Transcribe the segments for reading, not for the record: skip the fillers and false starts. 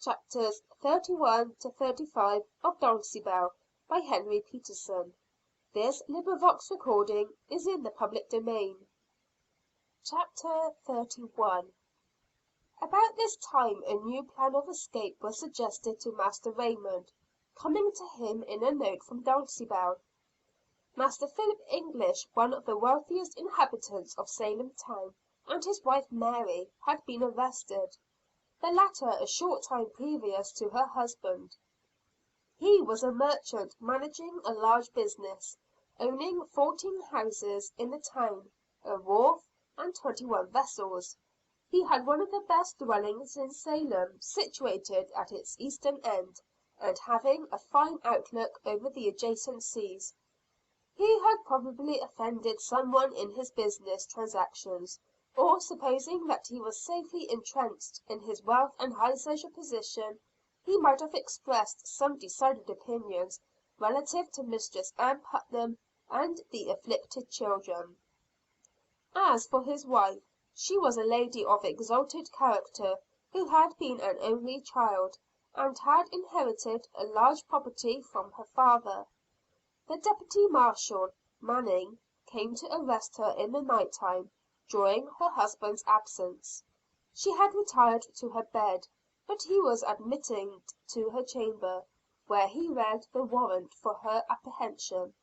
Chapters 31 to 35 of Dulcibel, by Henry Peterson. This recording is in the public domain. Chapter 31. About this time a new plan of escape was suggested to Master Raymond, coming to him in a note from Dulcibel. Master Philip English, one of the wealthiest inhabitants of Salem town, and his wife Mary, had been arrested, the latter a short time previous to her husband. He was a merchant managing a large business, owning 14 houses in the town, a wharf, and 21 vessels. He had one of the best dwellings in Salem, situated at its eastern end, and having a fine outlook over the adjacent seas. He had probably offended some one in his business transactions, or supposing that he was safely entrenched in his wealth and high social position, he might have expressed some decided opinions relative to Mistress Ann Putnam and the afflicted children. As for his wife, she was a lady of exalted character, who had been an only child, and had inherited a large property from her father. The deputy marshal, Manning, came to arrest her in the night time, during her husband's absence. She had retired to her bed, but he was admitted to her chamber, where he read the warrant for her apprehension.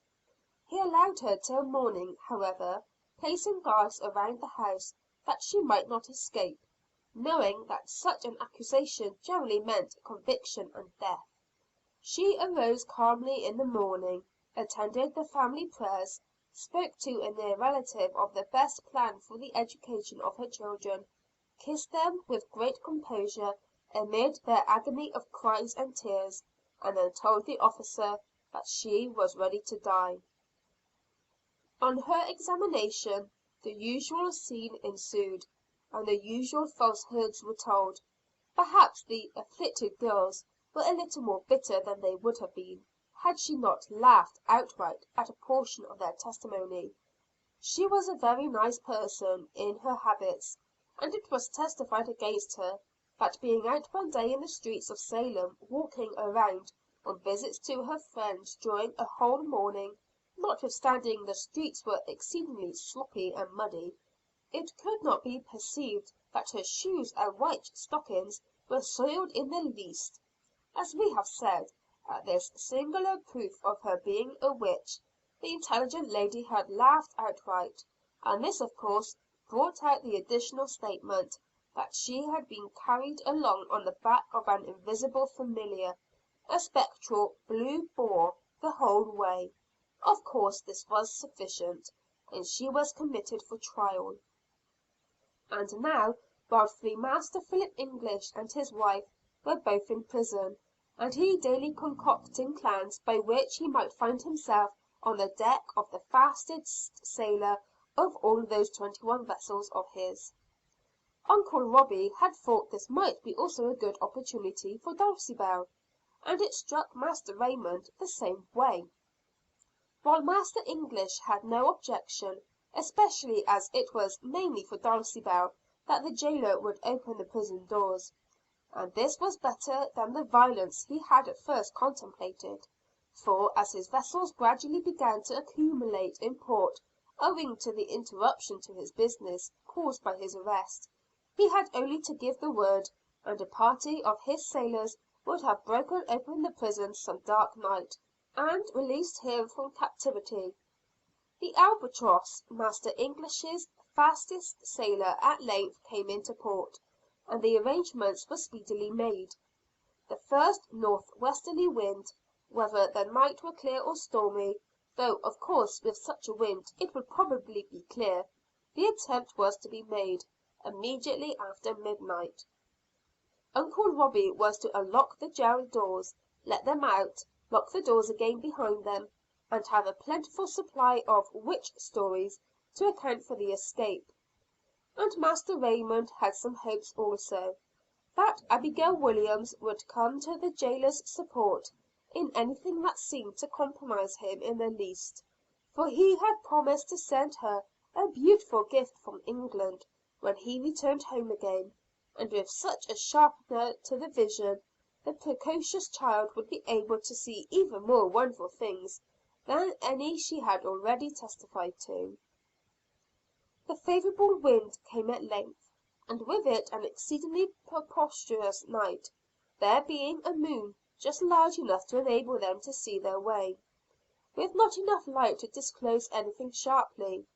He allowed her till morning, however, placing guards around the house, that she might not escape, knowing that such an accusation generally meant conviction and death. She arose calmly in the morning, attended the family prayers, spoke to a near relative of the best plan for the education of her children, kissed them with great composure amid their agony of cries and tears, and then told the officer that she was ready to die. On her examination, the usual scene ensued, and the usual falsehoods were told. Perhaps the afflicted girls were a little more bitter than they would have been, had she not laughed outright at a portion of their testimony. She was a very nice person in her habits, and it was testified against her, that being out one day in the streets of Salem, walking around on visits to her friends during a whole morning, notwithstanding the streets were exceedingly sloppy and muddy, it could not be perceived that her shoes and white stockings were soiled in the least. As we have said, at this singular proof of her being a witch, the intelligent lady had laughed outright, and this of course brought out the additional statement, that she had been carried along on the back of an invisible familiar, a spectral blue boar, the whole way. Of course this was sufficient, and she was committed for trial. And now, while free Master Philip English and his wife were both in prison, and he daily concocting plans by which he might find himself on the deck of the fastest sailer of all those 21 vessels of his. Uncle Robie had thought this might be also a good opportunity for Dulcibel, and it struck Master Raymond the same way. While Master English had no objection, especially as it was mainly for Dulcibel that the jailer would open the prison doors. And this was better than the violence he had at first contemplated; for as his vessels gradually began to accumulate in port, owing to the interruption to his business caused by his arrest, he had only to give the word, and a party of his sailors would have broken open the prison some dark night, and released him from captivity. The Albatross, Master English's fastest sailer, at length came into port, and the arrangements were speedily made. The first northwesterly wind, whether the night were clear or stormy, though of course with such a wind it would probably be clear, the attempt was to be made immediately after midnight. Uncle Robie was to unlock the jail doors, let them out, lock the doors again behind them, and have a plentiful supply of witch stories to account for the escape. And Master Raymond had some hopes also, that Abigail Williams would come to the jailer's support in anything that seemed to compromise him in the least, for he had promised to send her a beautiful gift from England when he returned home again, and with such a sharpener to the vision the precocious child would be able to see even more wonderful things than any she had already testified to. The favorable wind came at length, and with it an exceedingly propitious night, there being a moon just large enough to enable them to see their way, with not enough light to disclose anything sharply.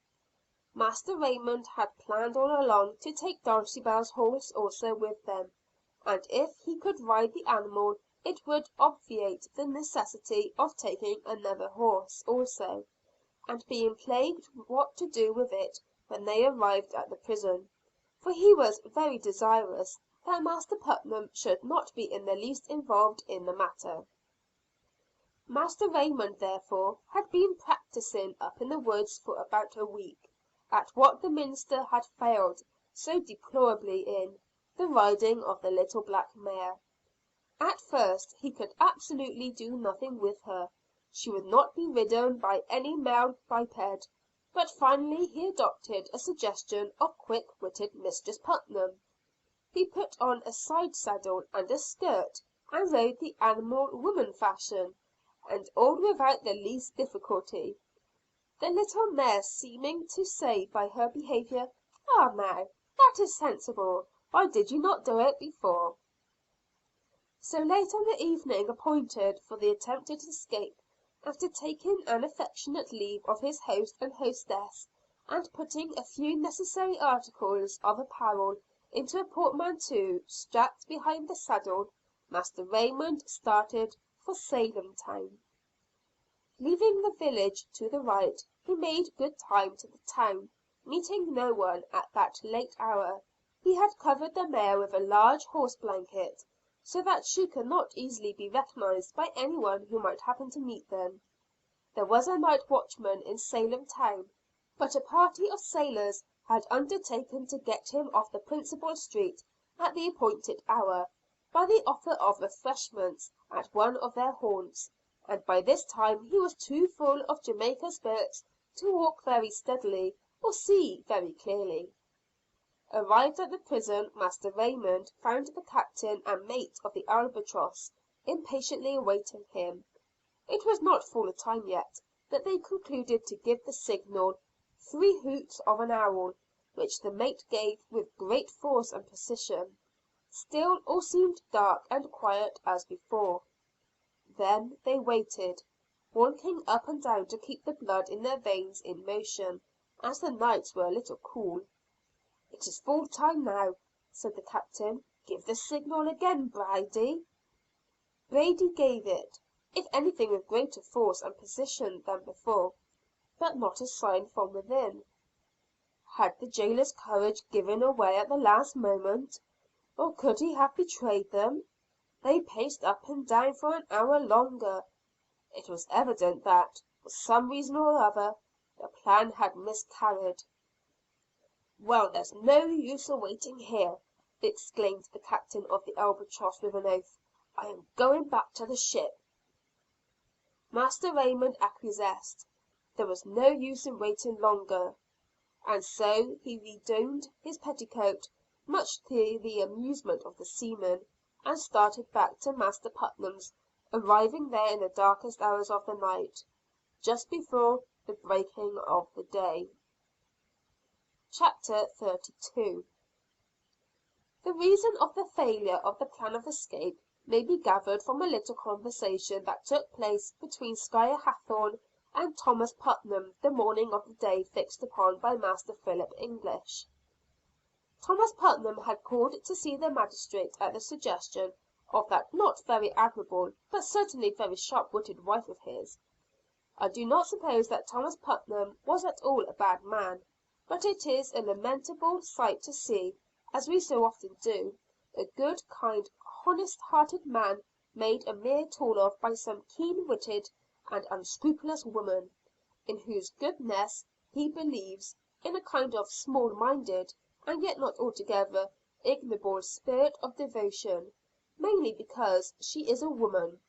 Master Raymond had planned all along to take Dulcibel's horse also with them, and if he could ride the animal it would obviate the necessity of taking another horse also, and being plagued what to do with it when they arrived at the prison, for he was very desirous that Master Putnam should not be in the least involved in the matter. Master Raymond therefore had been practising up in the woods for about a week, at what the minister had failed so deplorably in, the riding of the little black mare. At first he could absolutely do nothing with her. She would not be ridden by any male biped, but finally he adopted a suggestion of quick-witted Mistress Putnam. He put on a side saddle and a skirt, and rode the animal woman fashion, and all without the least difficulty, the little mare seeming to say by her behavior, "Ah now, that is sensible. Why did you not do it before?" So late on the evening appointed for the attempted escape, after taking an affectionate leave of his host and hostess, and putting a few necessary articles of apparel into a portmanteau strapped behind the saddle, Master Raymond started for Salem town. Leaving the village to the right, he made good time to the town, meeting no one at that late hour. He had covered the mare with a large horse blanket, so that she could not easily be recognized by anyone who might happen to meet them. There was a night watchman in Salem town, but a party of sailors had undertaken to get him off the principal street at the appointed hour, by the offer of refreshments at one of their haunts, and by this time he was too full of Jamaica spirits to walk very steadily or see very clearly. Arrived at the prison, Master Raymond found the captain and mate of the Albatross impatiently awaiting him. It was not full time yet, but they concluded to give the signal, 3 hoots of an owl, which the mate gave with great force and precision. Still all seemed dark and quiet as before. Then they waited, walking up and down to keep the blood in their veins in motion, as the nights were a little cool. "It is full time now," said the captain. "Give the signal again, Brady." Brady gave it, if anything with greater force and precision than before, but not a sign from within. Had the jailer's courage given way at the last moment, or could he have betrayed them? They paced up and down for an hour longer. It was evident that, for some reason or other, the plan had miscarried. "Well, there's no use of waiting here," exclaimed the captain of the Albatross with an oath. "I am going back to the ship." Master Raymond acquiesced. There was no use in waiting longer, and so he redonned his petticoat, much to the amusement of the seamen, and started back to Master Putnam's, arriving there in the darkest hours of the night, just before the breaking of the day. Chapter 32. The reason of the failure of the plan of escape may be gathered from a little conversation that took place between Squire Hathorne and Thomas Putnam the morning of the day fixed upon by Master Philip English. Thomas Putnam had called to see the magistrate at the suggestion of that not very admirable but certainly very sharp-witted wife of his. I do not suppose that Thomas Putnam was at all a bad man, but it is a lamentable sight to see, as we so often do, a good, kind, honest-hearted man made a mere tool of by some keen-witted and unscrupulous woman, in whose goodness he believes, in a kind of small-minded and yet not altogether ignoble spirit of devotion, mainly because she is a woman.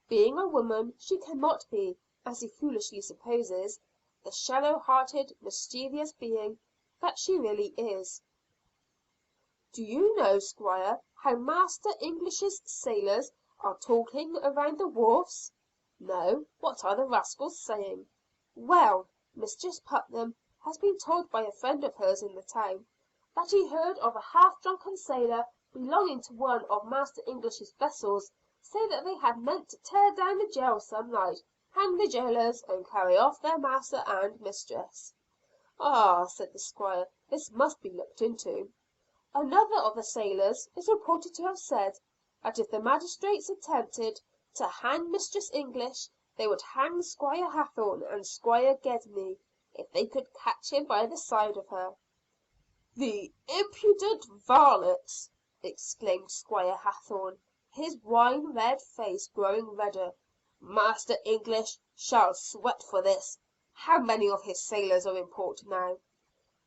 Being a woman, she cannot be, as he foolishly supposes, the shallow-hearted, mischievous being that she really is. "Do you know, Squire, how Master English's sailors are talking around the wharves?" "No. What are the rascals saying?" "Well, Mistress Putnam has been told by a friend of hers in the town, that he heard of a half drunken sailor belonging to one of Master English's vessels say that they had meant to tear down the jail some night, hang the jailers, and carry off their master and mistress." "Ah," said the Squire, "this must be looked into." "Another of the sailors is reported to have said, that if the magistrates attempted to hang Mistress English, they would hang Squire Hathorne and Squire Gedney, if they could catch him by the side of her." "The impudent varlets!" exclaimed Squire Hathorne, his wine red face growing redder. "Master English shall sweat for this. How many of his sailors are in port now?"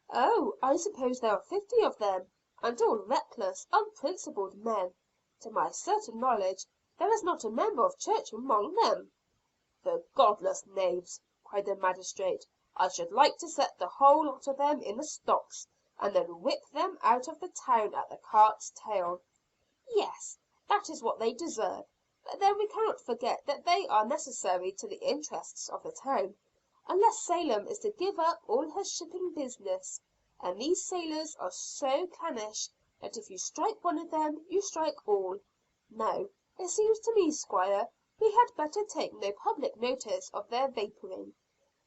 "Oh, I suppose there are 50 of them, and all reckless, unprincipled men. To my certain knowledge there is not a member of church among them." "The godless knaves!" cried the magistrate. "I should like to set the whole lot of them in the stocks, and then whip them out of the town at the cart's tail." "Yes, that is what they deserve. But then we cannot forget that they are necessary to the interests of the town, unless Salem is to give up all her shipping business. And these sailors are so clannish, that if you strike one of them, you strike all. No, it seems to me, Squire, we had better take no public notice of their vaporing,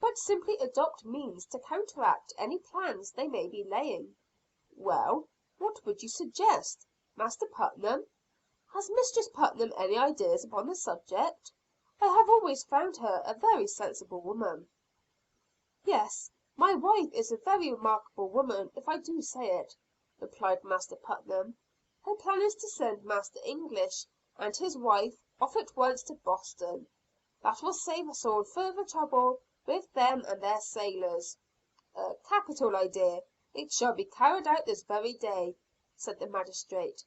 but simply adopt means to counteract any plans they may be laying." "Well, what would you suggest, Master Putnam? Has Mistress Putnam any ideas upon the subject? I have always found her a very sensible woman." "Yes, my wife is a very remarkable woman, if I do say it," replied Master Putnam. "Her plan is to send Master English and his wife off at once to Boston. That will save us all further trouble with them and their sailors." "A capital idea. It shall be carried out this very day," said the magistrate.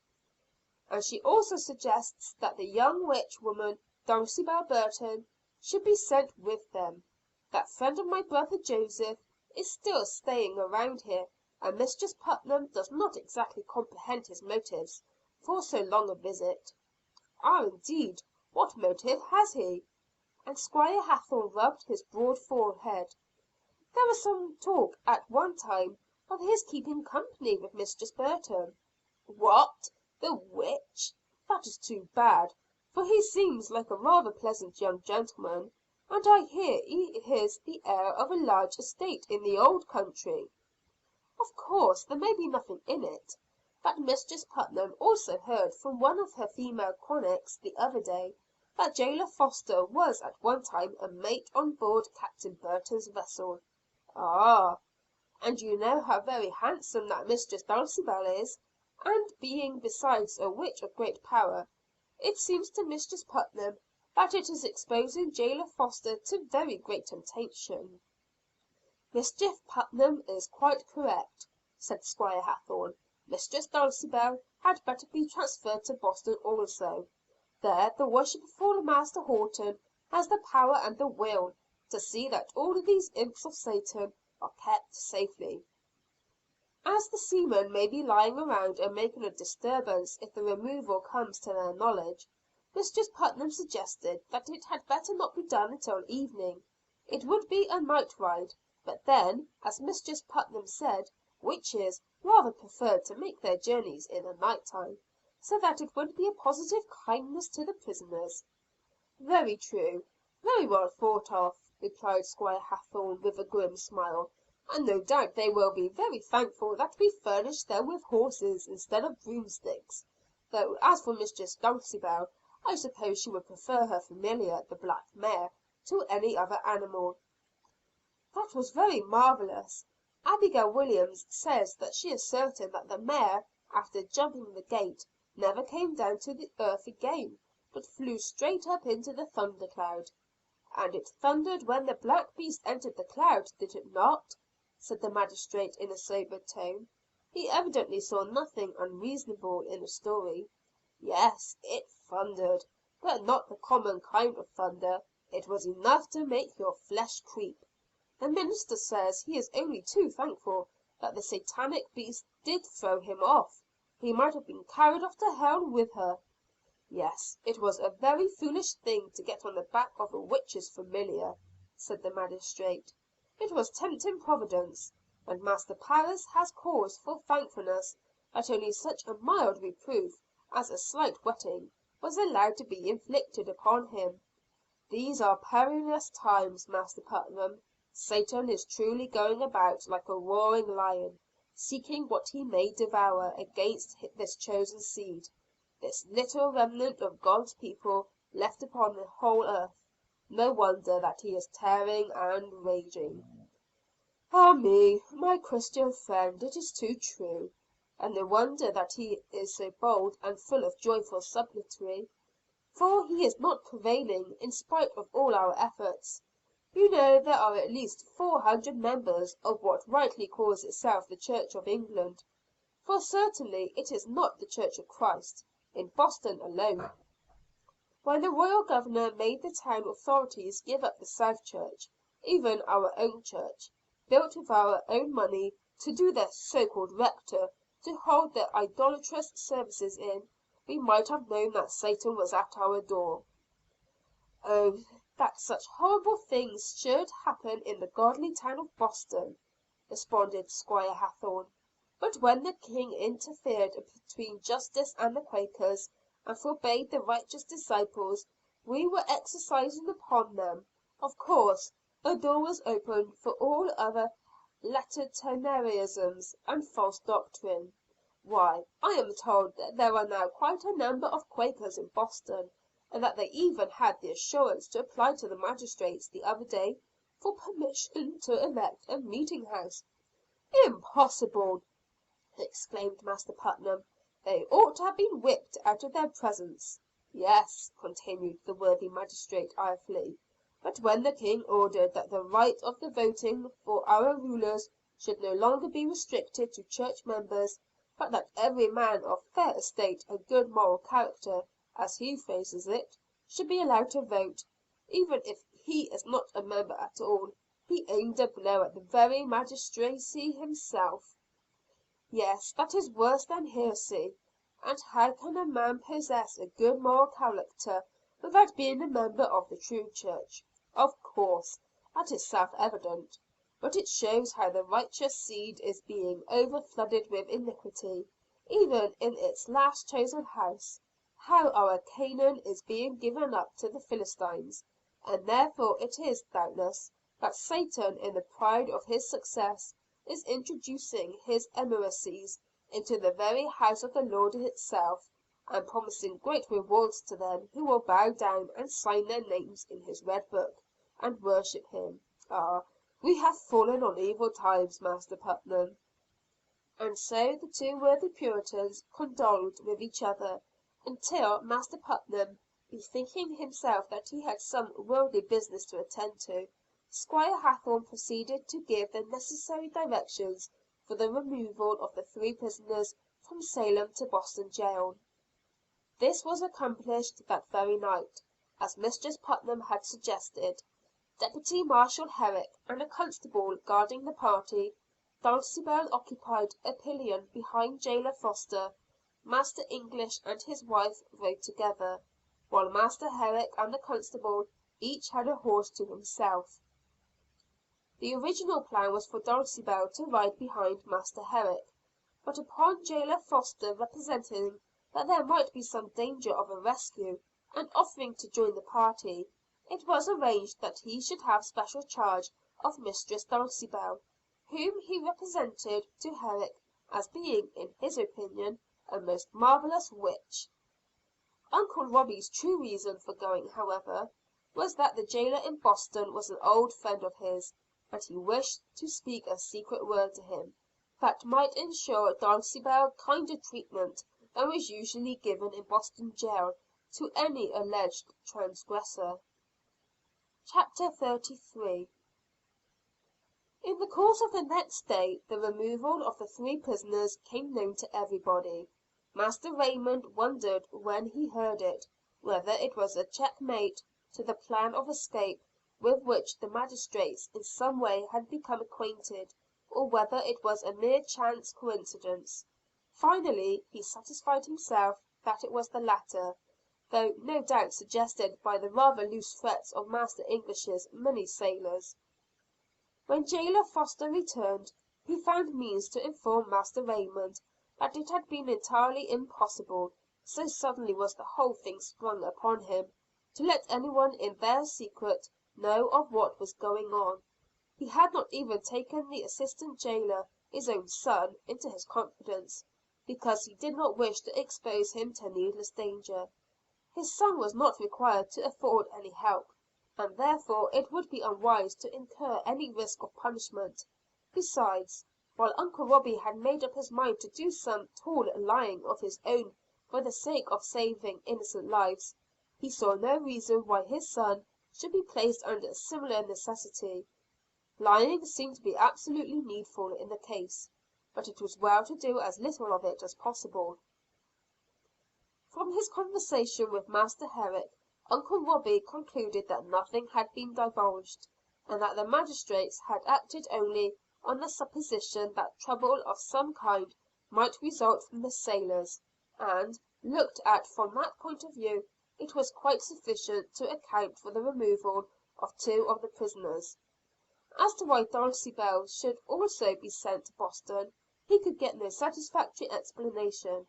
"And she also suggests that the young witch woman, Dulcibel Burton, should be sent with them. That friend of my brother Joseph is still staying around here, and Mistress Putnam does not exactly comprehend his motives for so long a visit." "Ah, indeed! What motive has he?" and Squire Hathorne rubbed his broad forehead. "There was some talk at one time of his keeping company with Mistress Burton." "What, the witch? That is too bad, for he seems like a rather pleasant young gentleman, and I hear he is the heir of a large estate in the old country." "Of course there may be nothing in it; but Mistress Putnam also heard from one of her female cronies the other day, that jailer Foster was at one time a mate on board Captain Burton's vessel." "Ah! And you know how very handsome that Mistress Dulcibel is; and being besides a witch of great power, it seems to Mistress Putnam that it is exposing jailer Foster to very great temptation." "Mistress Putnam is quite correct," said Squire Hathorne. "Mistress Dulcibel had better be transferred to Boston also. There the worshipful Master Houghton has the power and the will to see that all these imps of Satan are kept safely." "As the seamen may be lying around and making a disturbance if the removal comes to their knowledge, Mistress Putnam suggested that it had better not be done until evening. It would be a night ride; but then, as Mistress Putnam said, witches rather preferred to make their journeys in the night time, so that it would be a positive kindness to the prisoners." "Very true, very well thought of," replied Squire Hathorne with a grim smile. "And no doubt they will be very thankful that we furnished them with horses instead of broomsticks; though as for Mistress Dulcibel, I suppose she would prefer her familiar, the black mare, to any other animal." "That was very marvelous. Abigail Williams says that she is certain that the mare, after jumping the gate, never came down to the earth again, but flew straight up into the thunder cloud." "And it thundered when the black beast entered the cloud, did it not?" said the magistrate in a sobered tone. He evidently saw nothing unreasonable in the story. "Yes, it thundered, but not the common kind of thunder. It was enough to make your flesh creep. The minister says he is only too thankful that the satanic beast did throw him off. he might have been carried off to hell with her. Yes, it was a very foolish thing to get on the back of a witch's familiar, said the magistrate. It was tempting Providence, and Master Parris has cause for thankfulness that only such a mild reproof as a slight wetting was allowed to be inflicted upon him. These are perilous times, Master Putnam. Satan is truly going about like a roaring lion, seeking what he may devour against this chosen seed, this little remnant of God's people left upon the whole earth. No wonder that he is tearing and raging. Ah me, my Christian friend, it is too true. And no wonder that he is so bold and full of joyful subtlety, for he is not prevailing in spite of all our efforts. You know there are at least 400 members of what rightly calls itself the Church of England, for certainly it is not the Church of Christ, in Boston alone. When the royal governor made the town authorities give up the South Church, even our own church, built with our own money, to do their so-called rector to hold their idolatrous services in, we might have known that Satan was at our door. Oh, that such horrible things should happen in the godly town of Boston, responded Squire Hathorne. But when the King interfered between justice and the Quakers, and forbade the righteous disciples we were exercising upon them, of course a door was opened for all other latitudinarianisms and false doctrine. Why, I am told that there are now quite a number of Quakers in Boston, and that they even had the assurance to apply to the magistrates the other day for permission to erect a meeting house. Impossible! Exclaimed Master Putnam. They ought to have been whipped out of their presence. Yes, continued the worthy magistrate irefully, but when the King ordered that the right of the voting for our rulers should no longer be restricted to church members, but that every man of fair estate and good moral character, as he phrases it, should be allowed to vote, even if he is not a member at all, he aimed a blow at the very magistracy himself. Yes, that is worse than heresy. And how can a man possess a good moral character without being a member of the true church? Of course, that is self-evident. But it shows how the righteous seed is being over-flooded with iniquity, even in its last chosen house; how our Canaan is being given up to the Philistines; and therefore it is, doubtless, that Satan, in the pride of his success, is introducing his emissaries into the very house of the Lord itself, and promising great rewards to them who will bow down and sign their names in his red book, and worship him. Ah, we have fallen on evil times, Master Putnam. And so the two worthy Puritans condoled with each other, until Master Putnam, bethinking himself that he had some worldly business to attend to, Squire Hathorne proceeded to give the necessary directions for the removal of the three prisoners from Salem to Boston jail. This was accomplished that very night, as Mistress Putnam had suggested. Deputy Marshall Herrick and a constable guarding the party, Dulcibel occupied a pillion behind jailer Foster. Master English and his wife rode together, while Master Herrick and the constable each had a horse to himself. The original plan was for Dulcibel to ride behind Master Herrick, but upon jailer Foster representing that there might be some danger of a rescue, and offering to join the party, it was arranged that he should have special charge of Mistress Dulcibel, whom he represented to Herrick as being, in his opinion, a most marvelous witch. Uncle Robie's true reason for going, however, was that the jailer in Boston was an old friend of his, and he wished to speak a secret word to him, that might ensure Dulcibel kinder treatment than was usually given in Boston jail to any alleged transgressor. Chapter 33. In the course of the next day, the removal of the three prisoners came known to everybody. Master Raymond wondered when he heard it, whether it was a checkmate to the plan of escape with which the magistrates in some way had become acquainted, or whether it was a mere chance coincidence. Finally he satisfied himself that it was the latter, though no doubt suggested by the rather loose threats of Master English's many sailors. When jailer Foster returned, he found means to inform Master Raymond that it had been entirely impossible, so suddenly was the whole thing sprung upon him, to let anyone in their secret know of what was going on. He had not even taken the assistant jailer, his own son, into his confidence, because he did not wish to expose him to needless danger. His son was not required to afford any help, and therefore it would be unwise to incur any risk of punishment. Besides, while Uncle Robie had made up his mind to do some tall lying of his own for the sake of saving innocent lives, he saw no reason why his son should be placed under a similar necessity. Lying seemed to be absolutely needful in the case, but it was well to do as little of it as possible. From his conversation with Master Herrick, Uncle Robie concluded that nothing had been divulged, and that the magistrates had acted only on the supposition that trouble of some kind might result from the sailors; and, looked at from that point of view, it was quite sufficient to account for the removal of two of the prisoners. As to why Dulcibel should also be sent to Boston, he could get no satisfactory explanation.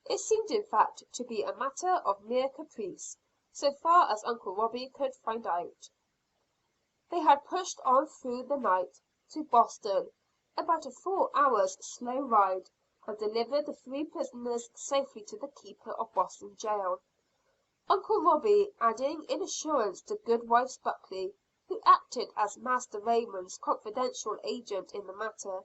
It seemed in fact to be a matter of mere caprice, so far as Uncle Robie could find out. They had pushed on through the night to Boston, about a 4 hours' slow ride, and delivered the three prisoners safely to the keeper of Boston jail, Uncle Robie adding in assurance to Goodwife Buckley, who acted as Master Raymond's confidential agent in the matter,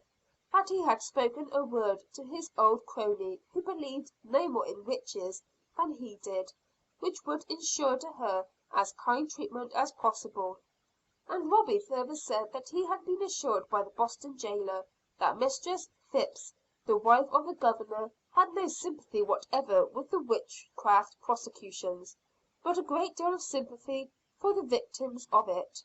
that he had spoken a word to his old crony who believed no more in witches than he did, which would insure to her as kind treatment as possible. And Robie further said that he had been assured by the Boston jailer that Mistress Phips, the wife of the Governor, had no sympathy whatever with the witchcraft prosecutions, but a great deal of sympathy for the victims of it.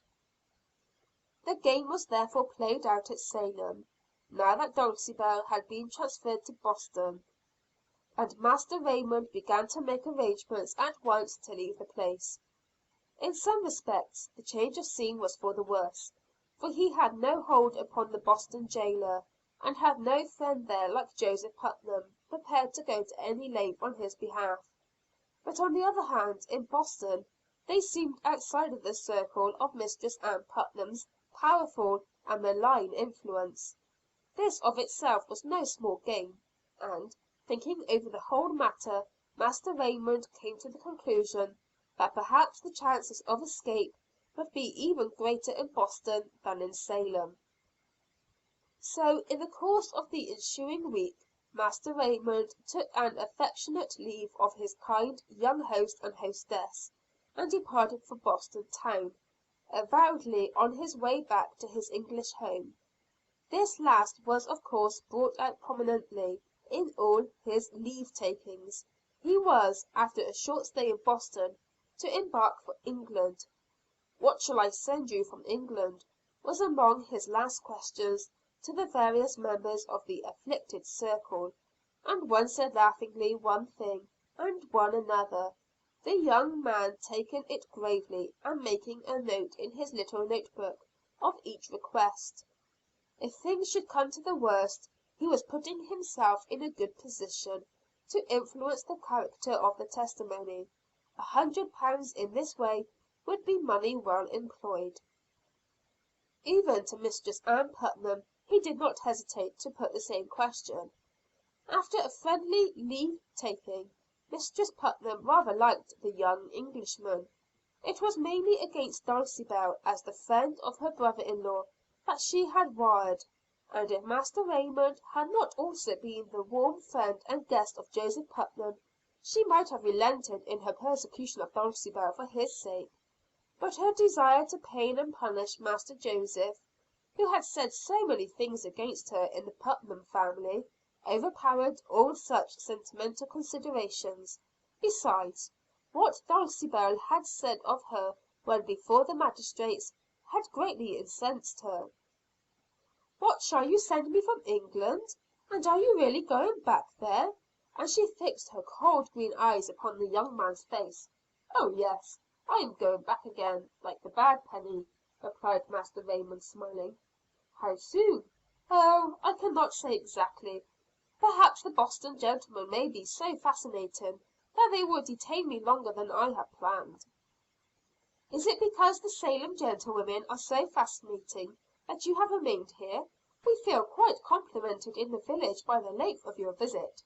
The game was therefore played out at Salem, now that Dulcibel had been transferred to Boston, and Master Raymond began to make arrangements at once to leave the place. In some respects the change of scene was for the worse, for he had no hold upon the Boston jailer, and had no friend there like Joseph Putnam, prepared to go to any length on his behalf. But on the other hand, in Boston, they seemed outside of the circle of Mistress Ann Putnam's powerful and malign influence. This of itself was no small gain, and, thinking over the whole matter, Master Raymond came to the conclusion that perhaps the chances of escape would be even greater in Boston than in Salem. So, in the course of the ensuing week, Master Raymond took an affectionate leave of his kind young host and hostess, and departed for Boston town, avowedly on his way back to his English home. This last was of course brought out prominently in all his leave takings. He was, after a short stay in Boston, to embark for England. "What shall I send you from England?" was among his last questions to the various members of the "afflicted circle," and one said laughingly one thing, and one another, the young man taking it gravely, and making a note in his little notebook of each request. If things should come to the worst, he was putting himself in a good position to influence the character of the testimony. £100 in this way would be money well employed. Even to Mistress Ann Putnam he did not hesitate to put the same question. After a friendly leave taking, Mistress Putnam rather liked the young Englishman. It was mainly against Dulcibel as the friend of her brother in law that she had wired; and if Master Raymond had not also been the warm friend and guest of Joseph Putnam, she might have relented in her persecution of Dulcibel for his sake. But her desire to pain and punish Master Joseph, who had said so many things against her in the Putnam family, overpowered all such sentimental considerations. Besides, what Dulcibel had said of her when before the magistrates had greatly incensed her. "What shall you send me from England?" And are you really going back there?" and she fixed her cold green eyes upon the young man's face. "Oh, yes, I am going back again, like the bad penny," replied Master Raymond, smiling. "How soon?" "Oh, I cannot say exactly. Perhaps the Boston gentlemen may be so fascinating that they will detain me longer than I have planned." "Is it because the Salem gentlewomen are so fascinating that you have remained here? We feel quite complimented in the village by the length of your visit."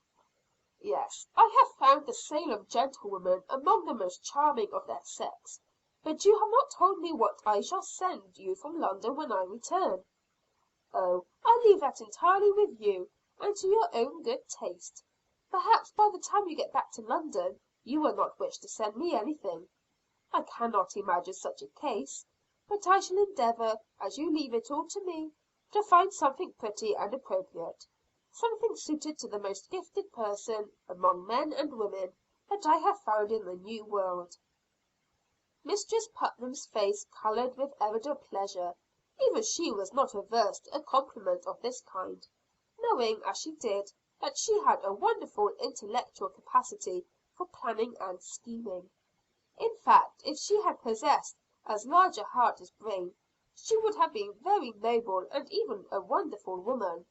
"Yes, I have found the Salem gentlewomen among the most charming of their sex. But you have not told me what I shall send you from London when I return." "Oh, I leave that entirely with you, and to your own good taste. Perhaps by the time you get back to London, you will not wish to send me anything." "I cannot imagine such a case. But I shall endeavor, as you leave it all to me, to find something pretty and appropriate something suited to the most gifted person, among men and women, that I have found in the New World." Mistress Putnam's face colored with evident pleasure. Even she was not averse to a compliment of this kind, knowing as she did that she had a wonderful intellectual capacity for planning and scheming. In fact, if she had possessed as large a heart as brain, she would have been very noble and even a wonderful woman.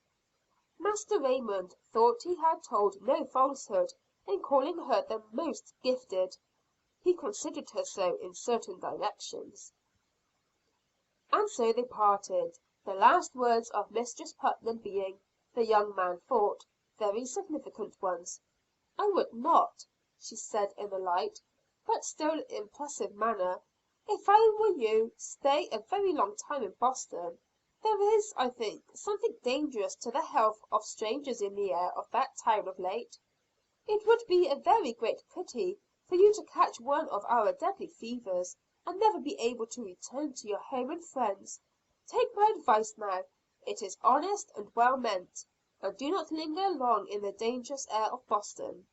Master Raymond thought he had told no falsehood in calling her the most gifted. He considered her so in certain directions. And so they parted, the last words of Mistress Putnam being, the young man thought, very significant ones. "I would not," she said in a light, but still impressive manner, "if I were you, stay a very long time in Boston. There is, I think, something dangerous to the health of strangers in the air of that town of late. It would be a very great pity for you to catch one of our deadly fevers, and never be able to return to your home and friends. Take my advice now. It is honest and well meant, and do not linger long in the dangerous air of Boston."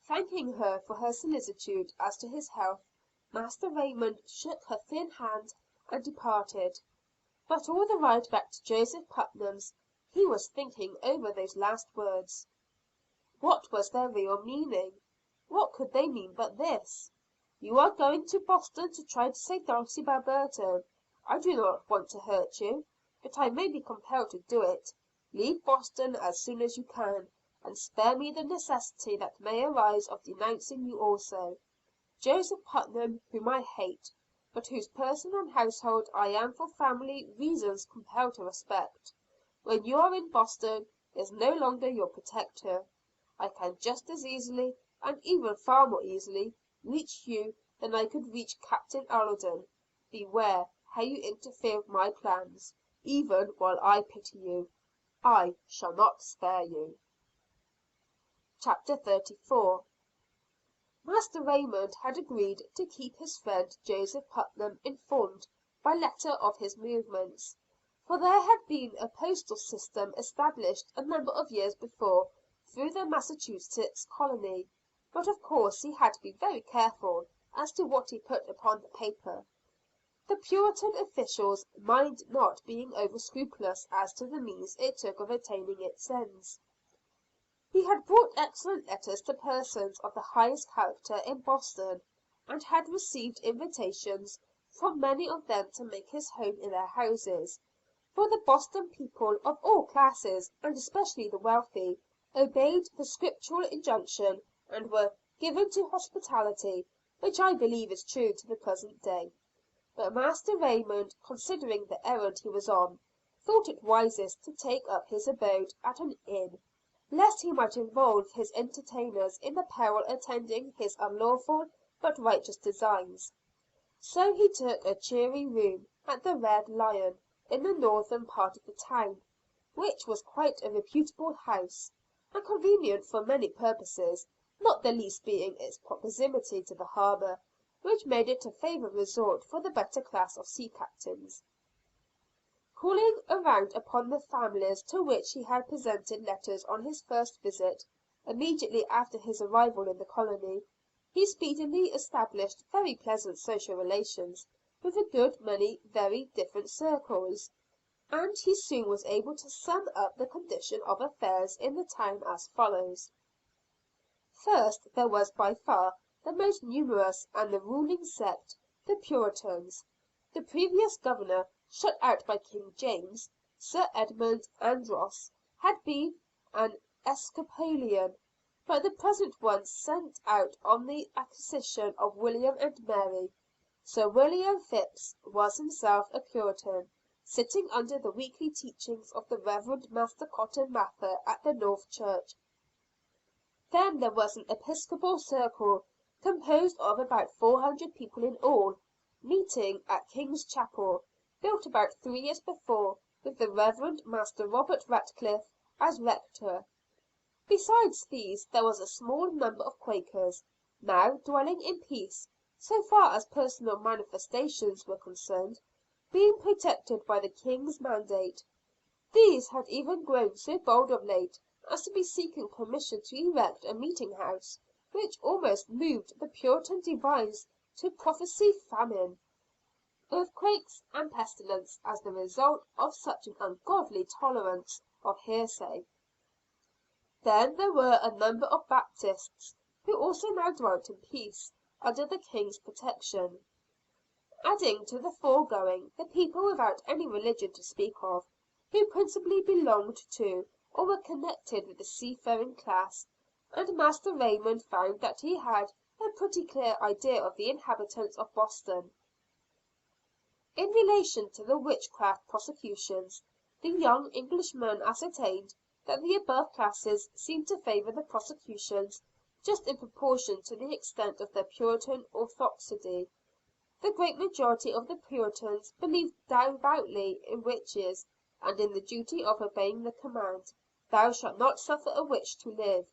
Thanking her for her solicitude as to his health, Master Raymond shook her thin hand and departed. But all the ride back to Joseph Putnam's he was thinking over those last words. What was their real meaning? What could they mean but this? "You are going to Boston to try to save Dulcibel Burton. I do not want to hurt you, but I may be compelled to do it. Leave Boston as soon as you can, and spare me the necessity that may arise of denouncing you also. Joseph Putnam, whom I hate, but whose person and household I am for family reasons compelled to respect, when you are in Boston, is no longer your protector. I can just as easily, and even far more easily, reach you than I could reach Captain Alden. Beware how you interfere with my plans, even while I pity you. I shall not spare you." Chapter 34. Master Raymond had agreed to keep his friend Joseph Putnam informed by letter of his movements, for there had been a postal system established a number of years before through the Massachusetts colony. But of course he had to be very careful as to what he put upon the paper, the Puritan official's mind not being over scrupulous as to the means it took of attaining its ends. He had brought excellent letters to persons of the highest character in Boston, and had received invitations from many of them to make his home in their houses; for the Boston people of all classes, and especially the wealthy, obeyed the scriptural injunction, and were given to hospitality, which I believe is true to the present day. But Master Raymond, considering the errand he was on, thought it wisest to take up his abode at an inn, lest he might involve his entertainers in the peril attending his unlawful but righteous designs. So he took a cheery room at the Red Lion, in the northern part of the town, which was quite a reputable house, and convenient for many purposes, not the least being its proximity to the harbor, which made it a favorite resort for the better class of sea captains. Calling around upon the families to which he had presented letters on his first visit, immediately after his arrival in the colony, he speedily established very pleasant social relations with a good many very different circles. and he soon was able to sum up the condition of affairs in the town as follows: First, there was by far the most numerous and the ruling sect, the Puritans. The previous governor, shut out by King James, Sir Edmund Andros, had been an Episcopalian, but the present one sent out on the accession of William and Mary. Sir William Phips was himself a Puritan, sitting under the weekly teachings of the Reverend Master Cotton Mather at the North Church. Then there was an Episcopal circle, composed of about 400 people in all, meeting at King's Chapel, built about 3 years before, with the Reverend Master Robert Ratcliffe as rector. Besides these there was a small number of Quakers, now dwelling in peace, so far as personal manifestations were concerned, being protected by the King's mandate. These had even grown so bold of late as to be seeking permission to erect a meeting house, which almost moved the Puritan divines to prophesy famine, earthquakes, and pestilence as the result of such an ungodly tolerance of heresy. Then there were a number of Baptists, who also now dwelt in peace, under the King's protection. Adding to the foregoing, the people without any religion to speak of, who principally belonged to or were connected with the seafaring class, and Master Raymond found that he had a pretty clear idea of the inhabitants of Boston. In relation to the witchcraft prosecutions, the young Englishman ascertained that the above classes seemed to favor the prosecutions just in proportion to the extent of their Puritan orthodoxy. The great majority of the Puritans believed devoutly in witches, and in the duty of obeying the command, "Thou shalt not suffer a witch to live,"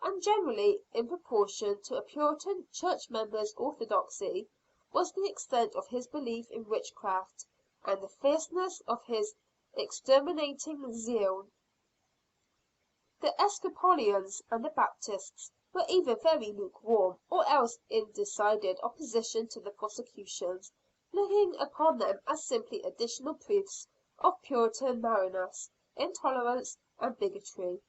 and generally in proportion to a Puritan church member's orthodoxy was the extent of his belief in witchcraft, and the fierceness of his exterminating zeal. The Episcopalians and the Baptists were either very lukewarm, or else in decided opposition to the prosecutions, looking upon them as simply additional proofs of Puritan narrowness, intolerance, and bigotry.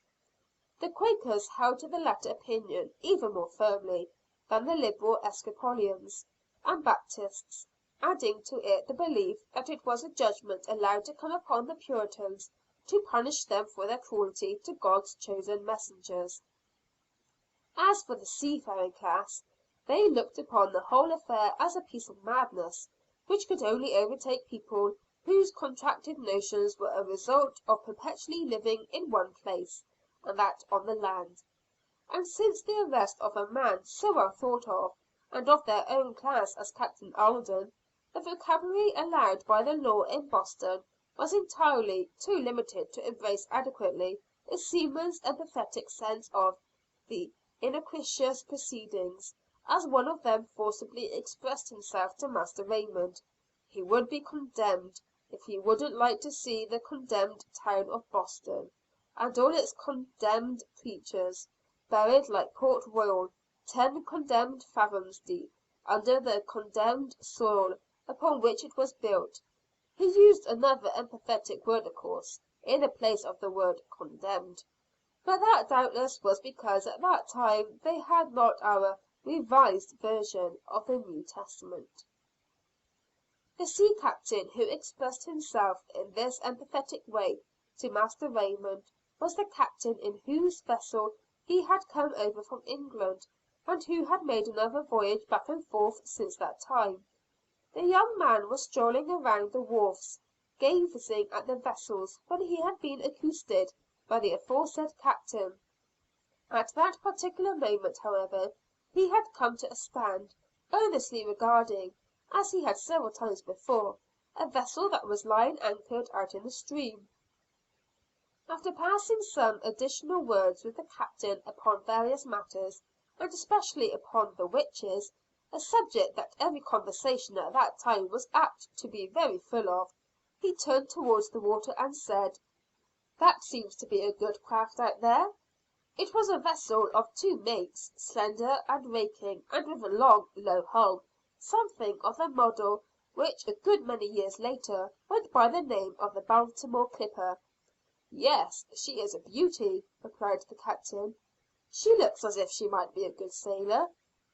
The Quakers held to the latter opinion even more firmly than the liberal Episcopalians and Baptists, adding to it the belief that it was a judgment allowed to come upon the Puritans to punish them for their cruelty to God's chosen messengers. As for the seafaring class, they looked upon the whole affair as a piece of madness, which could only overtake people whose contracted notions were a result of perpetually living in one place, and that on the land. And since the arrest of a man so well thought of, and of their own class as Captain Alden, the vocabulary allowed by the law in Boston was entirely too limited to embrace adequately a seaman's emphatic sense of the iniquitous proceedings. As one of them forcibly expressed himself to Master Raymond, he would be condemned if he wouldn't like to see the condemned town of Boston, and all its condemned preachers, buried like Port Royal 10 condemned fathoms deep, under the condemned soil upon which it was built. He used another emphatic word of course, in the place of the word condemned, but that doubtless was because at that time they had not our revised version of the New Testament. The sea captain who expressed himself in this emphatic way to Master Raymond was the captain in whose vessel he had come over from England, and who had made another voyage back and forth since that time. The young man was strolling around the wharves, gazing at the vessels, when he had been accosted by the aforesaid captain. At that particular moment, however, he had come to a stand, earnestly regarding, as he had several times before, a vessel that was lying anchored out in the stream. After passing some additional words with the captain upon various matters, and especially upon the witches, a subject that every conversation at that time was apt to be very full of, he turned towards the water and said, "That seems to be a good craft out there." It was a vessel of 2 mates, slender and raking, and with a long, low hull, something of the model which a good many years later went by the name of the Baltimore Clipper. "Yes, she is a beauty," replied the Captain. "She looks as if she might be a good sailor."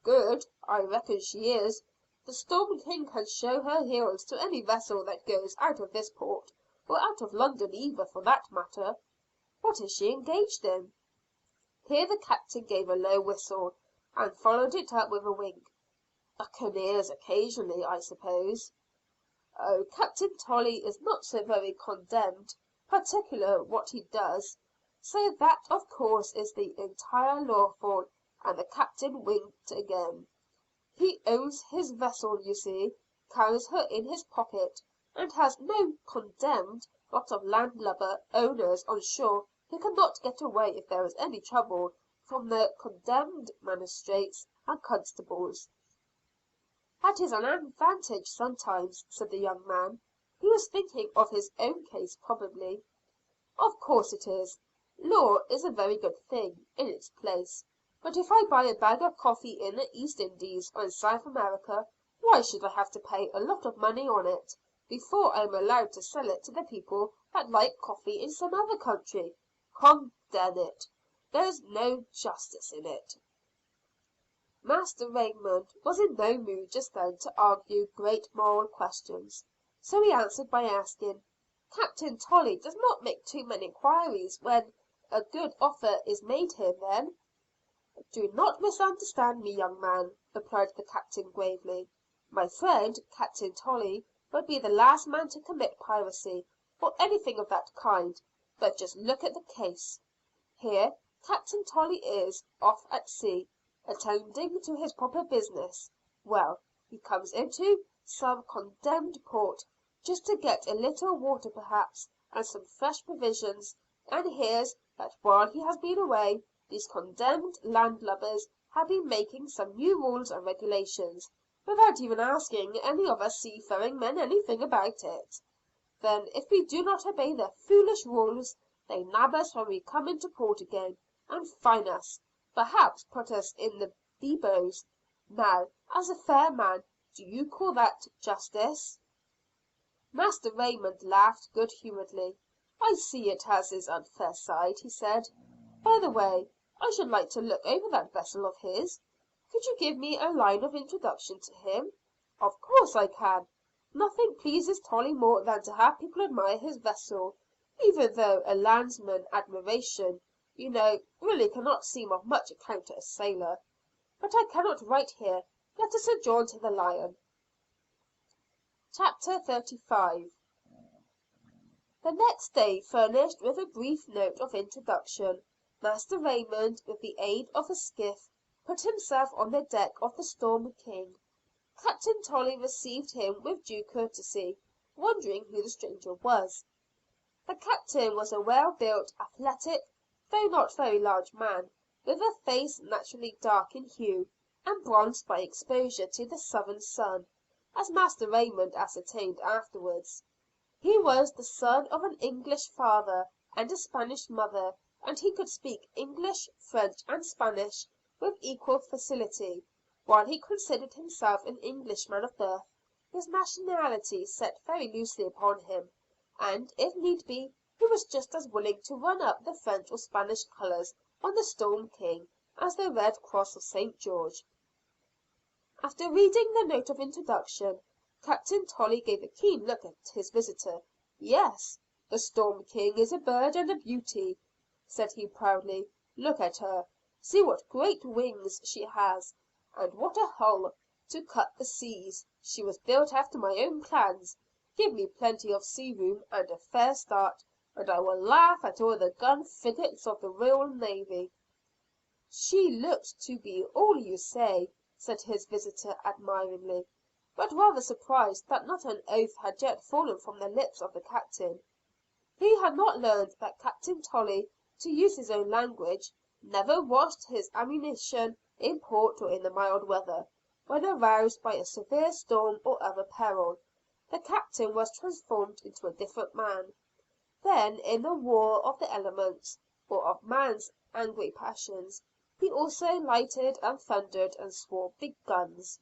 "Good! I reckon she is. The Storm King can show her heels to any vessel that goes out of this port, or out of London either for that matter." "What is she engaged in?" Here the Captain gave a low whistle, and followed it up with a wink. "Buccaneers occasionally, I suppose." "Oh, Captain Tolley is not so very condemned particular what he does, so that of course is the entire lawful," and the Captain winked again. "He owns his vessel, you see, carries her in his pocket, and has no condemned lot of landlubber owners on shore who cannot get away if there is any trouble from the condemned magistrates and constables." "That is an advantage sometimes," said the young man. He was thinking of his own case probably. "Of course it is. Law is a very good thing, in its place. But if I buy a bag of coffee in the East Indies or in South America, why should I have to pay a lot of money on it, before I am allowed to sell it to the people that like coffee in some other country? Condemn it! There's no justice in it." Master Raymond was in no mood just then to argue great moral questions, so he answered by asking, "Captain Tolley does not make too many inquiries when a good offer is made him, then?" "Do not misunderstand me, young man," replied the Captain gravely. "My friend, Captain Tolley, would be the last man to commit piracy, or anything of that kind. But just look at the case. Here Captain Tolley is, off at sea, attending to his proper business. Well, he comes into some condemned port, just to get a little water perhaps, and some fresh provisions, and hears that while he has been away, these condemned landlubbers have been making some new rules and regulations, without even asking any of us seafaring men anything about it. Then if we do not obey their foolish rules, they nab us when we come into port again, and fine us, perhaps put us in the depôts. Now, as a fair man, do you call that justice?" Master Raymond laughed good humoredly. "I see it has its unfair side," he said. "By the way, I should like to look over that vessel of his. Could you give me a line of introduction to him?" "Of course I can. Nothing pleases Tolley more than to have people admire his vessel, even though a landsman's admiration, you know, really cannot seem of much account to a sailor. But I cannot write here. Let us adjourn to the Lion." Chapter 35. The next day furnished with a brief note of introduction, Master Raymond, with the aid of a skiff, put himself on the deck of the Storm King. Captain Tolley received him with due courtesy, wondering who the stranger was. The Captain was a well built, athletic, though not very large man, with a face naturally dark in hue, and bronzed by exposure to the southern sun, as Master Raymond ascertained afterwards. He was the son of an English father and a Spanish mother, and he could speak English, French, and Spanish with equal facility. While he considered himself an Englishman of birth, his nationality sat very loosely upon him, and if need be, he was just as willing to run up the French or Spanish colors on the Storm King as the red cross of St. George. After reading the note of introduction, Captain Tolley gave a keen look at his visitor. "Yes, the Storm King is a bird and a beauty," said he proudly. "Look at her. See what great wings she has, and what a hull to cut the seas. She was built after my own plans. Give me plenty of sea room and a fair start, and I will laugh at all the gun frigates of the Royal Navy." "She looks to be all you say," said his visitor admiringly, but rather surprised that not an oath had yet fallen from the lips of the Captain. He had not learned that Captain Tolley, to use his own language, never washed his ammunition in port or in the mild weather, when aroused by a severe storm or other peril. The Captain was transformed into a different man. Then in the war of the elements, or of man's angry passions, he also lighted and thundered and swore big guns.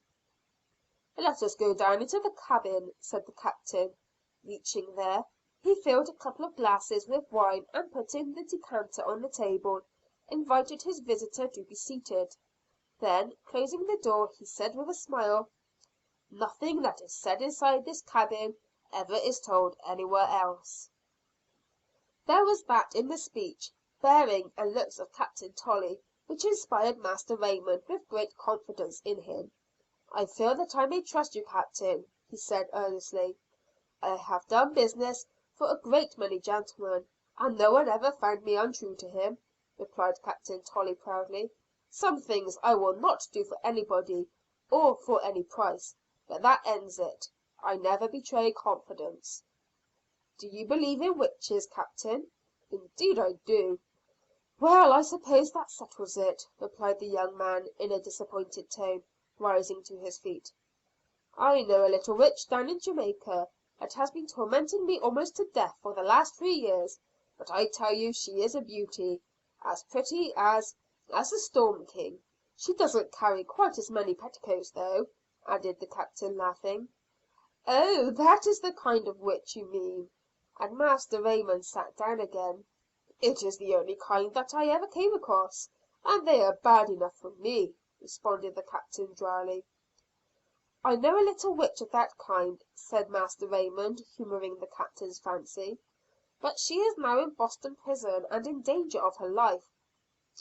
"Let us go down into the cabin," said the Captain. Reaching there, he filled a couple of glasses with wine and putting the decanter on the table, invited his visitor to be seated. Then, closing the door, he said with a smile, "Nothing that is said inside this cabin ever is told anywhere else." There was that in the speech, bearing, and looks of Captain Tolley which inspired Master Raymond with great confidence in him. "I feel that I may trust you, Captain," he said earnestly. "I have done business for a great many gentlemen, and no one ever found me untrue to him," replied Captain Tolley proudly. "Some things I will not do for anybody, or for any price; but that ends it. I never betray confidence." "Do you believe in witches, Captain?" "Indeed I do." "Well, I suppose that settles it," replied the young man in a disappointed tone, rising to his feet. "I know a little witch down in Jamaica, that has been tormenting me almost to death for the last 3 years; but I tell you she is a beauty, as pretty as the Storm King. She doesn't carry quite as many petticoats though," added the Captain, laughing. "Oh, that is the kind of witch you mean," and Master Raymond sat down again. "It is the only kind that I ever came across, and they are bad enough for me," responded the Captain dryly. "I know a little witch of that kind," said Master Raymond, humoring the Captain's fancy, "but she is now in Boston prison and in danger of her life."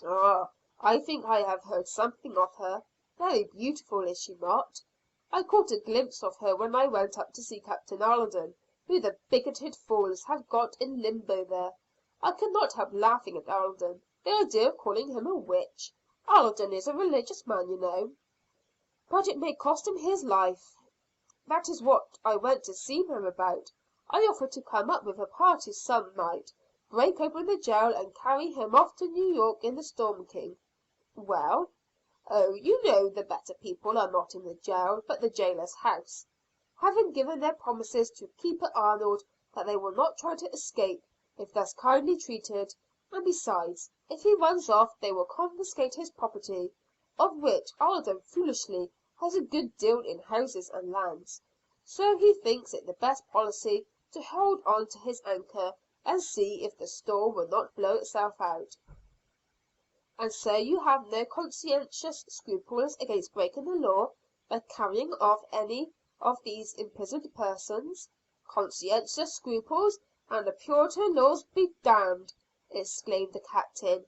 "Ah, I think I have heard something of her. Very beautiful, is she not? I caught a glimpse of her when I went up to see Captain Alden, who the bigoted fools have got in limbo there. I could not help laughing at Alden. The idea of calling him a witch! Alden is a religious man, you know." "But it may cost him his life." "That is what I went to see her about. I offered to come up with a party some night, break open the jail, and carry him off to New York in the Storm King." "Well?" "Oh, you know the better people are not in the jail, but the jailer's house, having given their promises to Keeper Arnold that they will not try to escape if thus kindly treated; and besides, if he runs off they will confiscate his property, of which Alden foolishly has a good deal in houses and lands. So he thinks it the best policy to hold on to his anchor, and see if the storm will not blow itself out." "And so you have no conscientious scruples against breaking the law by carrying off any of these imprisoned persons?" "Conscientious scruples, and the Puritan laws be d!" exclaimed the Captain,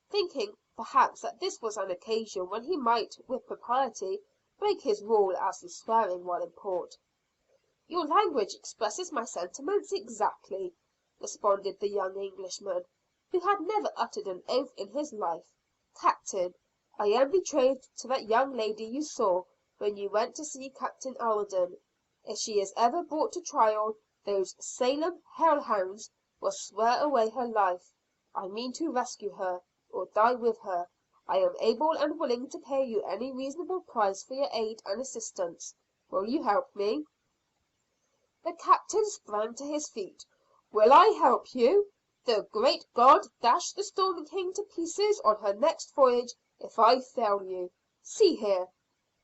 thinking perhaps that this was an occasion when he might with propriety break his rule as to swearing while in port. "Your language expresses my sentiments exactly," responded the young Englishman, who had never uttered an oath in his life. "Captain, I am betrothed to that young lady you saw when you went to see Captain Alden. If she is ever brought to trial, those Salem hell hounds will swear away her life. I mean to rescue her, or die with her. I am able and willing to pay you any reasonable price for your aid and assistance. Will you help me?" The Captain sprang to his feet. "Will I help you? The great God dash the Storm King to pieces on her next voyage if I fail you. See here,"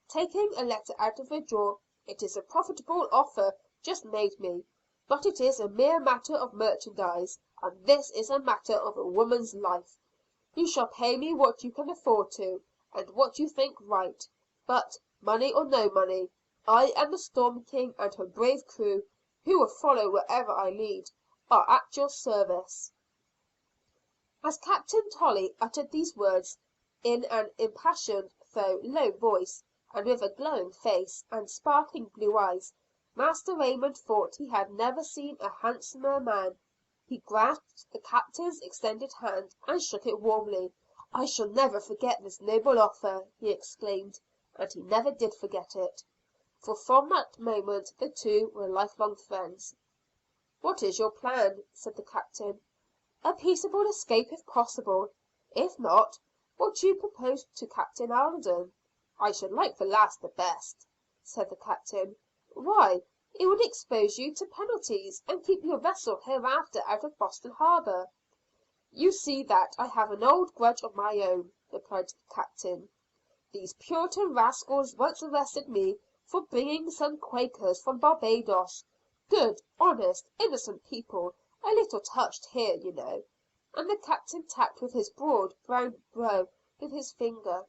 taking a letter out of a drawer, "it is a profitable offer just made me, but it is a mere matter of merchandise, and this is a matter of a woman's life. You shall pay me what you can afford to, and what you think right; but, money or no money, I and the Storm King and her brave crew, who will follow wherever I lead, are at your service." As Captain Tolley uttered these words in an impassioned though low voice, and with a glowing face and sparkling blue eyes, Master Raymond thought he had never seen a handsomer man. He grasped the Captain's extended hand, and shook it warmly. "I shall never forget this noble offer," he exclaimed, and he never did forget it, for from that moment the two were lifelong friends. "What is your plan?" said the Captain. "A peaceable escape if possible. If not, what do you propose to Captain Alden?" "I should like the last the best," said the Captain. "Why, it would expose you to penalties, and keep your vessel hereafter out of Boston harbor." "You see that I have an old grudge of my own," replied the Captain. "These Puritan rascals once arrested me for bringing some Quakers from Barbados, good, honest, innocent people, a little touched here, you know," and the Captain tapped with his broad brown brow with his finger.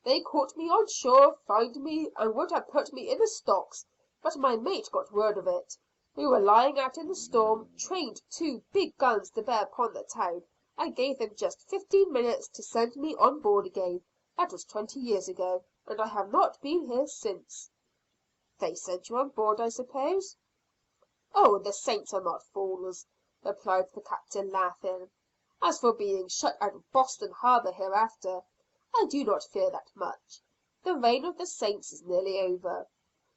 "They caught me on shore, fined me, and would have put me in the stocks, but my mate got word of it. We were lying out in the storm, trained two big guns to bear upon the town. I gave them just 15 minutes to send me on board again. That was 20 years ago, and I have not been here since." "They sent you on board, I suppose?" "Oh, the saints are not fools," replied the Captain, laughing. "As for being shut out of Boston harbor hereafter, I do not fear that much. The reign of the saints is nearly over.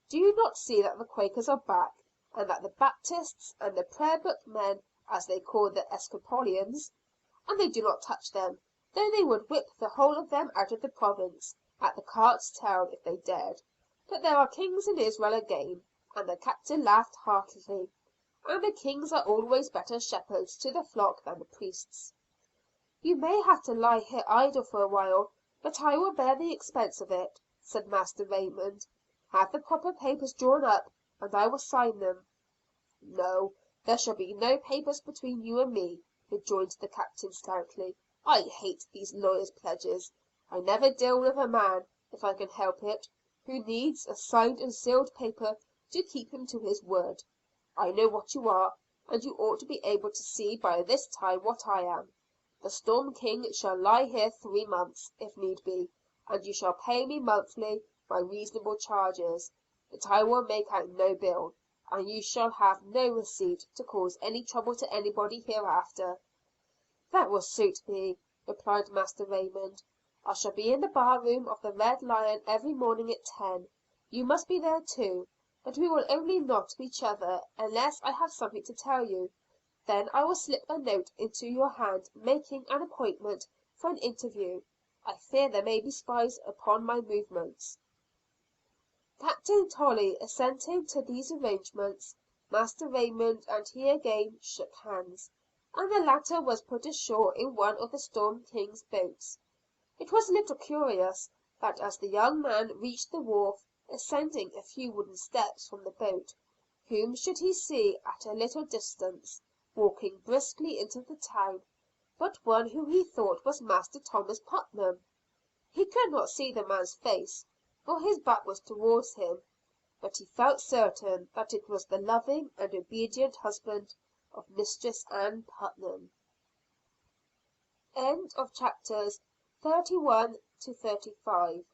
Do you not see that the Quakers are back, and that the Baptists and the prayer book men, as they call the Episcopalians, and they do not touch them, though they would whip the whole of them out of the province, at the cart's tail, if they dared. But there are kings in Israel again," and the Captain laughed heartily, "and the kings are always better shepherds to the flock than the priests." "You may have to lie here idle for a while, but I will bear the expense of it," said Master Raymond. "Have the proper papers drawn up, and I will sign them." "No, there shall be no papers between you and me," rejoined the Captain stoutly. "I hate these lawyers' pledges. I never deal with a man, if I can help it, who needs a signed and sealed paper to keep him to his word. I know what you are, and you ought to be able to see by this time what I am. The Storm King shall lie here 3 months, if need be, and you shall pay me monthly my reasonable charges. But I will make out no bill, and you shall have no receipt to cause any trouble to anybody hereafter." "That will suit me," replied Master Raymond. "I shall be in the bar room of the Red Lion every morning at 10. You must be there too, but we will only nod to each other unless I have something to tell you. Then I will slip a note into your hand making an appointment for an interview. I fear there may be spies upon my movements." Captain Tolley assenting to these arrangements, Master Raymond and he again shook hands, and the latter was put ashore in one of the Storm King's boats. It was a little curious, that as the young man reached the wharf, ascending a few wooden steps from the boat, whom should he see at a little distance, walking briskly into the town, but one who he thought was Master Thomas Putnam. He could not see the man's face, for his back was towards him, but he felt certain that it was the loving and obedient husband of Mistress Ann Putnam. End of chapters 31 to 35.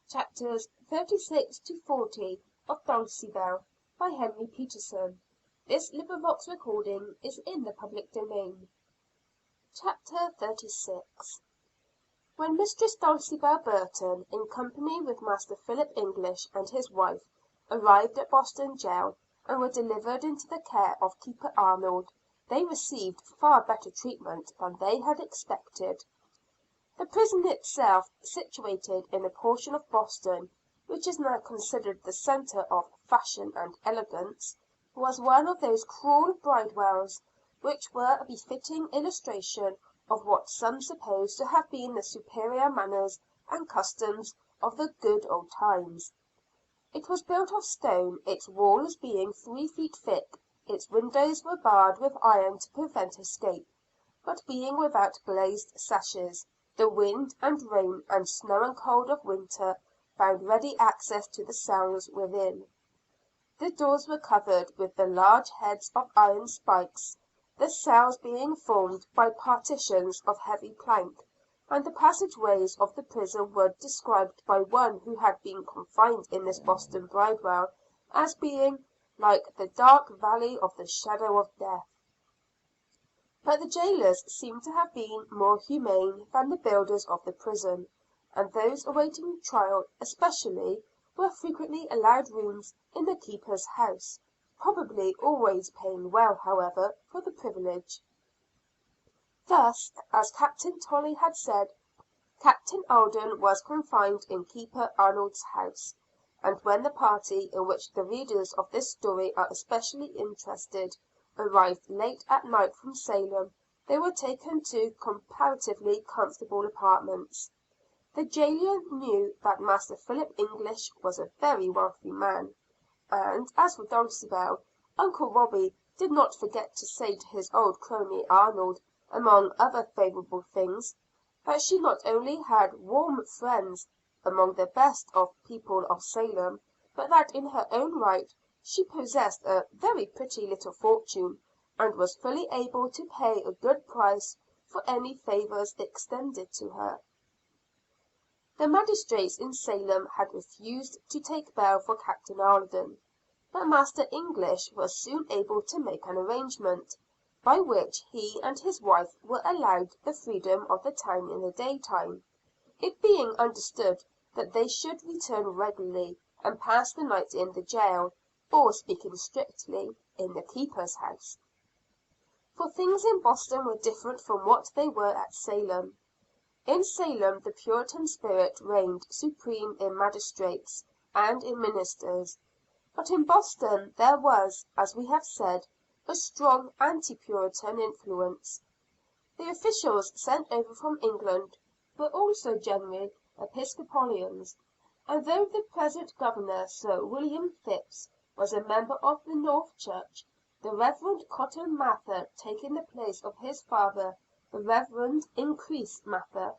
Chapters 36 to 40 of Dulcibel by Henry Peterson. This recording is in the public domain. Chapter 36. When Mistress Dulcibel Burton, in company with Master Philip English and his wife, arrived at Boston jail, and were delivered into the care of Keeper Arnold, they received far better treatment than they had expected. The prison itself, situated in a portion of Boston which is now considered the center of fashion and elegance, was one of those cruel bridewells which were a befitting illustration of what some suppose to have been the superior manners and customs of the good old times. It was built of stone, its walls being 3 feet thick. Its windows were barred with iron to prevent escape, but being without glazed sashes, the wind and rain and snow and cold of winter found ready access to the cells within. The doors were covered with the large heads of iron spikes, the cells being formed by partitions of heavy plank, and the passageways of the prison were described by one who had been confined in this Boston bridewell as being like the dark valley of the shadow of death. But the jailers seem to have been more humane than the builders of the prison, and those awaiting trial especially were frequently allowed rooms in the keeper's house, probably always paying well, however, for the privilege. Thus, as Captain Tolley had said, Captain Alden was confined in Keeper Arnold's house, and when the party in which the readers of this story are especially interested arrived late at night from Salem, they were taken to comparatively comfortable apartments. The jailer knew that Master Philip English was a very wealthy man; and as for Dulcibel, Uncle Robie did not forget to say to his old crony Arnold, among other favorable things, that she not only had warm friends among the best of people of Salem, but that in her own right she possessed a very pretty little fortune, and was fully able to pay a good price for any favors extended to her. The magistrates in Salem had refused to take bail for Captain Alden, but Master English was soon able to make an arrangement, by which he and his wife were allowed the freedom of the town in the daytime, it being understood that they should return regularly and pass the night in the jail, or speaking strictly, in the keeper's house. For things in Boston were different from what they were at Salem. In Salem the Puritan spirit reigned supreme in magistrates and in ministers, but in Boston there was, as we have said, a strong anti Puritan influence. The officials sent over from England were also generally Episcopalians, and though the present Governor, Sir William Phips, was a member of the North Church, the Reverend Cotton Mather taking the place of his father, the Reverend Increase Mather,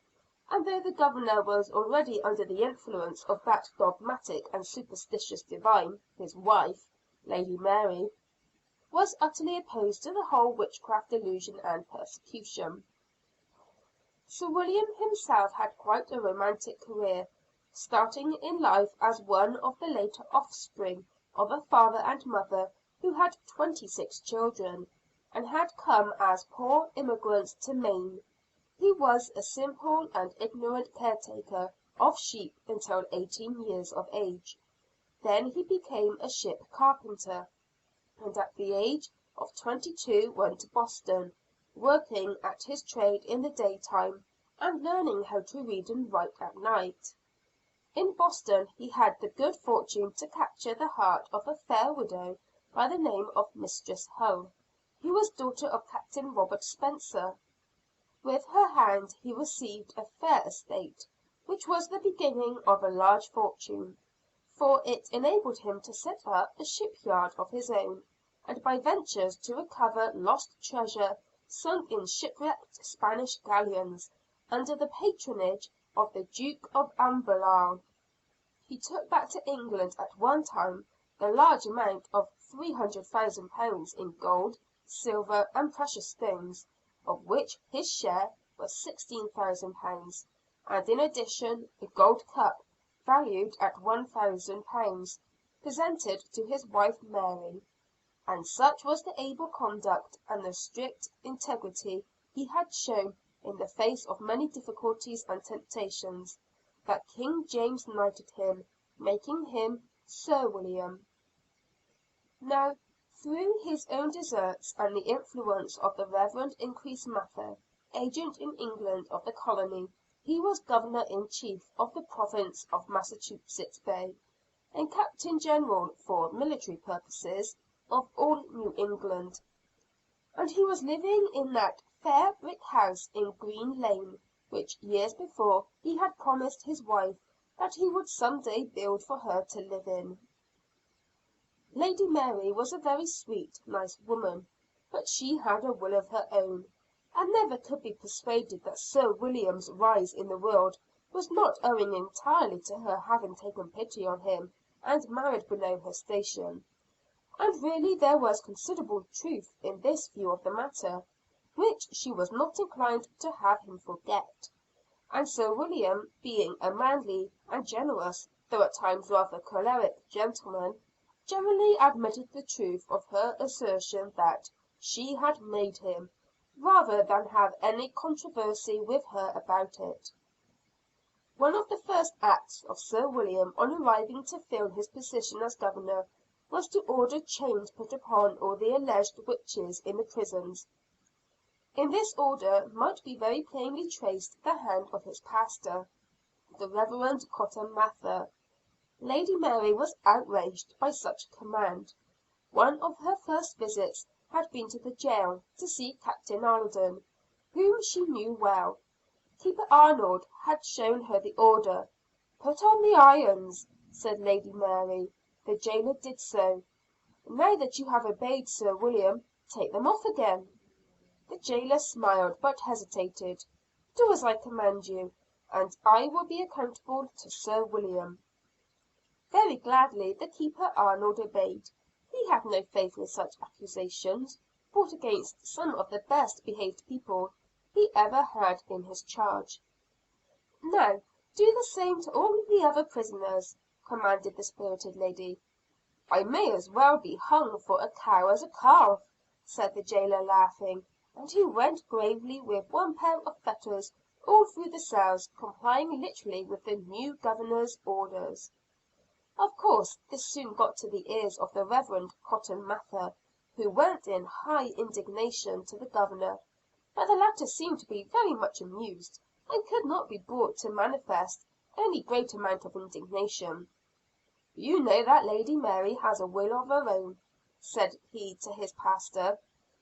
and though the Governor was already under the influence of that dogmatic and superstitious divine, his wife, Lady Mary, was utterly opposed to the whole witchcraft delusion and persecution. Sir William himself had quite a romantic career, starting in life as one of the later offspring of a father and mother who had 26 children, and had come as poor immigrants to Maine. He was a simple and ignorant caretaker of sheep until 18 years of age. Then he became a ship carpenter, and at the age of 22 went to Boston, working at his trade in the daytime, and learning how to read and write at night. In Boston he had the good fortune to capture the heart of a fair widow by the name of Mistress Hull, who was daughter of Captain Robert Spencer. With her hand he received a fair estate, which was the beginning of a large fortune, for it enabled him to set up a shipyard of his own, and by ventures to recover lost treasure sunk in shipwrecked Spanish galleons, under the patronage of the Duke of Amberlard. He took back to England at one time the large amount of £300,000 in gold, silver, and precious stones, of which his share was £16,000, and in addition a gold cup valued at £1,000, presented to his wife Mary. And such was the able conduct and the strict integrity he had shown in the face of many difficulties and temptations, that King James knighted him, making him Sir William. Now, through his own deserts and the influence of the Reverend Increase Mather, agent in England of the colony, he was Governor in Chief of the province of Massachusetts Bay, and Captain General, for military purposes, of all New England. And he was living in that fair brick house in Green Lane, which years before he had promised his wife that he would some day build for her to live in. Lady Mary was a very sweet, nice woman, but she had a will of her own, and never could be persuaded that Sir William's rise in the world was not owing entirely to her having taken pity on him and married below her station. And really there was considerable truth in this view of the matter, which she was not inclined to have him forget. And Sir William, being a manly and generous, though at times rather choleric gentleman, generally admitted the truth of her assertion that she had made him, rather than have any controversy with her about it. One of the first acts of Sir William on arriving to fill his position as Governor was to order chains put upon all the alleged witches in the prisons. In this order might be very plainly traced the hand of his pastor, the Reverend Cotton Mather. Lady Mary was outraged by such a command. One of her first visits had been to the jail to see Captain Alden, whom she knew well. Keeper Arnold had shown her the order. "Put on the irons," said Lady Mary. The jailer did so. "Now that you have obeyed Sir William, take them off again." The jailer smiled, but hesitated. "Do as I command you, and I will be accountable to Sir William." Very gladly the keeper Arnold obeyed. He had no faith in such accusations, brought against some of the best behaved people he ever had in his charge. "Now do the same to all the other prisoners," commanded the spirited lady. "I may as well be hung for a cow as a calf," said the jailer, laughing; and he went gravely with one pair of fetters all through the cells, complying literally with the new Governor's orders. Of course this soon got to the ears of the Reverend Cotton Mather, who went in high indignation to the Governor; but the latter seemed to be very much amused, and could not be brought to manifest any great amount of indignation. "You know that Lady Mary has a will of her own," said he to his pastor.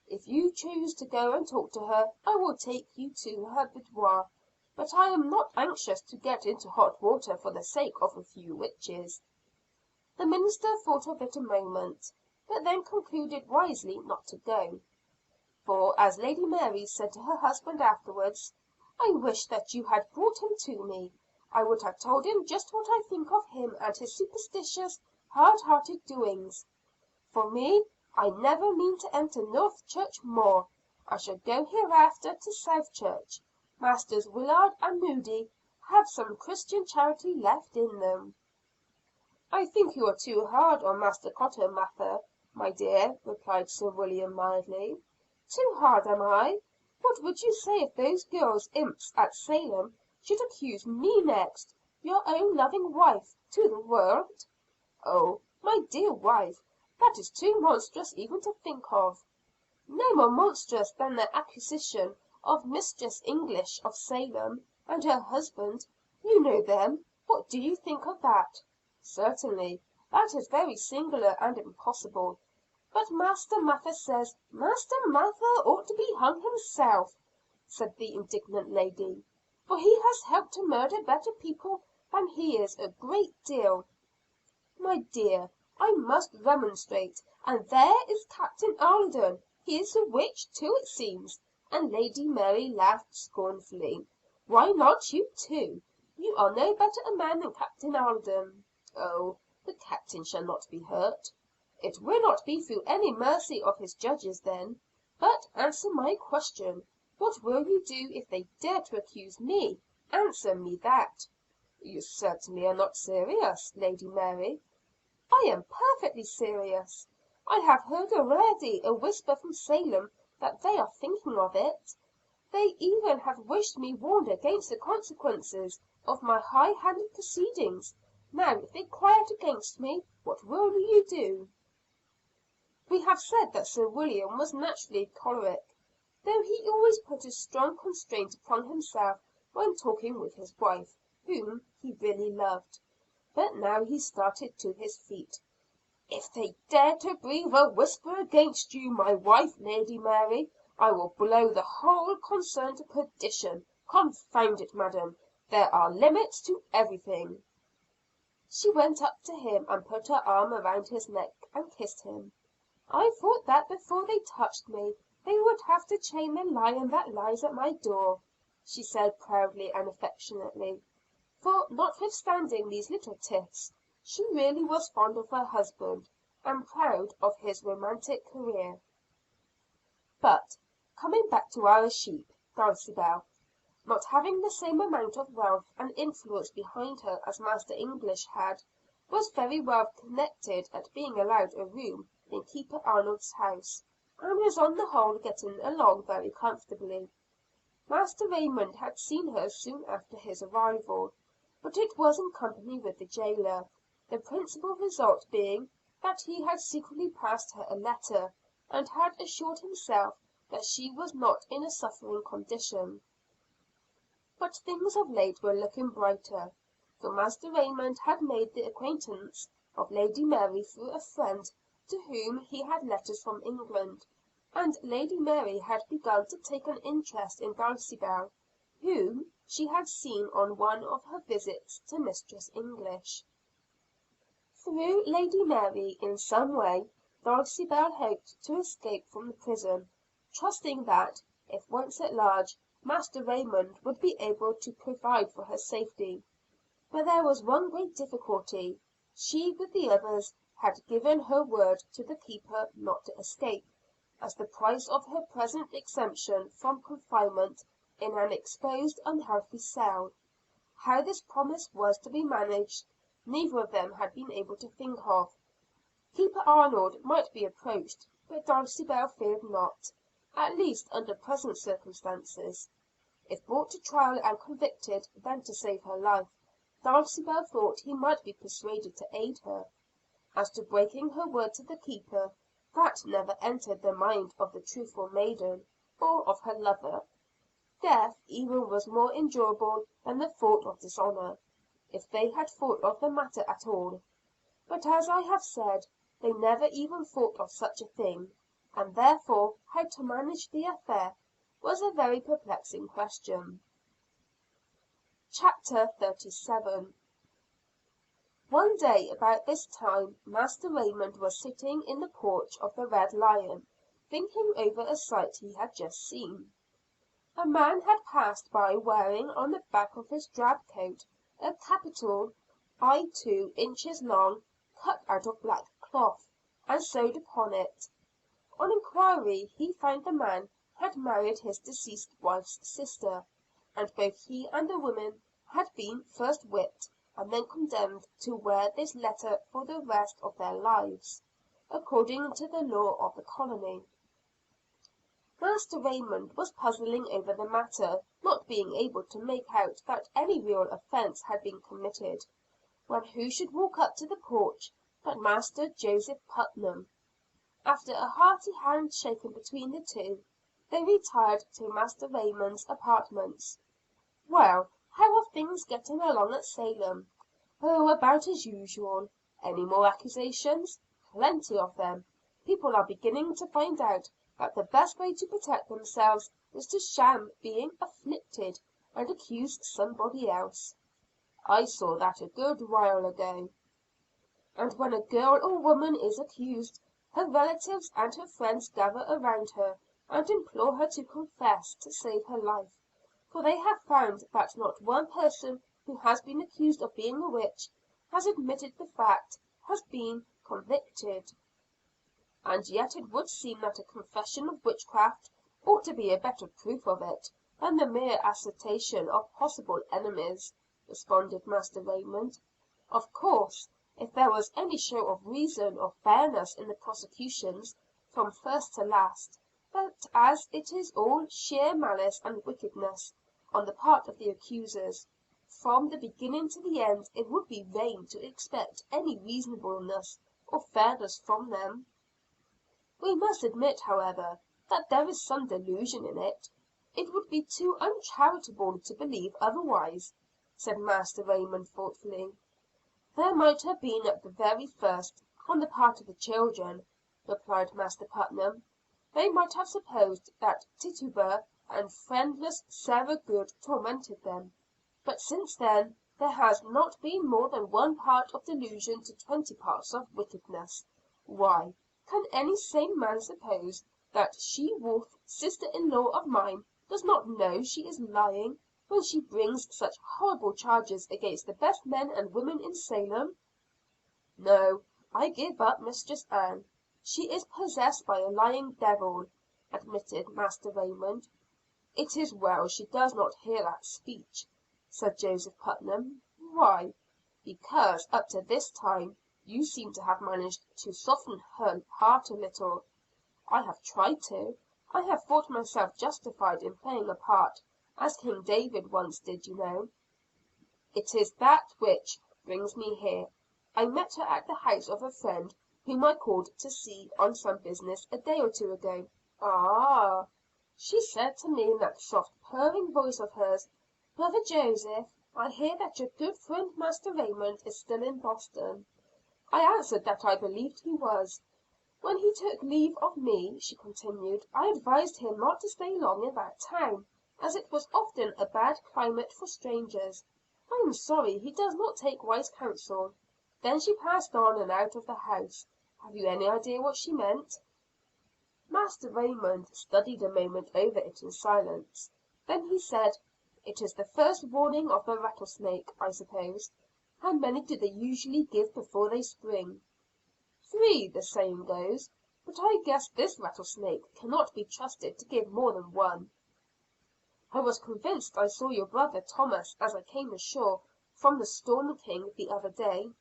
"If you choose to go and talk to her, I will take you to her boudoir; but I am not anxious to get into hot water for the sake of a few witches." The minister thought of it a moment, but then concluded wisely not to go. For, as Lady Mary said to her husband afterwards, "I wish that you had brought him to me. I would have told him just what I think of him and his superstitious, hard hearted doings. For me, I never mean to enter North Church more. I shall go hereafter to South Church. Masters Willard and Moody have some Christian charity left in them." "I think you are too hard on Master Cotton Mather, my dear," replied Sir William mildly. "Too hard, am I? What would you say if those girls imps at Salem should accuse me next, your own loving wife, to the world?" "Oh, my dear wife, that is too monstrous even to think of." "No more monstrous than the accusation of Mistress English of Salem, and her husband. You know them. What do you think of that?" "Certainly, that is very singular and impossible. But Master Mather says" "Master Mather ought to be hung himself," said the indignant lady, "for he has helped to murder better people than he is, a great deal." "My dear, I must remonstrate. And there is Captain Alden, he is a witch too, it seems," and Lady Mary laughed scornfully. "Why not you too? You are no better a man than Captain Alden." "Oh, the Captain shall not be hurt." "It will not be through any mercy of his judges then. But answer my question. What will you do if they dare to accuse me? Answer me that." "You certainly are not serious, Lady Mary." "I am perfectly serious. I have heard already a whisper from Salem that they are thinking of it. They even have wished me warned against the consequences of my high handed proceedings. Now if they cry out against me, what will you do?" We have said that Sir William was naturally choleric, though he always put a strong constraint upon himself when talking with his wife, whom he really loved. But now he started to his feet. "If they dare to breathe a whisper against you, my wife, Lady Mary, I will blow the whole concern to perdition. Confound it, madam, there are limits to everything." She went up to him and put her arm around his neck and kissed him. "I thought that before they touched me, they would have to chain the lion that lies at my door," she said proudly and affectionately; for notwithstanding these little tiffs, she really was fond of her husband, and proud of his romantic career. But, coming back to our sheep, Dulcibel, not having the same amount of wealth and influence behind her as Master English had, was very well contented at being allowed a room in Keeper Arnold's house, and was on the whole getting along very comfortably. Master Raymond had seen her soon after his arrival, but it was in company with the jailer, the principal result being that he had secretly passed her a letter, and had assured himself that she was not in a suffering condition. But things of late were looking brighter, for Master Raymond had made the acquaintance of Lady Mary through a friend to whom he had letters from England. and Lady Mary had begun to take an interest in Dulcibel, whom she had seen on one of her visits to Mistress English. Through Lady Mary, in some way, Dulcibel hoped to escape from the prison, trusting that, if once at large, Master Raymond would be able to provide for her safety. But there was one great difficulty. She with the others had given her word to the keeper not to escape, as the price of her present exemption from confinement in an exposed unhealthy cell. How this promise was to be managed, neither of them had been able to think of. Keeper Arnold might be approached, but Dulcibel feared not, at least under present circumstances. If brought to trial and convicted, then to save her life, Dulcibel thought he might be persuaded to aid her. As to breaking her word to the keeper, that never entered the mind of the truthful maiden, or of her lover. Death even was more endurable than the thought of dishonor, if they had thought of the matter at all. But as I have said, they never even thought of such a thing, and therefore how to manage the affair was a very perplexing question. Chapter 37. One day about this time, Master Raymond was sitting in the porch of the Red Lion, thinking over a sight he had just seen. A man had passed by wearing on the back of his drab coat a capital eye 2 inches long, cut out of black cloth, and sewed upon it. On inquiry he found the man had married his deceased wife's sister, and both he and the woman had been first whipped and then condemned to wear this letter for the rest of their lives, according to the law of the colony. Master Raymond was puzzling over the matter, not being able to make out that any real offense had been committed, when who should walk up to the porch but Master Joseph Putnam. After a hearty hand shaking between the two, they retired to Master Raymond's apartments. "Well, how are things getting along at Salem?" "Oh, about as usual." "Any more accusations?" "Plenty of them. People are beginning to find out that the best way to protect themselves is to sham being afflicted, and accuse somebody else." "I saw that a good while ago." "And when a girl or woman is accused, her relatives and her friends gather around her, and implore her to confess, to save her life. For they have found that not one person who has been accused of being a witch, has admitted the fact, has been convicted." "And yet it would seem that a confession of witchcraft ought to be a better proof of it, than the mere assertion of possible enemies," responded Master Raymond. "Of course, if there was any show of reason or fairness in the prosecutions, from first to last; but as it is all sheer malice and wickedness on the part of the accusers, from the beginning to the end, it would be vain to expect any reasonableness or fairness from them." "We must admit, however, that there is some delusion in it. It would be too uncharitable to believe otherwise," said Master Raymond thoughtfully. "There might have been at the very first, on the part of the children," replied Master Putnam. "They might have supposed that Tituba and friendless Sarah Good tormented them. But since then, there has not been more than 1 part of delusion to 20 parts of wickedness. Why, can any sane man suppose that she wolf sister in law of mine does not know she is lying, when she brings such horrible charges against the best men and women in Salem?" "No, I give up Mistress Ann. She is possessed by a lying devil," admitted Master Raymond. "It is well she does not hear that speech," said Joseph Putnam. "Why?" "Because, up to this time, you seem to have managed to soften her heart a little." "I have tried to. I have thought myself justified in playing a part, as King David once did, you know." "It is that which brings me here. I met her at the house of a friend whom I called to see on some business a day or 2 ago." "Ah!" "She said to me in that soft purring voice of hers, 'Brother Joseph, I hear that your good friend Master Raymond is still in Boston.' I answered that I believed he was. "When he took leave of me," she continued, "I advised him not to stay long in that town, as it was often a bad climate for strangers. I am sorry he does not take wise counsel." Then she passed on and out of the house. Have you any idea what she meant? Master Raymond studied a moment over it in silence. Then he said, "It is the first warning of the rattlesnake, I suppose. How many do they usually give before they spring?" "Three, the saying goes. But I guess this rattlesnake cannot be trusted to give more than one." "I was convinced I saw your brother Thomas as I came ashore from the Storm King the other day."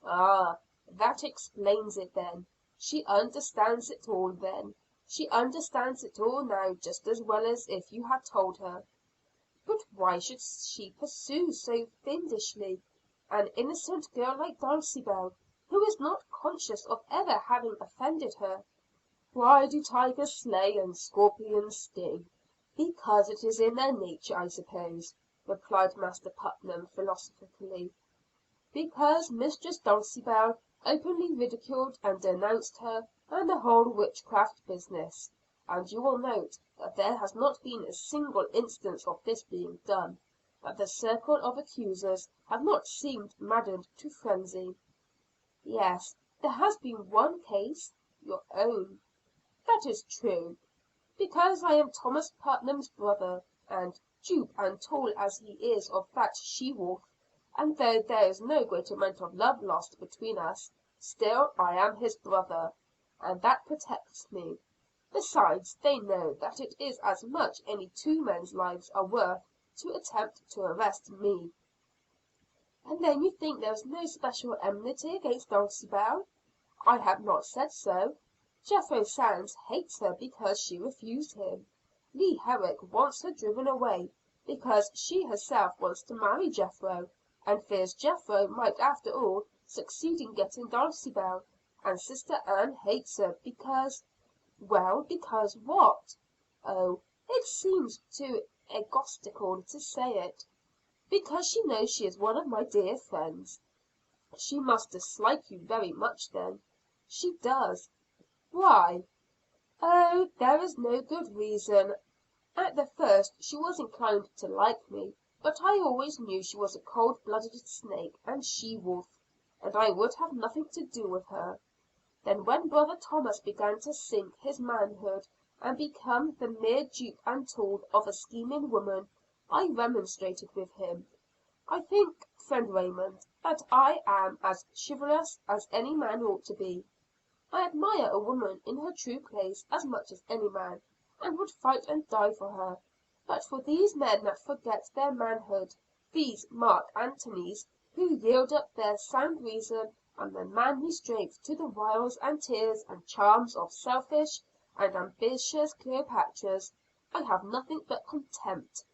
"Ah, that explains it then. She understands it all then. She understands it all now just as well as if you had told her." "But why should she pursue so fiendishly an innocent girl like Dulcibel, who is not conscious of ever having offended her?" "Why do tigers slay and scorpions sting? Because it is in their nature, I suppose," replied Master Putnam philosophically. "Because Mistress Dulcibel openly ridiculed and denounced her and the whole witchcraft business. And you will note that there has not been a single instance of this being done that the circle of accusers have not seemed maddened to frenzy." "Yes, there has been one case your own." "That is true. Because I am Thomas Putnam's brother, and dupe and tool as he is of that she wolf, and though there is no great amount of love lost between us, still I am his brother, and that protects me. Besides, they know that it is as much any two men's lives are worth to attempt to arrest me." "And then you think there is no special enmity against Dulcibel?" "I have not said so. Jethro Sands hates her because she refused him. Leah Herrick wants her driven away, because she herself wants to marry Jethro, and fears Jethro might after all succeed in getting Dulcibel. And Sister Ann hates her because—" "Well, because what?" "Oh, it seems too egotistical to say it." "Because she knows she is one of my dear friends." "She must dislike you very much then." "She does." "Why?" "Oh, there is no good reason. At the first she was inclined to like me, but I always knew she was a cold blooded snake and she wolf, and I would have nothing to do with her. Then when brother Thomas began to sink his manhood and become the mere dupe and tool of a scheming woman, I remonstrated with him. I think, friend Raymond, that I am as chivalrous as any man ought to be. I admire a woman in her true place as much as any man, and would fight and die for her. But for these men that forget their manhood, these Mark Antonys, who yield up their sound reason and their manly strength to the wiles and tears and charms of selfish and ambitious Cleopatras, I have nothing but contempt.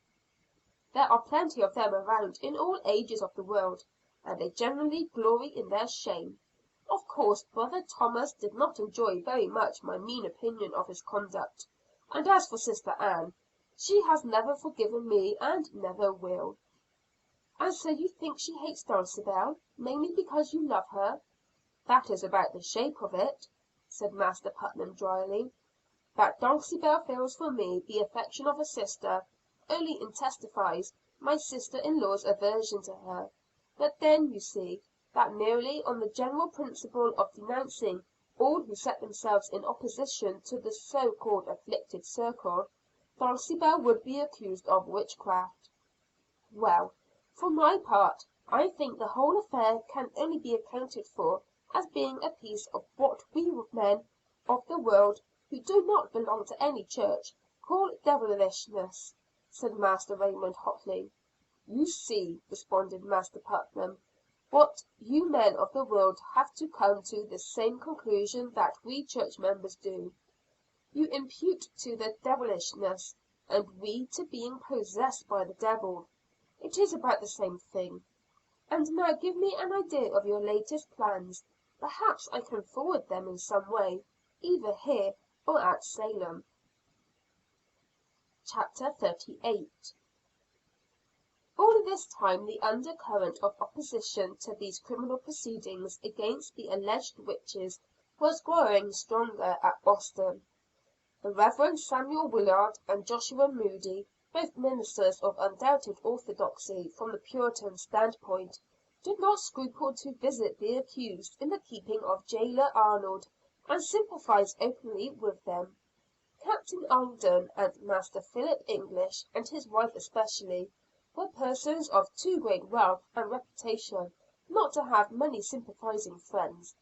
There are plenty of them around in all ages of the world, and they generally glory in their shame. Of course brother Thomas did not enjoy very much my mean opinion of his conduct; and as for Sister Ann, she has never forgiven me and never will." "And so you think she hates Dulcibel, mainly because you love her?" "That is about the shape of it," said Master Putnam dryly. "That Dulcibel feels for me the affection of a sister, only intensifies my sister in law's aversion to her. But then you see, that merely on the general principle of denouncing all who set themselves in opposition to the so called afflicted circle, Dulcibel would be accused of witchcraft." "Well, for my part, I think the whole affair can only be accounted for as being a piece of what we men of the world, who do not belong to any church, call devilishness," said Master Raymond hotly. "You see," responded Master Putnam, "what you men of the world have to come to the same conclusion that we church members do. You impute to the devilishness, and we to being possessed by the devil. It is about the same thing. And now give me an idea of your latest plans. Perhaps I can forward them in some way, either here or at Salem." Chapter 38. All this time the undercurrent of opposition to these criminal proceedings against the alleged witches was growing stronger at Boston. The Reverend Samuel Willard and Joshua Moody, both ministers of undoubted orthodoxy from the Puritan standpoint, did not scruple to visit the accused in the keeping of jailer Arnold, and sympathize openly with them. Captain Alden and Master Philip English, and his wife especially, were persons of too great wealth and reputation not to have many sympathizing friends.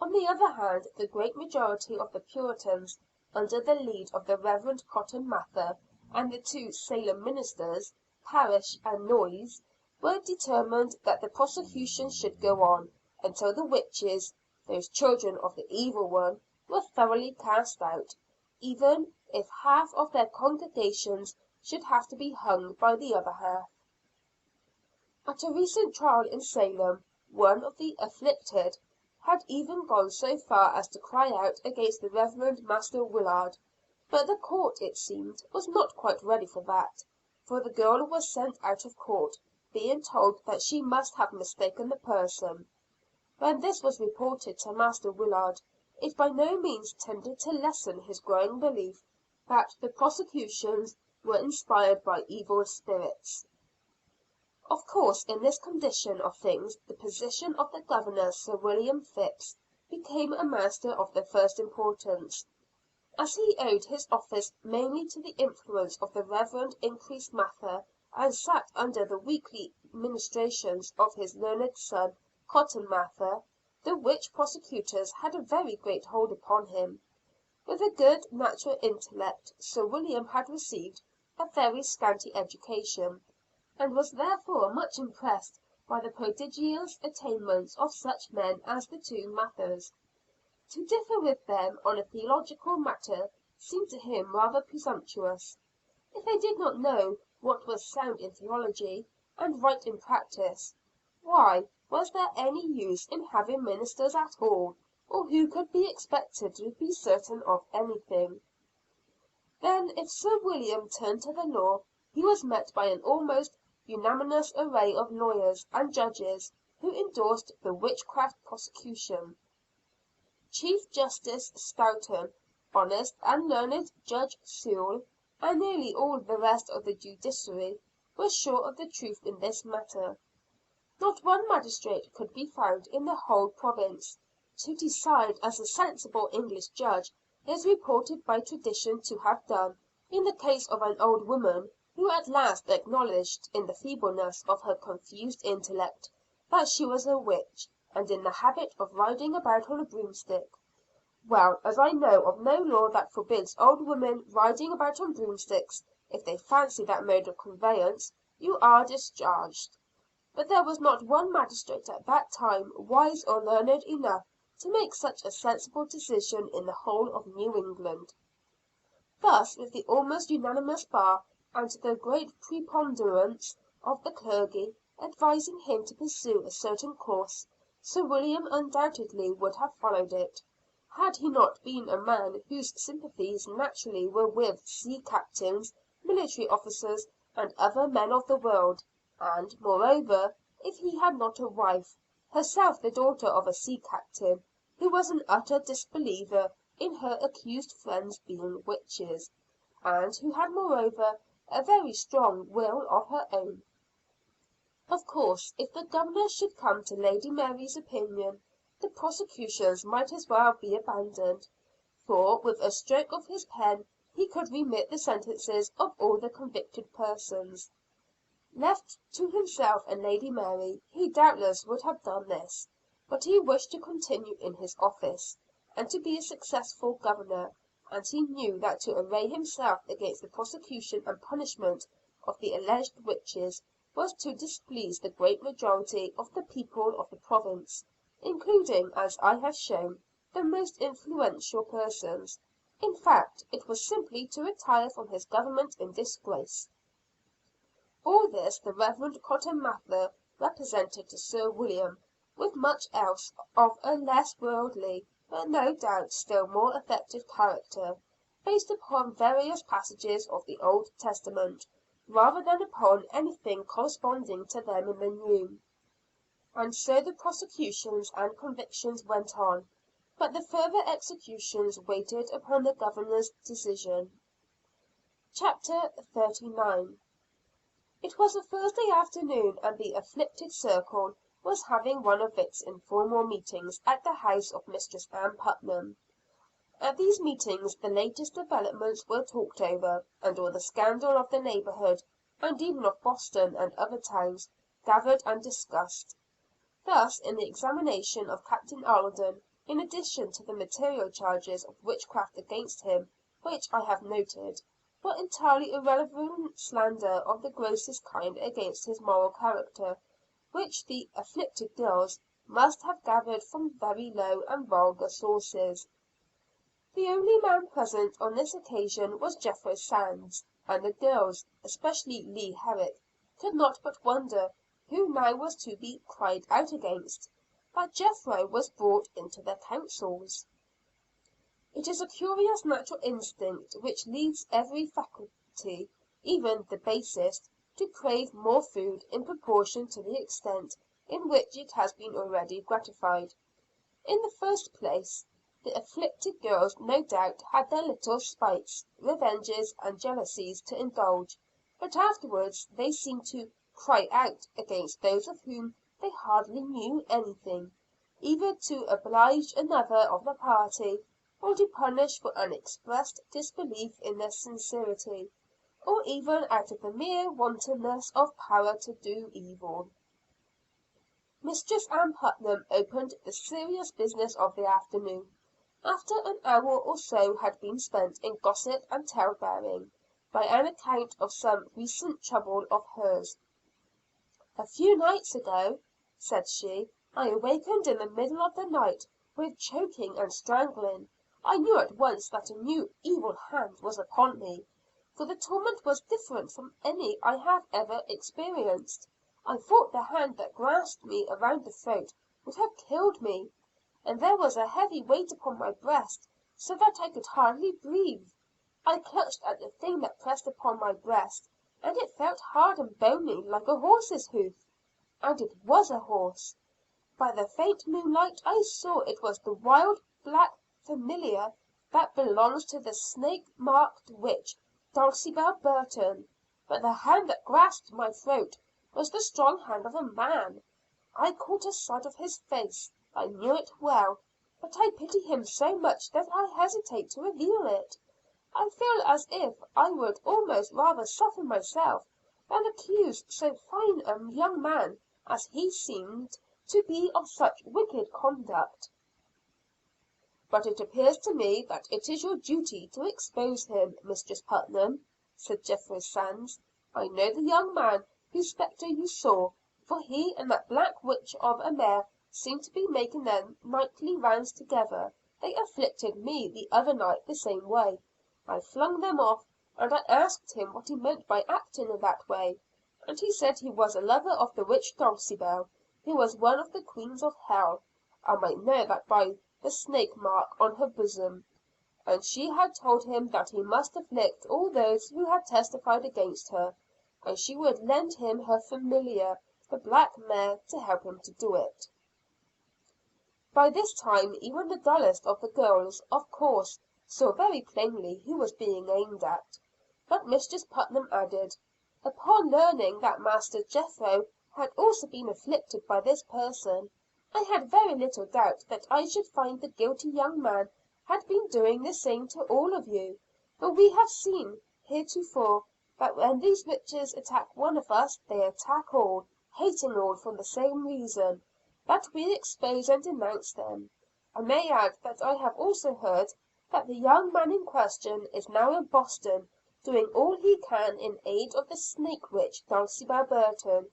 On the other hand, the great majority of the Puritans, under the lead of the Reverend Cotton Mather and the two Salem ministers, Parrish and Noyes, were determined that the prosecution should go on, until the witches, those children of the evil one, were thoroughly cast out, even if half of their congregations should have to be hung by the other half. At a recent trial in Salem, one of the "afflicted" had even gone so far as to cry out against the Reverend Master Willard; but the court, it seemed, was not quite ready for that, for the girl was sent out of court, being told that she must have mistaken the person. When this was reported to Master Willard, it by no means tended to lessen his growing belief that the prosecutions were inspired by evil spirits. Of course, in this condition of things the position of the Governor, Sir William Phips, became a matter of the first importance. As he owed his office mainly to the influence of the Reverend Increase Mather, and sat under the weekly ministrations of his learned son, Cotton Mather, the witch prosecutors had a very great hold upon him. With a good natural intellect, Sir William had received a very scanty education, and was therefore much impressed by the prodigious attainments of such men as the two Mathers. To differ with them on a theological matter seemed to him rather presumptuous. If they did not know what was sound in theology, and right in practice, why was there any use in having ministers at all, or who could be expected to be certain of anything? Then, if Sir William turned to the law, he was met by an almost unanimous array of lawyers and judges who endorsed the witchcraft prosecution. Chief Justice Stoughton, honest and learned Judge Sewell, and nearly all the rest of the judiciary, were sure of the truth in this matter. Not one magistrate could be found in the whole province, to decide as a sensible English judge is reported by tradition to have done, in the case of an old woman who at last acknowledged in the feebleness of her confused intellect that she was a witch, and in the habit of riding about on a broomstick. Well, as I know of no law that forbids old women riding about on broomsticks, if they fancy that mode of conveyance, you are discharged. But there was not one magistrate at that time wise or learned enough to make such a sensible decision in the whole of New England. Thus, with the almost unanimous bar, and the great preponderance of the clergy advising him to pursue a certain course, Sir William undoubtedly would have followed it, had he not been a man whose sympathies naturally were with sea captains, military officers, and other men of the world; and, moreover, if he had not a wife, herself the daughter of a sea captain, who was an utter disbeliever in her accused friends being witches, and who had moreover a very strong will of her own. Of course, if the Governor should come to Lady Mary's opinion, the prosecutions might as well be abandoned, for with a stroke of his pen he could remit the sentences of all the convicted persons. Left to himself and Lady Mary, he doubtless would have done this; but he wished to continue in his office, and to be a successful Governor, and he knew that to array himself against the prosecution and punishment of the alleged witches was to displease the great majority of the people of the province, including, as I have shown, the most influential persons. In fact, it was simply to retire from his government in disgrace. All this the Reverend Cotton Mather represented to Sir William, with much else of a less worldly, but no doubt still more effective character, based upon various passages of the Old Testament, rather than upon anything corresponding to them in the New. And so the prosecutions and convictions went on, but the further executions waited upon the Governor's decision. Chapter 39. It was a Thursday afternoon, and the "afflicted circle" was having one of its informal meetings at the house of Mistress Ann Putnam. At these meetings the latest developments were talked over, and all the scandal of the neighborhood, and even of Boston and other towns, gathered and discussed. Thus in the examination of Captain Alden, in addition to the material charges of witchcraft against him which I have noted, were entirely irrelevant slander of the grossest kind against his moral character, which the "afflicted girls" must have gathered from very low and vulgar sources. The only man present on this occasion was Jethro Sands, and the girls, especially Leah Herrick, could not but wonder who now was to be "cried out against," that Jethro was brought into their counsels. It is a curious natural instinct which leads every faculty, even the basest, to crave more food in proportion to the extent in which it has been already gratified. In the first place, the "afflicted girls" no doubt had their little spites, revenges, and jealousies to indulge; but afterwards they seemed to "cry out" against those of whom they hardly knew anything, either to oblige another of the party, or to punish for an expressed disbelief in their sincerity, or even out of the mere wantonness of power to do evil. Mistress Ann Putnam opened the serious business of the afternoon, after an hour or so had been spent in gossip and tale bearing, by an account of some recent trouble of hers. "A few nights ago," said she, "I awakened in the middle of the night, with choking and strangling. I knew at once that a new evil hand was upon me, for the torment was different from any I have ever experienced. I thought the hand that grasped me around the throat would have killed me, and there was a heavy weight upon my breast, so that I could hardly breathe. I clutched at the thing that pressed upon my breast, and it felt hard and bony like a horse's hoof. And it was a horse. By the faint moonlight I saw it was the wild black familiar that belongs to the snake marked witch, Dulcibel Burton. But the hand that grasped my throat was the strong hand of a man. I caught a sight of his face. I knew it well, but I pity him so much that I hesitate to reveal it. I feel as if I would almost rather suffer myself than accuse so fine a young man as he seemed to be of such wicked conduct." "But it appears to me that it is your duty to expose him, Mistress Putnam," said Jethro Sands. "I know the young man whose spectre you saw, for he and that black witch of a mare seem to be making their nightly rounds together. They afflicted me the other night the same way. I flung them off, and I asked him what he meant by acting in that way, and he said he was a lover of the witch Dulcibel, who was one of the queens of hell. I might know that by the snake mark on her bosom, and she had told him that he must afflict all those who had testified against her, and she would lend him her familiar, the black mare, to help him to do it." By this time even the dullest of the girls, of course, saw very plainly who was being aimed at. But Mistress Putnam added, "Upon learning that Master Jethro had also been afflicted by this person, I had very little doubt that I should find the guilty young man had been doing the same to all of you; for we have seen heretofore that when these witches attack one of us they attack all, hating all for the same reason, that we expose and denounce them. I may add that I have also heard that the young man in question is now in Boston, doing all he can in aid of the snake witch Dulcibel Burton,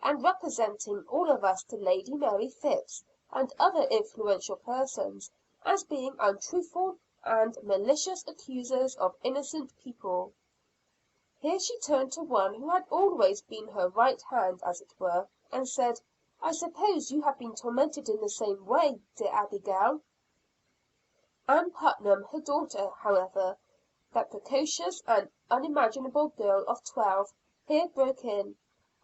and representing all of us to Lady Mary Phips and other influential persons, as being untruthful and malicious accusers of innocent people." Here she turned to one who had always been her right hand, as it were, and said, "I suppose you have been tormented in the same way, dear Abigail?" Ann Putnam, her daughter, however, that precocious and unimaginable girl of 12, here broke in,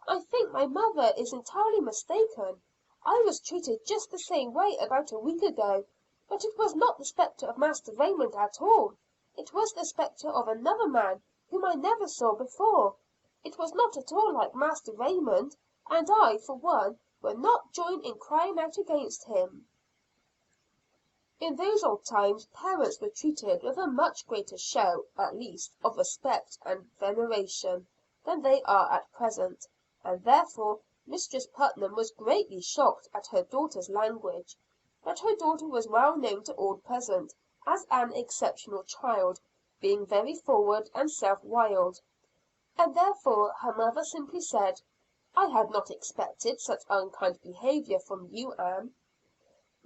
"I think my mother is entirely mistaken. I was treated just the same way about a week ago. But it was not the spectre of Master Raymond at all. It was the spectre of another man whom I never saw before. It was not at all like Master Raymond, and I, for one, will not join in crying out against him." In those old times parents were treated with a much greater show, at least, of respect and veneration than they are at present, and therefore Mistress Putnam was greatly shocked at her daughter's language. But her daughter was well known to all present as an exceptional child, being very forward and self willed, and therefore her mother simply said, "I had not expected such unkind behavior from you, Ann."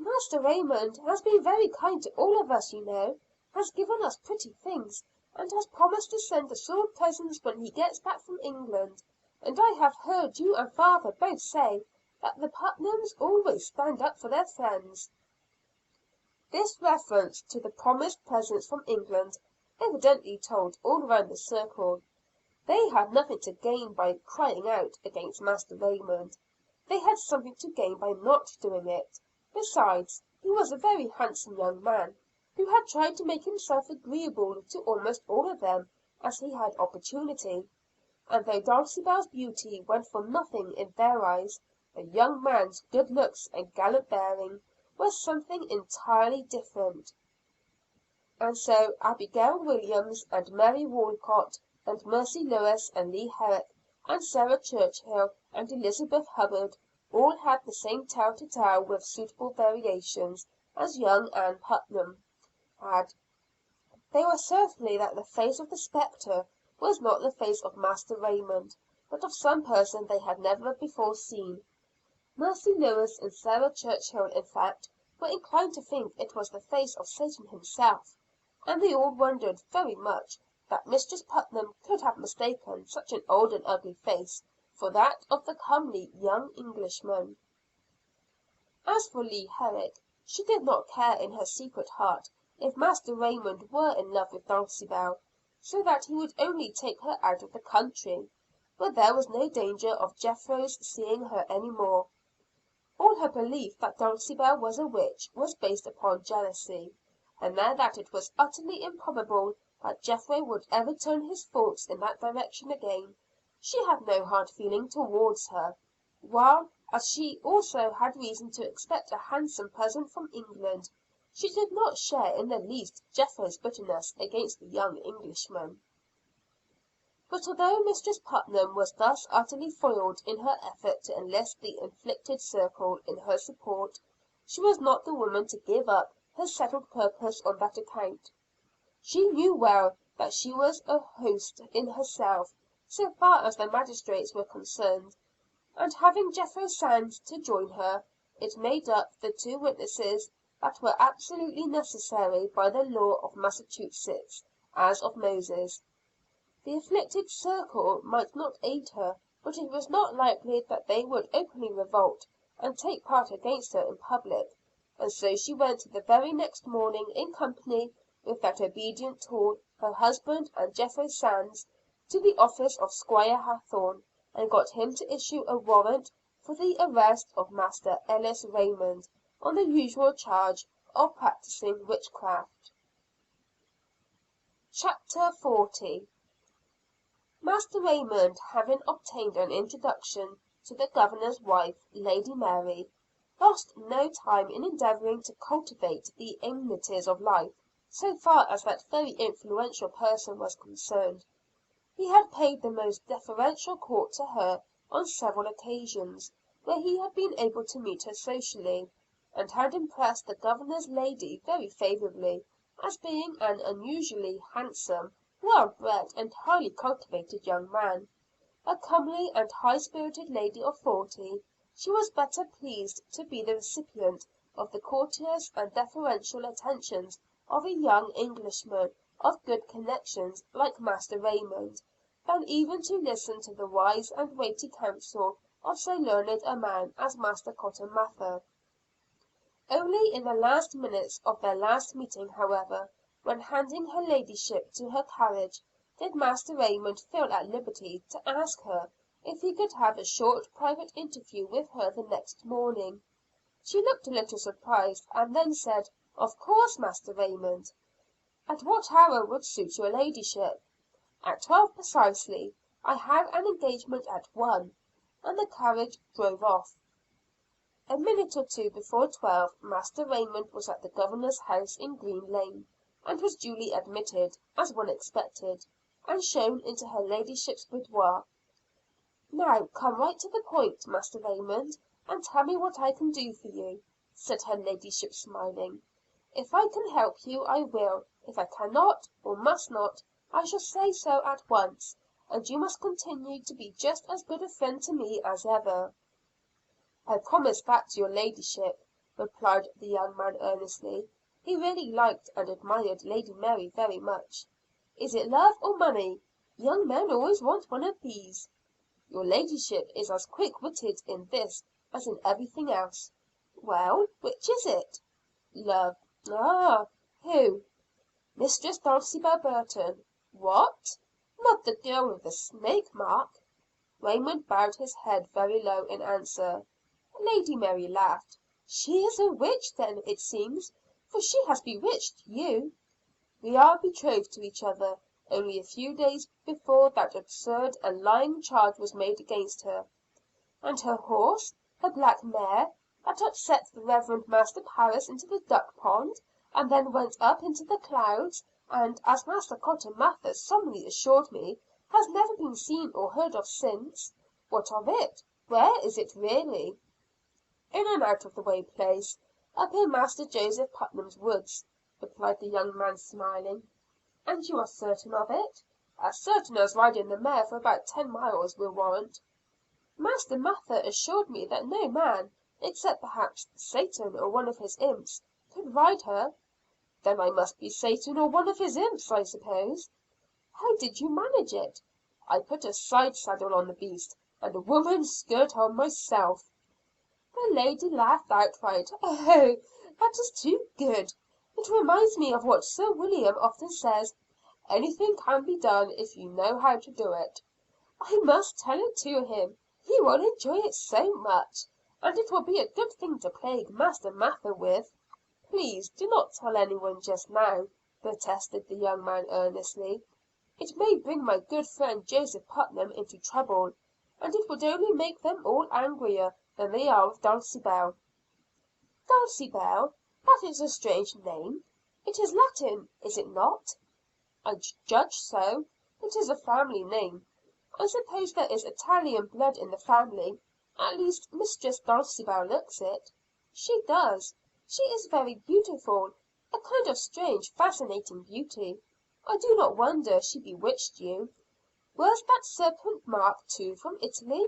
"Master Raymond has been very kind to all of us, you know; has given us pretty things, and has promised to send us all presents when he gets back from England. And I have heard you and father both say that the Putnams always stand up for their friends." This reference to the promised presents from England evidently told all round the circle. They had nothing to gain by crying out against Master Raymond. They had something to gain by not doing it. Besides, he was a very handsome young man, who had tried to make himself agreeable to almost all of them as he had opportunity. And though Dulcibel's beauty went for nothing in their eyes, the young man's good looks and gallant bearing were something entirely different. And so Abigail Williams and Mary Walcott and Mercy Lewis and Leah Herrick and Sarah Churchill and Elizabeth Hubbard all had the same tale to tell with suitable variations as young Ann Putnam had. They were certain that the face of the spectre was not the face of Master Raymond, but of some person they had never before seen. Mercy Lewis and Sarah Churchill, in fact, were inclined to think it was the face of Satan himself; and they all wondered very much that Mistress Putnam could have mistaken such an old and ugly face for that of the comely young Englishman. As for Leah Herrick, she did not care in her secret heart if Master Raymond were in love with Dulcibel, so that he would only take her out of the country, where there was no danger of Jethro's seeing her any more. All her belief that Dulcibel was a witch was based upon jealousy, and now that it was utterly improbable that Jethro would ever turn his thoughts in that direction again, she had no hard feeling towards her; while, as she also had reason to expect a handsome present from England, she did not share in the least Jethro's bitterness against the young Englishman. But although Mistress Putnam was thus utterly foiled in her effort to enlist the "afflicted circle" in her support, she was not the woman to give up her settled purpose on that account. She knew well that she was a host in herself, so far as the magistrates were concerned; and having Jethro Sands to join her, it made up the two witnesses that were absolutely necessary by the law of Massachusetts, as of Moses. The "afflicted circle" might not aid her, but it was not likely that they would openly revolt and take part against her in public; and so she went the very next morning in company with that obedient tool, her husband, and Jethro Sands, to the office of Squire Hathorne, and got him to issue a warrant for the arrest of Master Ellis Raymond, on the usual charge of practicing witchcraft. CHAPTER 40. Master Raymond, having obtained an introduction to the Governor's wife, Lady Mary, lost no time in endeavoring to cultivate the amenities of life, so far as that very influential person was concerned. He had paid the most deferential court to her on several occasions, where he had been able to meet her socially, and had impressed the Governor's lady very favorably, as being an unusually handsome, well bred, and highly cultivated young man. A comely and high spirited lady of 40, she was better pleased to be the recipient of the courteous and deferential attentions of a young Englishman of good connections like Master Raymond, than even to listen to the wise and weighty counsel of so learned a man as Master Cotton Mather. Only in the last minutes of their last meeting, however, when handing her ladyship to her carriage, did Master Raymond feel at liberty to ask her if he could have a short private interview with her the next morning. She looked a little surprised, and then said, "Of course, Master Raymond. At what hour would suit your ladyship?" "At 12 precisely. I have an engagement at 1." And the carriage drove off. A minute or two before 12 Master Raymond was at the Governor's house in Green Lane, and was duly admitted, as one expected, and shown into her ladyship's boudoir. "Now come right to the point, Master Raymond, and tell me what I can do for you," said her ladyship, smiling. "If I can help you, I will. If I cannot, or must not, I shall say so at once, and you must continue to be just as good a friend to me as ever." "I promise that to your ladyship," replied the young man earnestly. He really liked and admired Lady Mary very much. "Is it love or money? Young men always want one of these." "Your ladyship is as quick witted in this as in everything else." "Well, which is it?" "Love." "Ah! Who?" "Mistress Dulcibel Burton." "What! Not the girl with the snake mark?" Raymond bowed his head very low in answer. Lady Mary laughed. "She is a witch then, it seems, for she has bewitched you." "We are betrothed to each other only a few days before that absurd and lying charge was made against her." "And her horse, her black mare, that upset the Reverend Master Parris into the duck pond, and then went up into the clouds, and, as Master Cotton Mather solemnly assured me, has never been seen or heard of since? What of it? Where is it really?" "In an out of the way place, up in Master Joseph Putnam's woods," replied the young man, smiling. "And you are certain of it?" "As certain as riding the mare for about 10 miles will warrant." "Master Mather assured me that no man, except perhaps Satan or one of his imps, could ride her." "Then I must be Satan or one of his imps, I suppose." "How did you manage it?" "I put a side saddle on the beast, and a woman's skirt on myself." The lady laughed outright. "Oh, that is too good! It reminds me of what Sir William often says, 'Anything can be done if you know how to do it.' I must tell it to him. He will enjoy it so much, and it will be a good thing to plague Master Mather with." "Please do not tell anyone just now," protested the young man earnestly. "It may bring my good friend Joseph Putnam into trouble, and it would only make them all angrier than they are with Dulcibel." "Dulcibel? That is a strange name. It is Latin, is it not?" "I judge so. It is a family name. I suppose there is Italian blood in the family. At least Mistress Dulcibel looks it." "She does. She is very beautiful a kind of strange, fascinating beauty. I do not wonder she bewitched you. Was that serpent mark too from Italy?"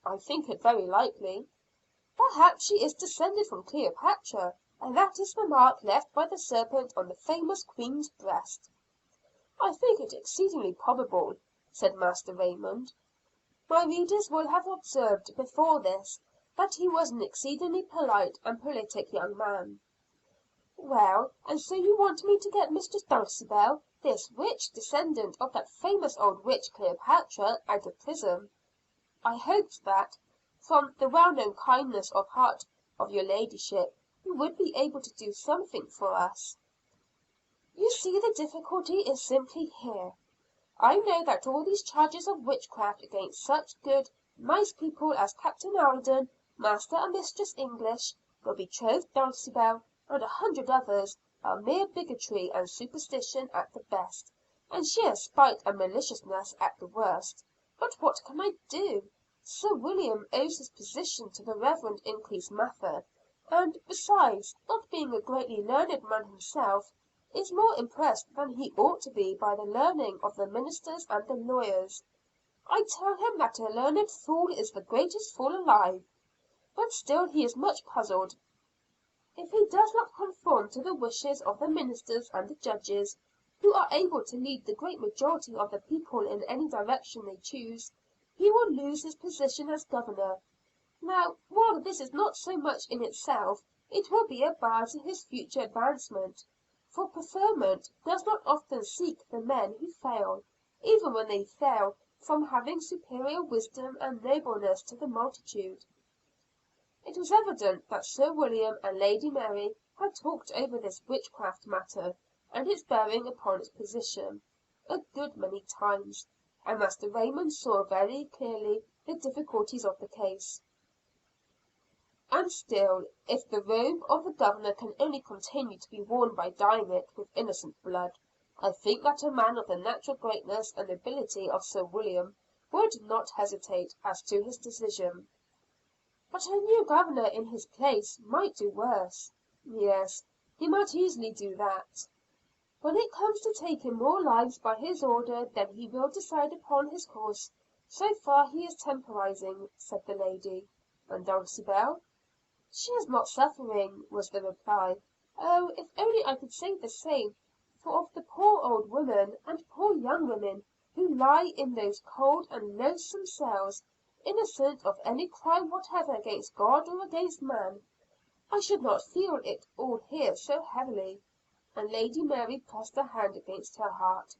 "I think it very likely." "Perhaps she is descended from Cleopatra, and that is the mark left by the serpent on the famous queen's breast." "I think it exceedingly probable," said Master Raymond. My readers will have observed before this, that he was an exceedingly polite and politic young man. "Well, and so you want me to get Mistress Dulcibel, this witch, descendant of that famous old witch Cleopatra, out of prison?" "I hoped that, from the well known kindness of heart of your ladyship, you would be able to do something for us." "You see the difficulty is simply here. I know that all these charges of witchcraft against such good, nice people as Captain Alden, Master and Mistress English, your betrothed Dulcibel, and 100 others, are mere bigotry and superstition at the best, and sheer spite and maliciousness at the worst. But what can I do? Sir William owes his position to the Reverend Increase Mather, and besides, not being a greatly learned man himself, is more impressed than he ought to be by the learning of the ministers and the lawyers. I tell him that a learned fool is the greatest fool alive. But still he is much puzzled. If he does not conform to the wishes of the ministers and the judges, who are able to lead the great majority of the people in any direction they choose, he will lose his position as governor. Now, while this is not so much in itself, it will be a bar to his future advancement. For preferment does not often seek the men who fail, even when they fail from having superior wisdom and nobleness to the multitude." It was evident that Sir William and Lady Mary had talked over this witchcraft matter, and its bearing upon its position, a good many times, and Master Raymond saw very clearly the difficulties of the case. "And still, if the robe of the Governor can only continue to be worn by dyeing it with innocent blood, I think that a man of the natural greatness and ability of Sir William would not hesitate as to his decision." "But a new Governor in his place might do worse." "Yes, he might easily do that." "When it comes to taking more lives by his order than he will decide upon his course, so far he is temporizing," said the lady. "And Dulcibel?" "She is not suffering," was the reply. "Oh, if only I could say the same for of the poor old women and poor young women who lie in those cold and loathsome cells, innocent of any crime whatever against God or against man, I should not feel it all here so heavily," and Lady Mary pressed her hand against her heart.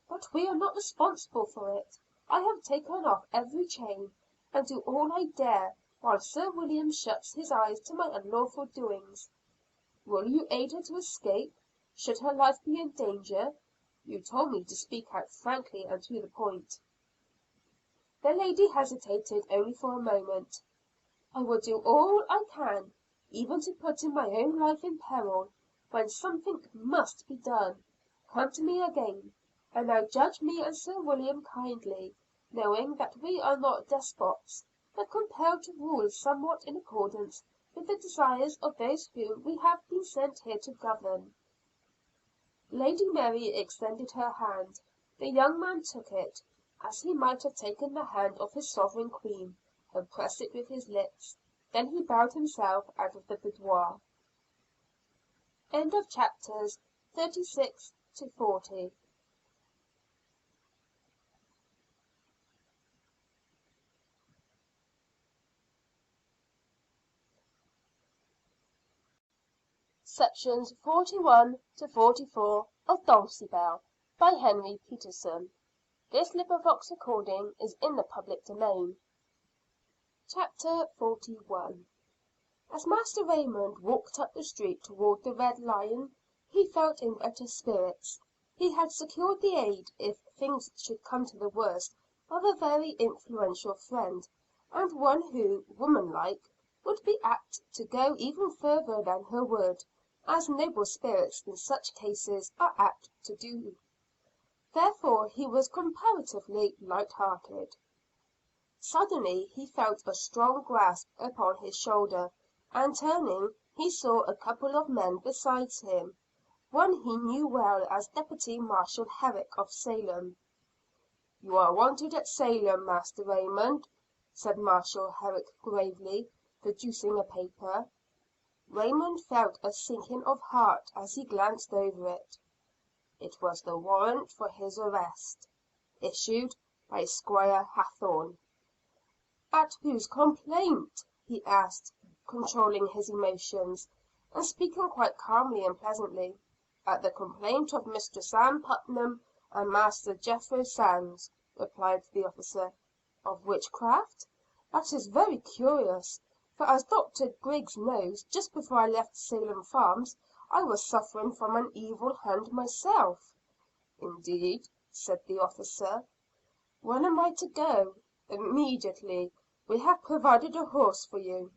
"But we are not responsible for it. I have taken off every chain, and do all I dare, while Sir William shuts his eyes to my unlawful doings." "Will you aid her to escape, should her life be in danger? You told me to speak out frankly and to the point." The lady hesitated only for a moment. "I will do all I can, even to putting my own life in peril, when something must be done. Come to me again. And now judge me and Sir William kindly, knowing that we are not despots, but compelled to rule somewhat in accordance with the desires of those whom we have been sent here to govern." Lady Mary extended her hand. The young man took it, as he might have taken the hand of his sovereign queen, and pressed it with his lips. Then he bowed himself out of the boudoir. End of chapters 36 to 40. Sections 41 to 44 of Dulcibel by Henry Peterson. This recording is in the public domain. Chapter 41. As Master Raymond walked up the street toward the Red Lion, he felt in better spirits. He had secured the aid, if things should come to the worst, of a very influential friend, and one who, womanlike, would be apt to go even further than her word, as noble spirits in such cases are apt to do. Therefore he was comparatively light hearted. Suddenly he felt a strong grasp upon his shoulder, and turning, he saw a couple of men beside him. One he knew well as Deputy Marshall Herrick of Salem. "You are wanted at Salem, Master Raymond," said Marshall Herrick gravely, producing a paper. Raymond felt a sinking of heart as he glanced over it. It was the warrant for his arrest, issued by Squire Hathorne. "At whose complaint?" he asked, controlling his emotions, and speaking quite calmly and pleasantly. "At the complaint of Mr. Sam Putnam and Master Jethro Sands," replied the officer. "Of witchcraft? That is very curious, for as Dr. Griggs knows, just before I left Salem Farms I was suffering from an evil hand myself." "Indeed!" said the officer. "When am I to go?" "Immediately. We have provided a horse for you."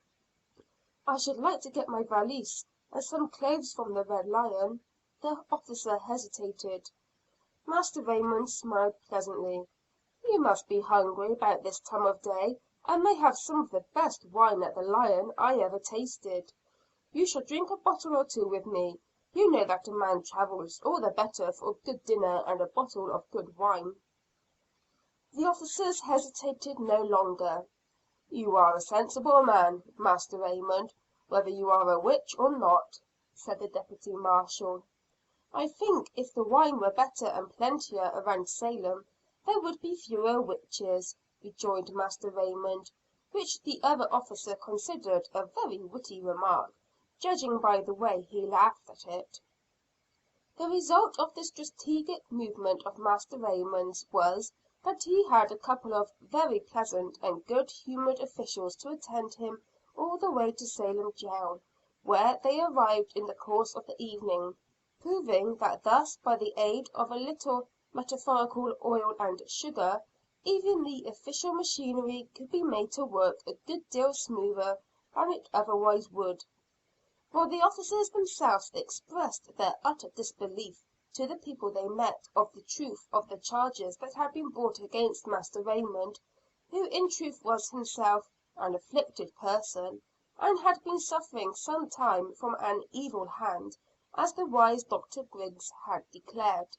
"I should like to get my valise and some clothes from the Red Lion." The officer hesitated. Master Raymond smiled pleasantly. "You must be hungry about this time of day, and may have some of the best wine at the Lion I ever tasted. You shall drink a bottle or two with me. You know that a man travels all the better for a good dinner and a bottle of good wine." The officers hesitated no longer. "You are a sensible man, Master Raymond, whether you are a witch or not," said the deputy marshall. "I think if the wine were better and plentier around Salem, there would be fewer witches," rejoined Master Raymond, which the other officer considered a very witty remark, judging by the way he laughed at it. The result of this strategic movement of Master Raymond's was, that he had a couple of very pleasant and good humored officials to attend him all the way to Salem jail, where they arrived in the course of the evening, proving that thus by the aid of a little metaphorical oil and sugar, even the official machinery could be made to work a good deal smoother than it otherwise would; while the officers themselves expressed their utter disbelief to the people they met of the truth of the charges that had been brought against Master Raymond, who in truth was himself an afflicted person, and had been suffering some time from an evil hand, as the wise Dr. Griggs had declared.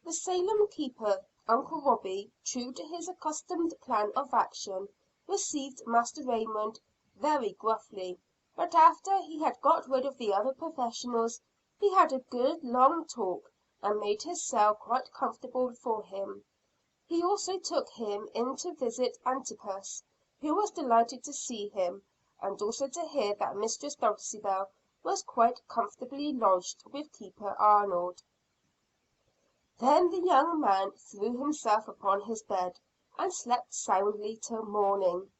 The Salem keeper, Uncle Robie, true to his accustomed plan of action, received Master Raymond very gruffly; but after he had got rid of the other professionals, he had a good long talk, and made his cell quite comfortable for him. He also took him in to visit Antipas, who was delighted to see him, and also to hear that Mistress Dulcibel was quite comfortably lodged with Keeper Arnold. Then the young man threw himself upon his bed, and slept soundly till morning.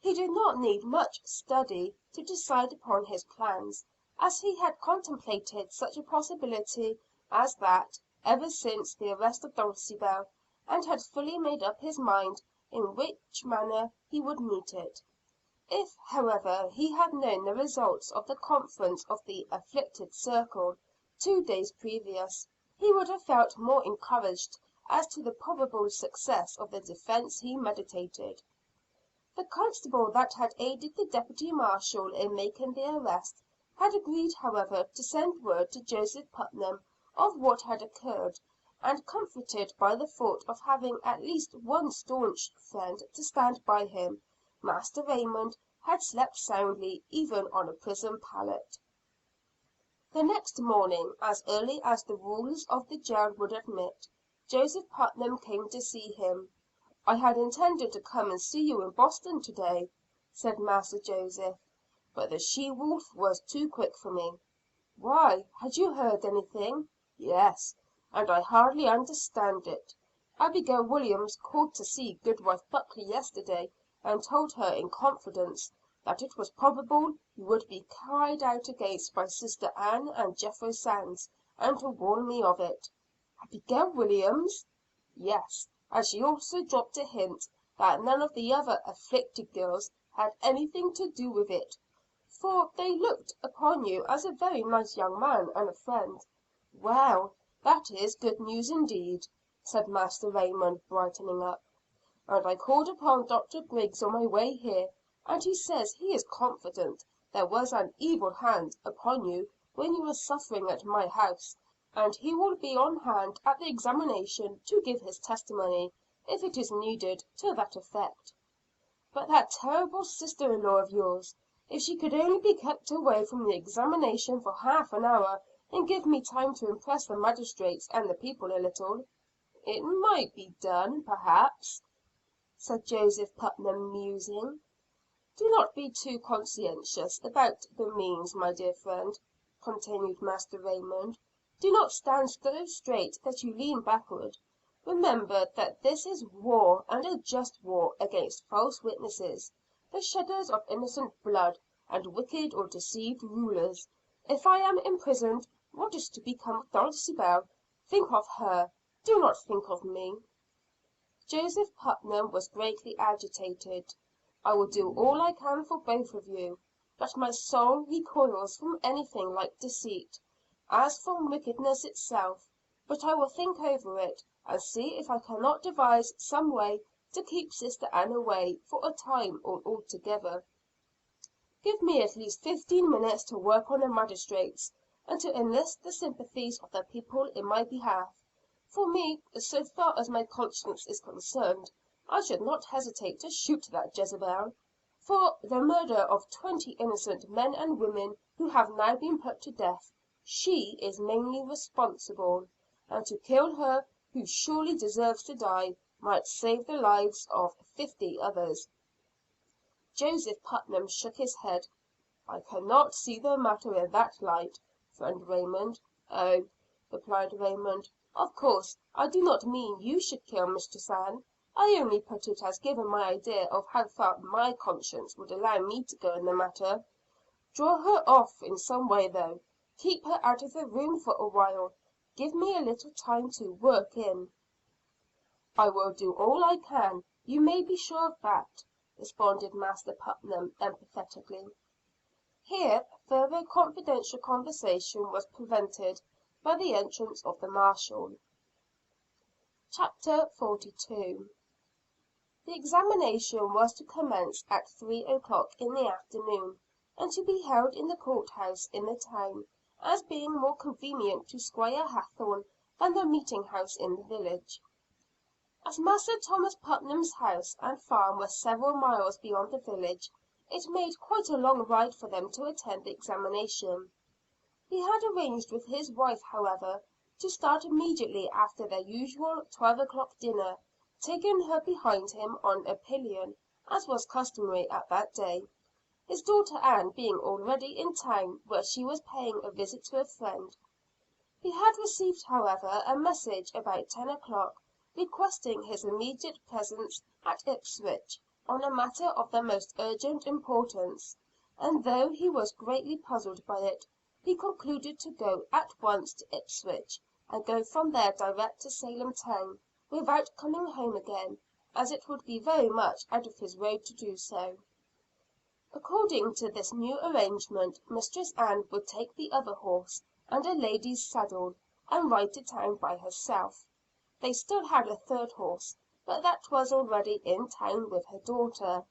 He did not need much study to decide upon his plans, as he had contemplated such a possibility as that, ever since the arrest of Dulcibel, and had fully made up his mind in which manner he would meet it. If, however, he had known the results of the conference of the "afflicted circle" 2 days previous, he would have felt more encouraged as to the probable success of the defense he meditated. The constable that had aided the deputy marshall in making the arrest, had agreed however to send word to Joseph Putnam of what had occurred, and comforted by the thought of having at least one staunch friend to stand by him, Master Raymond had slept soundly even on a prison pallet. The next morning, as early as the rules of the jail would admit, Joseph Putnam came to see him. "I had intended to come and see you in Boston to-day," said Master Joseph, "but the she wolf was too quick for me." "Why, had you heard anything?" "Yes, and I hardly understand it. Abigail Williams called to see Goodwife Buckley yesterday, and told her in confidence that it was probable you would be cried out against by Sister Ann and Jethro Sands, and to warn me of it." "Abigail Williams?" "Yes, and she also dropped a hint that none of the other 'afflicted' girls had anything to do with it, for they looked upon you as a very nice young man and a friend." "Well, that is good news indeed," said Master Raymond, brightening up. "And I called upon Dr. Griggs on my way here, and he says he is confident there was an evil hand upon you when you were suffering at my house, and he will be on hand at the examination to give his testimony, if it is needed, to that effect." "But that terrible sister in law of yours, if she could only be kept away from the examination for half an hour, and give me time to impress the magistrates and the people a little." "It might be done, perhaps," said Joseph Putnam, musing. "Do not be too conscientious about the means, my dear friend," continued Master Raymond. "Do not stand so straight that you lean backward. Remember that this is war, and a just war, against false witnesses, the shedders of innocent blood, and wicked or deceived rulers. If I am imprisoned, what is to become of Dulcibel? Think of her, do not think of me." Joseph Putnam was greatly agitated. "I will do all I can for both of you, but my soul recoils from anything like deceit, as from wickedness itself. But I will think over it, and see if I cannot devise some way to keep Sister Ann away for a time or altogether. Give me at least 15 minutes to work on the magistrates, and to enlist the sympathies of the people in my behalf. For me, so far as my conscience is concerned, I should not hesitate to shoot that Jezebel. For the murder of 20 innocent men and women who have now been put to death, she is mainly responsible; and to kill her, who surely deserves to die, might save the lives of 50 others." Joseph Putnam shook his head. "I cannot see the matter in that light, friend Raymond." "Oh," replied Raymond, "of course I do not mean you should kill Mistress Ann. I only put it as giving my idea of how far my conscience would allow me to go in the matter. Draw her off in some way though. Keep her out of the room for a while. Give me a little time to work in." "I will do all I can, you may be sure of that," responded Master Putnam emphatically. Here further confidential conversation was prevented by the entrance of the marshal. Chapter 42. The examination was to commence at 3 o'clock in the afternoon, and to be held in the courthouse in the town, as being more convenient to Squire Hathorne than the meeting house in the village. As Master Thomas Putnam's house and farm were several miles beyond the village, it made quite a long ride for them to attend the examination. He had arranged with his wife, however, to start immediately after their usual 12 o'clock dinner, taking her behind him on a pillion, as was customary at that day, his daughter Ann being already in town, where she was paying a visit to a friend. He had received, however, a message about 10 o'clock, requesting his immediate presence at Ipswich on a matter of the most urgent importance, and though he was greatly puzzled by it, he concluded to go at once to Ipswich, and go from there direct to Salem town, without coming home again, as it would be very much out of his road to do so. According to this new arrangement, Mistress Ann would take the other horse, and a lady's saddle, and ride to town by herself. They still had a third horse, but that was already in town with her daughter.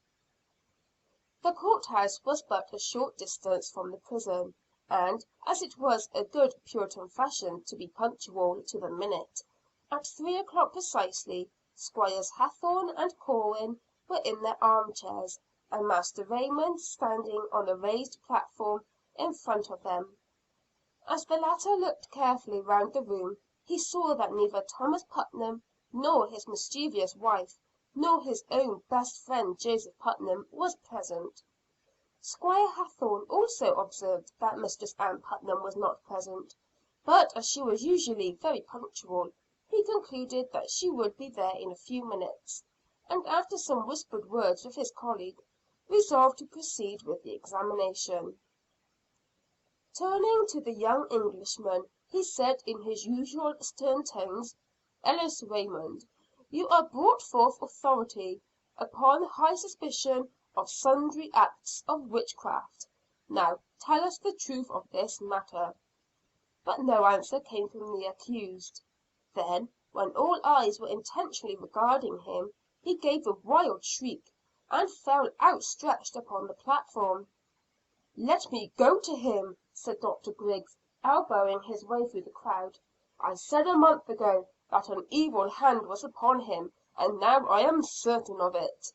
The courthouse was but a short distance from the prison, and, as it was a good Puritan fashion to be punctual to the minute, at 3 o'clock precisely, Squires Hathorne and Corwin were in their armchairs, and Master Raymond standing on a raised platform in front of them. As the latter looked carefully round the room, he saw that neither Thomas Putnam, nor his mischievous wife, nor his own best friend Joseph Putnam was present. Squire Hathorne also observed that Mistress Ann Putnam was not present, but as she was usually very punctual, he concluded that she would be there in a few minutes, and after some whispered words with his colleague, resolved to proceed with the examination. Turning to the young Englishman, he said in his usual stern tones, "Ellis Raymond, you are brought before authority, upon high suspicion of sundry acts of witchcraft. Now tell us the truth of this matter." But no answer came from the accused. Then, when all eyes were intently regarding him, he gave a wild shriek, and fell outstretched upon the platform. "Let me go to him," said Dr. Griggs, elbowing his way through the crowd. "I said a month ago that an evil hand was upon him, and now I am certain of it."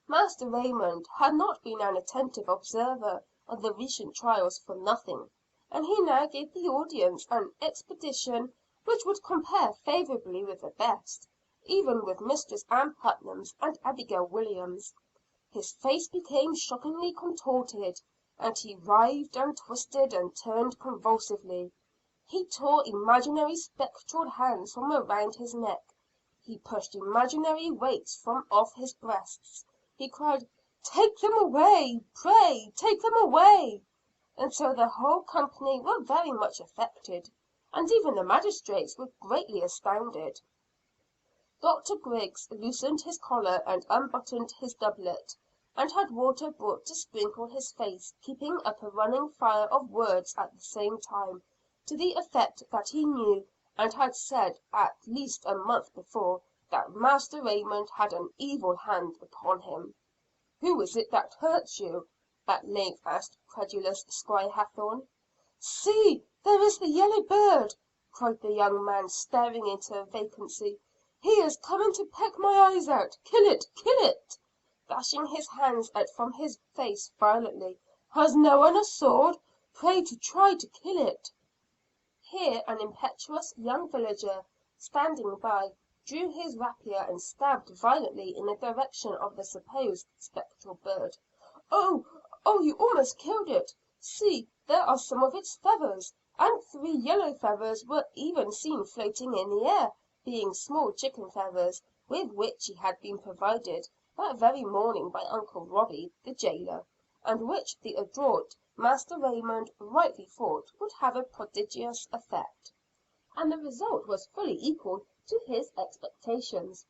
Master Raymond had not been an attentive observer of the recent trials for nothing, and he now gave the audience an expedition which would compare favorably with the best, even with Mistress Ann Putnam's and Abigail Williams. His face became shockingly contorted, and he writhed and twisted and turned convulsively. He tore imaginary spectral hands from around his neck. He pushed imaginary weights from off his breasts. He cried, "Take them away! Pray take them away!" until the whole company were very much affected, and even the magistrates were greatly astounded. Dr. Griggs loosened his collar and unbuttoned his doublet, and had water brought to sprinkle his face, keeping up a running fire of words at the same time, to the effect that he knew, and had said at least a month before, that Master Raymond had an evil hand upon him. "Who is it that hurts you?" at length asked credulous Squire Hathorne. "See, there is the yellow bird!" cried the young man, staring into vacancy. "He is coming to peck my eyes out. Kill it! Kill it!" dashing his hands out from his face violently. "Has no one a sword? Pray try to kill it." Here an impetuous young villager, standing by, drew his rapier and stabbed violently in the direction of the supposed spectral bird. "Oh, oh, you almost killed it! See, there are some of its feathers, and 3 yellow feathers were even seen floating in the air, being small chicken feathers, with which he had been provided that very morning by Uncle Robie, the jailer. and which the adroit Master Raymond rightly thought would have a prodigious effect. And the result was fully equal to his expectations.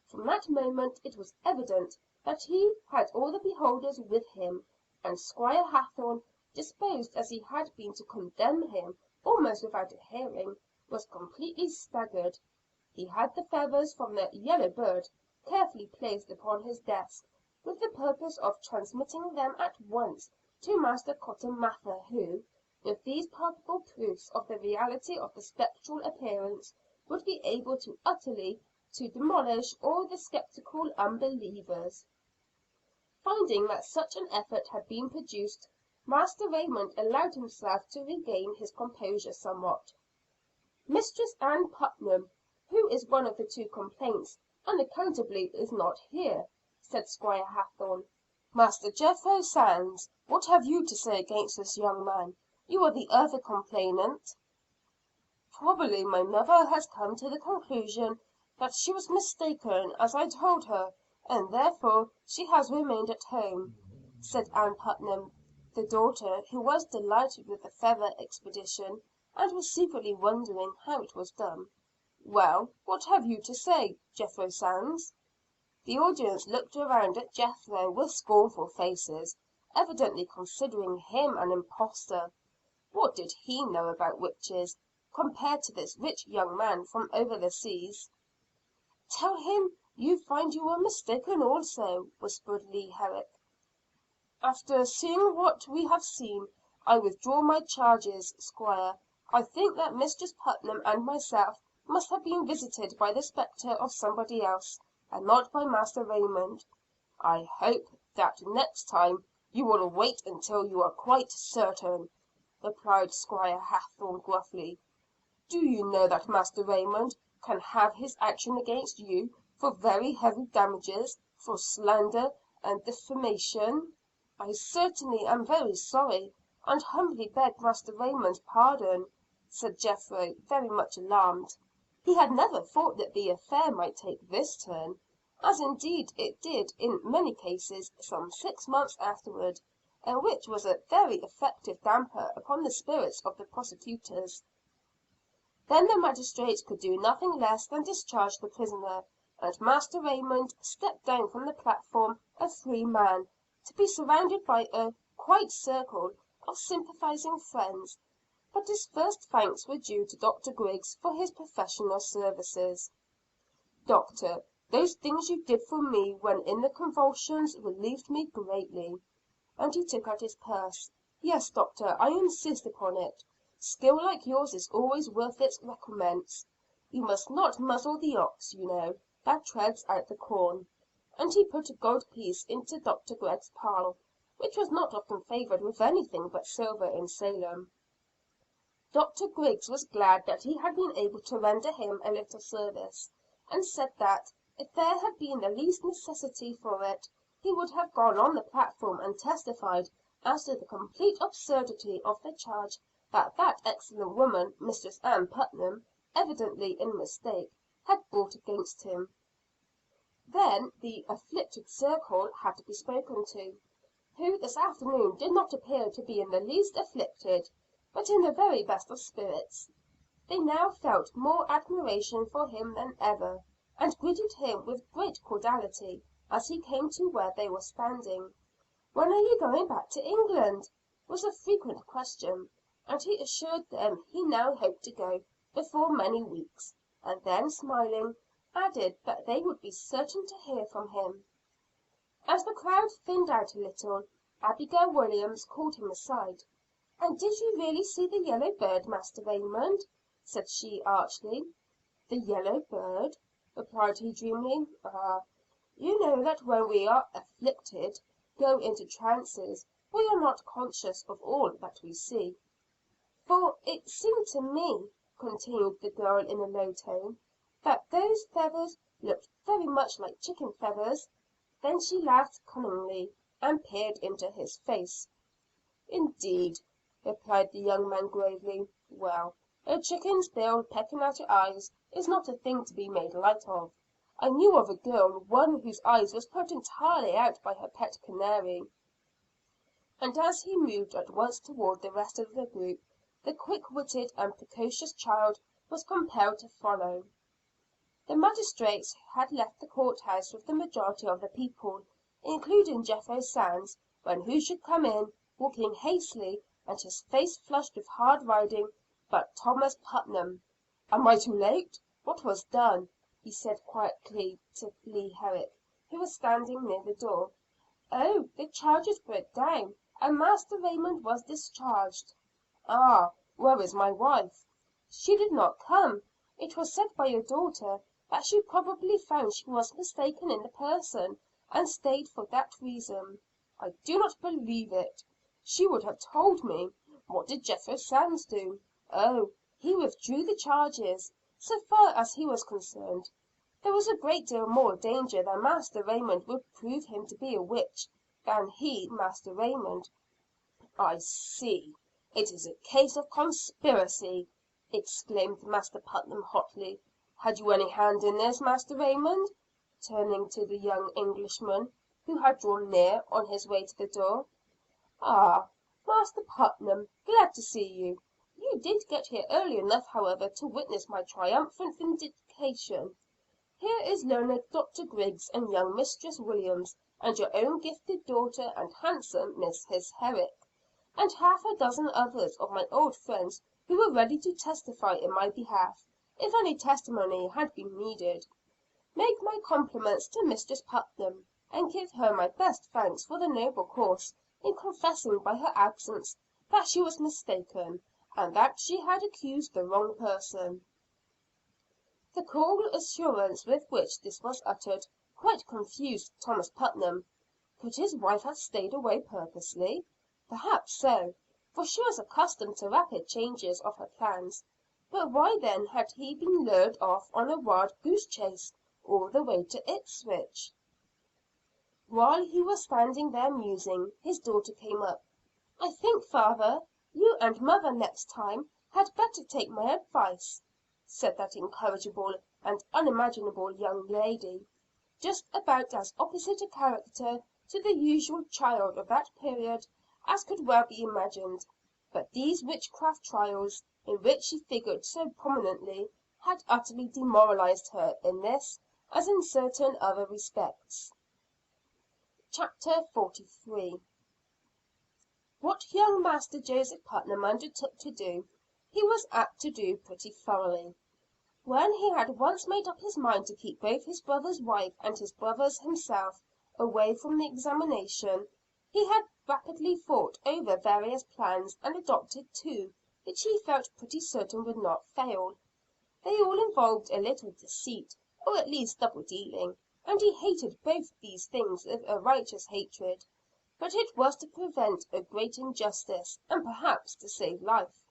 From that moment it was evident that he had all the beholders with him, and Squire Hathorne, disposed as he had been to condemn him almost without a hearing, was completely staggered. He had the feathers from the yellow bird carefully placed upon his desk, with the purpose of transmitting them at once to Master Cotton Mather, who, with these palpable proofs of the reality of the spectral appearance, would be able utterly to demolish all the skeptical unbelievers. Finding that such an effort had been produced, Master Raymond allowed himself to regain his composure somewhat. "Mistress Ann Putnam, who is one of the two complainants, unaccountably is not here," said Squire Hathorne. "Master Jethro Sands, what have you to say against this young man? You are the other complainant." "Probably my mother has come to the conclusion that she was mistaken as I told her, and therefore she has remained at home," said Ann Putnam, the daughter, who was delighted with the feather expedition, and was secretly wondering how it was done. "Well, what have you to say, Jethro Sands?" The audience looked around at Jethro with scornful faces, evidently considering him an impostor. What did he know about witches, compared to this rich young man from over the seas? "Tell him you find you were mistaken also," whispered Leah Herrick. "After seeing what we have seen, I withdraw my charges, Squire. I think that Mistress Putnam and myself must have been visited by the spectre of somebody else, and not by Master Raymond." "I hope that next time you will wait until you are quite certain," replied Squire Hathorne gruffly. "Do you know that Master Raymond can have his action against you for very heavy damages for slander and defamation?" "I certainly am very sorry, and humbly beg Master Raymond's pardon," said Jethro, very much alarmed. He had never thought that the affair might take this turn, as indeed it did in many cases some 6 months afterward, and which was a very effective damper upon the spirits of the prosecutors. Then the magistrates could do nothing less than discharge the prisoner, and Master Raymond stepped down from the platform a free man, to be surrounded by a quiet circle of sympathizing friends. But his first thanks were due to Dr. Griggs for his professional services. "Doctor, those things you did for me when in the convulsions relieved me greatly," and he took out his purse. "Yes, doctor, I insist upon it. Skill like yours is always worth its recompense. You must not muzzle the ox, you know, that treads out the corn." And he put a gold piece into Dr. Grigg's palm, which was not often favored with anything but silver in Salem. Dr. Griggs was glad that he had been able to render him a little service, and said that, if there had been the least necessity for it, he would have gone on the platform and testified as to the complete absurdity of the charge that excellent woman, Mistress Ann Putnam, evidently in mistake, had brought against him. Then the "afflicted circle" had to be spoken to, who this afternoon did not appear to be in the least afflicted, but in the very best of spirits. They now felt more admiration for him than ever, and greeted him with great cordiality as he came to where they were standing. "When are you going back to England?" was a frequent question, and he assured them he now hoped to go before many weeks, and then smiling, added that they would be certain to hear from him. As the crowd thinned out a little, Abigail Williams called him aside. "And did you really see the yellow bird, Master Raymond?" said she archly. "The yellow bird?" replied he dreamily. "Ah, you know that when we are afflicted, go into trances, we are not conscious of all that we see." "For it seemed to me," continued the girl in a low tone, "that those feathers looked very much like chicken feathers." Then she laughed cunningly, and peered into his face. "Indeed!" replied the young man gravely. "Well, a chicken's bill pecking out your eyes is not a thing to be made light of. I knew of a girl, one whose eyes was put entirely out by her pet canary." and as he moved at once toward the rest of the group, the quick-witted and precocious child was compelled to follow. The magistrates had left the courthouse with the majority of the people, including Jethro Sands, when who should come in, walking hastily, and his face flushed with hard riding, but Thomas Putnam. "Am I too late? What was done?" he said quietly to Leah Herrick, who was standing near the door. "Oh, the charges broke down, and Master Raymond was discharged." "Ah, where is my wife?" "She did not come. It was said by your daughter that she probably found she was mistaken in the person, and stayed for that reason." "I do not believe it. She would have told me. What did Jethro Sands do?" "Oh, he withdrew the charges, so far as he was concerned. There was a great deal more danger that Master Raymond would prove him to be a witch, than he Master Raymond." "I see. It is a case of conspiracy!" exclaimed Master Putnam hotly. "Had you any hand in this, Master Raymond?" turning to the young Englishman, who had drawn near on his way to the door. "Ah, Master Putnam, glad to see you. You did get here early enough, however, to witness my triumphant vindication. Here is learned Dr. Griggs and young Mistress Williams, and your own gifted daughter and handsome Mrs. Herrick, and half a dozen others of my old friends who were ready to testify in my behalf, if any testimony had been needed. Make my compliments to Mistress Putnam, and give her my best thanks for the noble course in confessing by her absence that she was mistaken, and that she had accused the wrong person." The cool assurance with which this was uttered quite confused Thomas Putnam. Could his wife have stayed away purposely? Perhaps so, for she was accustomed to rapid changes of her plans. But why then had he been lured off on a wild goose chase, all the way to Ipswich? While he was standing there musing, his daughter came up. "I think, father, you and mother next time had better take my advice," said that incorrigible and unimaginable young lady, just about as opposite a character to the usual child of that period as could well be imagined. But these witchcraft trials, in which she figured so prominently, had utterly demoralized her in this as in certain other respects. Chapter 43. What young Master Joseph Putnam undertook to do, he was apt to do pretty thoroughly. When he had once made up his mind to keep both his brother's wife and his brother's himself away from the examination, he had rapidly thought over various plans, and adopted two, which he felt pretty certain would not fail. They all involved a little deceit, or at least double dealing, and he hated both these things with a righteous hatred. But it was to prevent a great injustice, and perhaps to save life.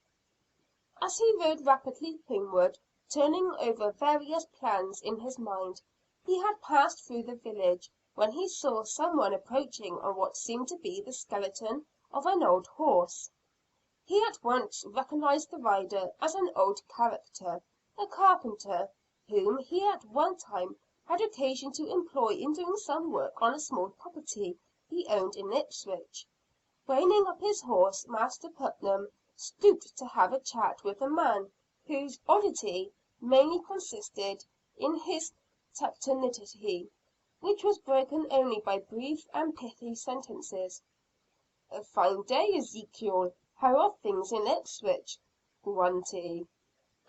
As he rode rapidly homeward, turning over various plans in his mind, he had passed through the village, when he saw some one approaching on what seemed to be the skeleton of an old horse. He at once recognized the rider as an old character, a carpenter, whom he at one time had occasion to employ in doing some work on a small property he owned in Ipswich. Reining up his horse, Master Putnam stooped to have a chat with the man, whose oddity mainly consisted in his taciturnity, which was broken only by brief and pithy sentences. "A fine day, Ezekiel. How are things in Ipswich?" "Grunty."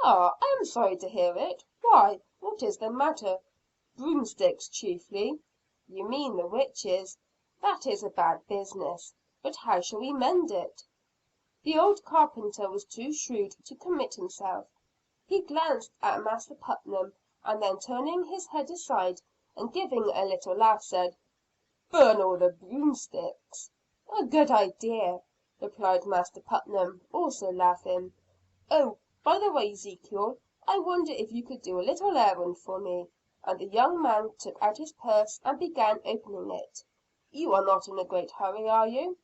"Ah, I am sorry to hear it. Why, what is the matter?" "Broomsticks chiefly." "You mean the witches. That is a bad business. But how shall we mend it?" The old carpenter was too shrewd to commit himself. He glanced at Master Putnam, and then turning his head aside, and giving a little laugh, said, "Burn all the broomsticks." "A good idea," replied Master Putnam, also laughing. "Oh, by the way, Ezekiel, I wonder if you could do a little errand for me?" And the young man took out his purse and began opening it. "You are not in a great hurry, are you?"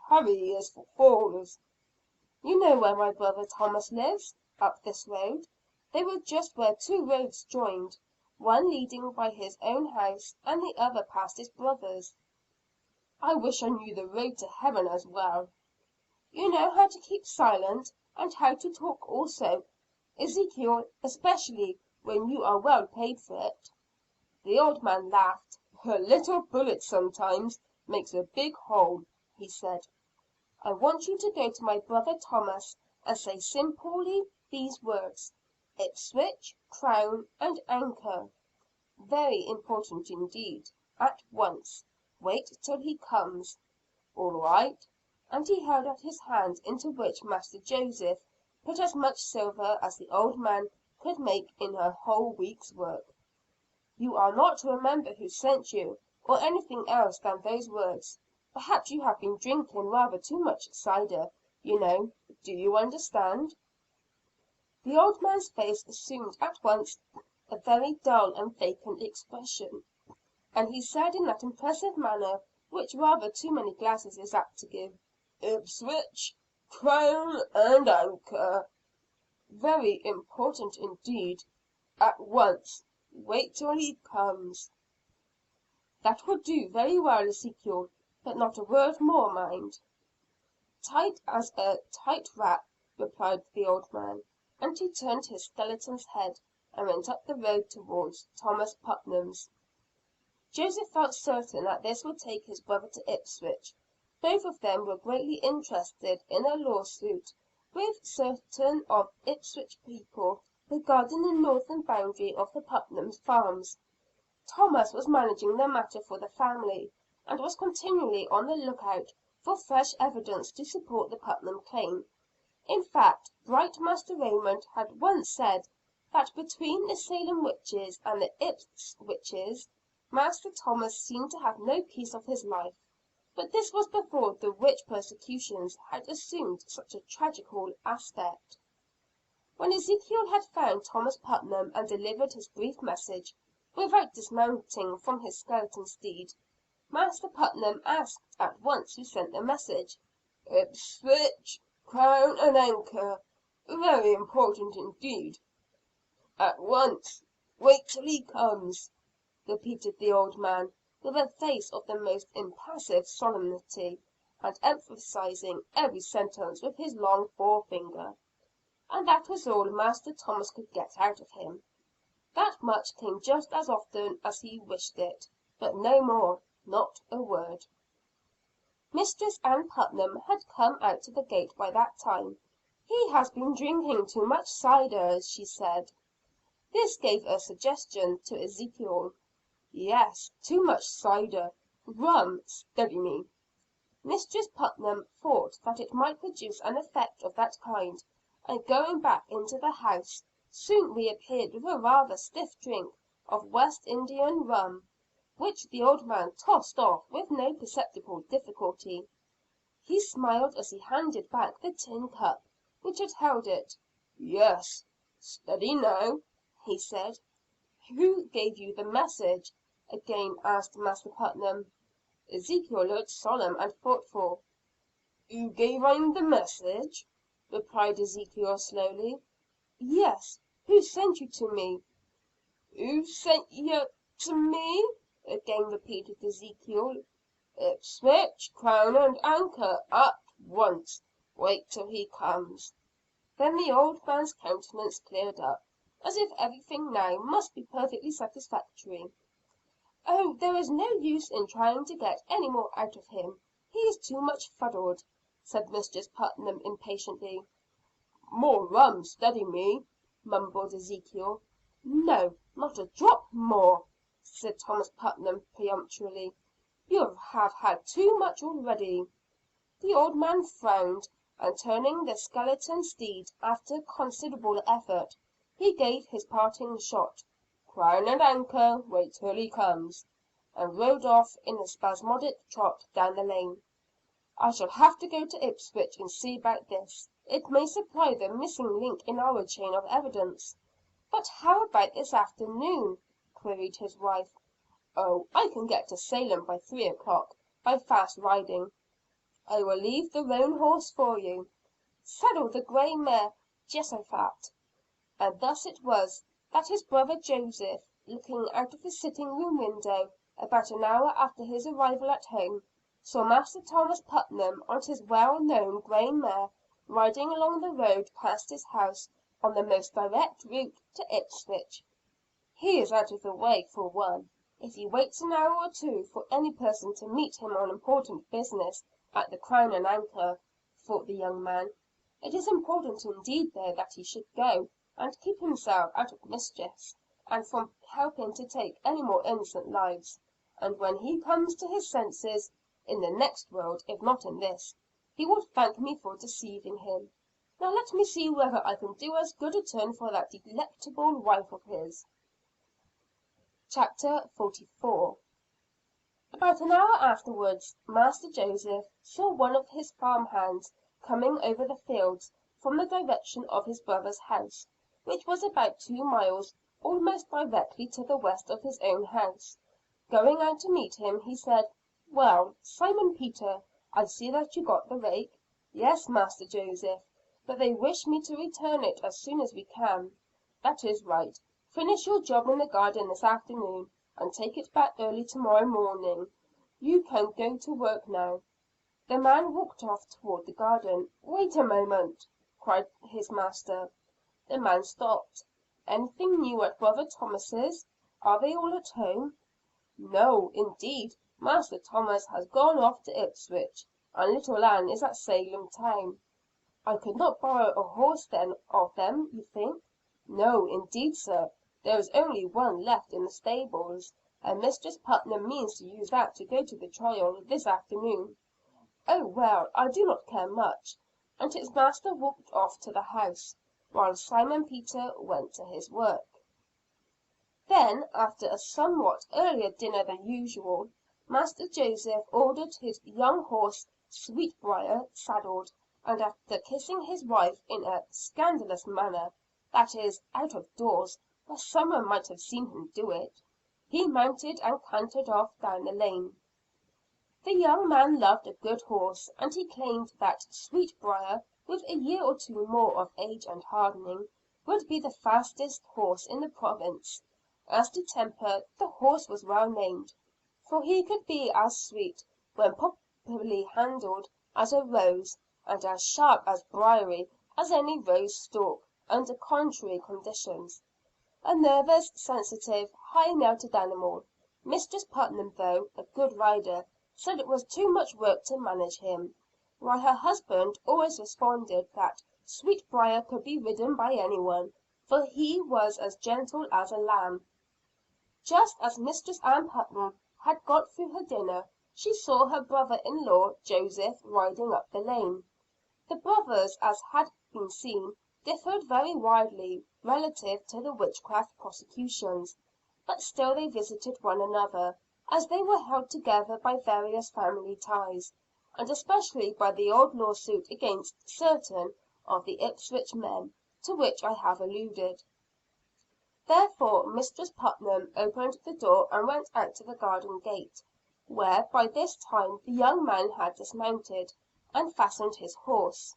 "Hurry is for fools." "You know where my brother Thomas lives? Up this road." They were just where two roads joined, one leading by his own house, and the other past his brother's. I wish I knew the road to heaven as well." "You know how to keep silent, and how to talk also, Ezekiel, especially when you are well paid for it." The old man laughed. "A little bullet sometimes makes a big hole," he said. "I want you to go to my brother Thomas, and say simply these words: Ipswich, Crown and Anchor. Very important indeed. At once. Wait till he comes." "All right," and he held out his hand, into which Master Joseph put as much silver as the old man could make in a whole week's work. "You are not to remember who sent you, or anything else than those words. Perhaps you have been drinking rather too much cider, you know. Do you understand?" The old man's face assumed at once a very dull and vacant expression, and he said in that impressive manner which rather too many glasses is apt to give, "Ipswich, Crown and Anchor. Very important indeed. At once. Wait till he comes." "That will do very well, Ezekiel, but not a word more, mind." "Tight as a tight wrap," replied the old man, and he turned his skeleton's head, and went up the road towards Thomas Putnam's. Joseph felt certain that this would take his brother to Ipswich. Both of them were greatly interested in a lawsuit with certain of Ipswich people regarding the northern boundary of the Putnam farms. Thomas was managing the matter for the family, and was continually on the lookout for fresh evidence to support the Putnam claim. In fact, bright Master Raymond had once said, that between the Salem witches and the Ipswiches, Master Thomas seemed to have no peace of his life. But this was before the witch persecutions had assumed such a tragical aspect. When Ezekiel had found Thomas Putnam and delivered his brief message, without dismounting from his skeleton steed, Master Putnam asked at once who sent the message. "Ipswich, Crown and Anchor. Very important indeed. At once. Wait till he comes," repeated the old man, with a face of the most impassive solemnity, and emphasizing every sentence with his long forefinger. And that was all Master Thomas could get out of him. That much came just as often as he wished it, but no more, not a word. Mistress Ann Putnam had come out to the gate by that time. "He has been drinking too much cider," she said. This gave a suggestion to Ezekiel. "Yes, too much cider. Rum, steady me." Mistress Putnam thought that it might produce an effect of that kind, and going back into the house, soon reappeared with a rather stiff drink of West Indian rum, which the old man tossed off with no perceptible difficulty. He smiled as he handed back the tin cup which had held it. "Yes, steady now," he said. "Who gave you the message?" again asked Master Putnam. Ezekiel looked solemn and thoughtful. "Who gave I'm the message?" replied Ezekiel slowly. "Yes, who sent you to me?" "Who sent you to me?" again repeated Ezekiel. "Ipswich, Crown and Anchor. At once. Wait till he comes." Then the old man's countenance cleared up, as if everything now must be perfectly satisfactory. "Oh, there is no use in trying to get any more out of him. He is too much fuddled," said Mistress Putnam impatiently. "More rum, steady me," mumbled Ezekiel. "No, not a drop more," said Thomas Putnam peremptorily. "You have had too much already." The old man frowned, and turning the skeleton steed after considerable effort, he gave his parting shot, "Crown and Anchor, wait till he comes," and rode off in a spasmodic trot down the lane. "I shall have to go to Ipswich and see about this. It may supply the missing link in our chain of evidence." "But how about this afternoon?" queried his wife. "Oh, I can get to Salem by 3 o'clock, by fast riding. I will leave the roan horse for you. Saddle the grey mare Jehosaphat." And thus it was that his brother Joseph, looking out of his sitting room window, about an hour after his arrival at home, saw Master Thomas Putnam on his well known gray mare, riding along the road past his house on the most direct route to Ipswich. "He is out of the way, for one. If he waits an hour or two for any person to meet him on important business at the Crown and Anchor," thought the young man. "It is important indeed though that he should go and keep himself out of mischief, and from helping to take any more innocent lives. And when he comes to his senses, in the next world if not in this, he will thank me for deceiving him. Now let me see whether I can do as good a turn for that delectable wife of his." Chapter 44. About an hour afterwards, Master Joseph saw one of his farm hands coming over the fields from the direction of his brother's house, which was about 2 miles almost directly to the west of his own house. Going out to meet him, he said, "Well, Simon Peter, I see that you got the rake." "Yes, Master Joseph, but they wish me to return it as soon as we can." "That is right. Finish your job in the garden this afternoon, and take it back early tomorrow morning. You can go to work now." The man walked off toward the garden. "Wait a moment," cried his master. The man stopped. "Anything new at brother Thomas's? Are they all at home?" "No, indeed. Master Thomas has gone off to Ipswich, and little Ann is at Salem town." "I could not borrow a horse then of them, you think?" "No, indeed, sir. There is only one left in the stables, and Mistress Putnam means to use that to go to the trial this afternoon." "Oh, well, I do not care much," and his master walked off to the house, while Simon Peter went to his work. Then, after a somewhat earlier dinner than usual, Master Joseph ordered his young horse Sweetbriar saddled, and after kissing his wife in a scandalous manner, that is, out of doors, where some one might have seen him do it, he mounted and cantered off down the lane. The young man loved a good horse, and he claimed that Sweetbriar, with a year or two more of age and hardening, would be the fastest horse in the province. As to temper, the horse was well named, for he could be as sweet, when properly handled, as a rose, and as sharp and briary as any rose stalk, under contrary conditions. A nervous, sensitive, high mettled animal, Mistress Putnam, though a good rider, said it was too much work to manage him; while her husband always responded that Sweetbriar could be ridden by any one, for he was as gentle as a lamb. Just as Mistress Ann Putnam had got through her dinner, she saw her brother in law Joseph riding up the lane. The brothers, as has been seen, differed very widely relative to the witchcraft prosecutions, but still they visited one another, as they were held together by various family ties, and especially by the old lawsuit against certain of the Ipswich men, to which I have alluded. Therefore Mistress Putnam opened the door and went out to the garden gate, where by this time the young man had dismounted, and fastened his horse.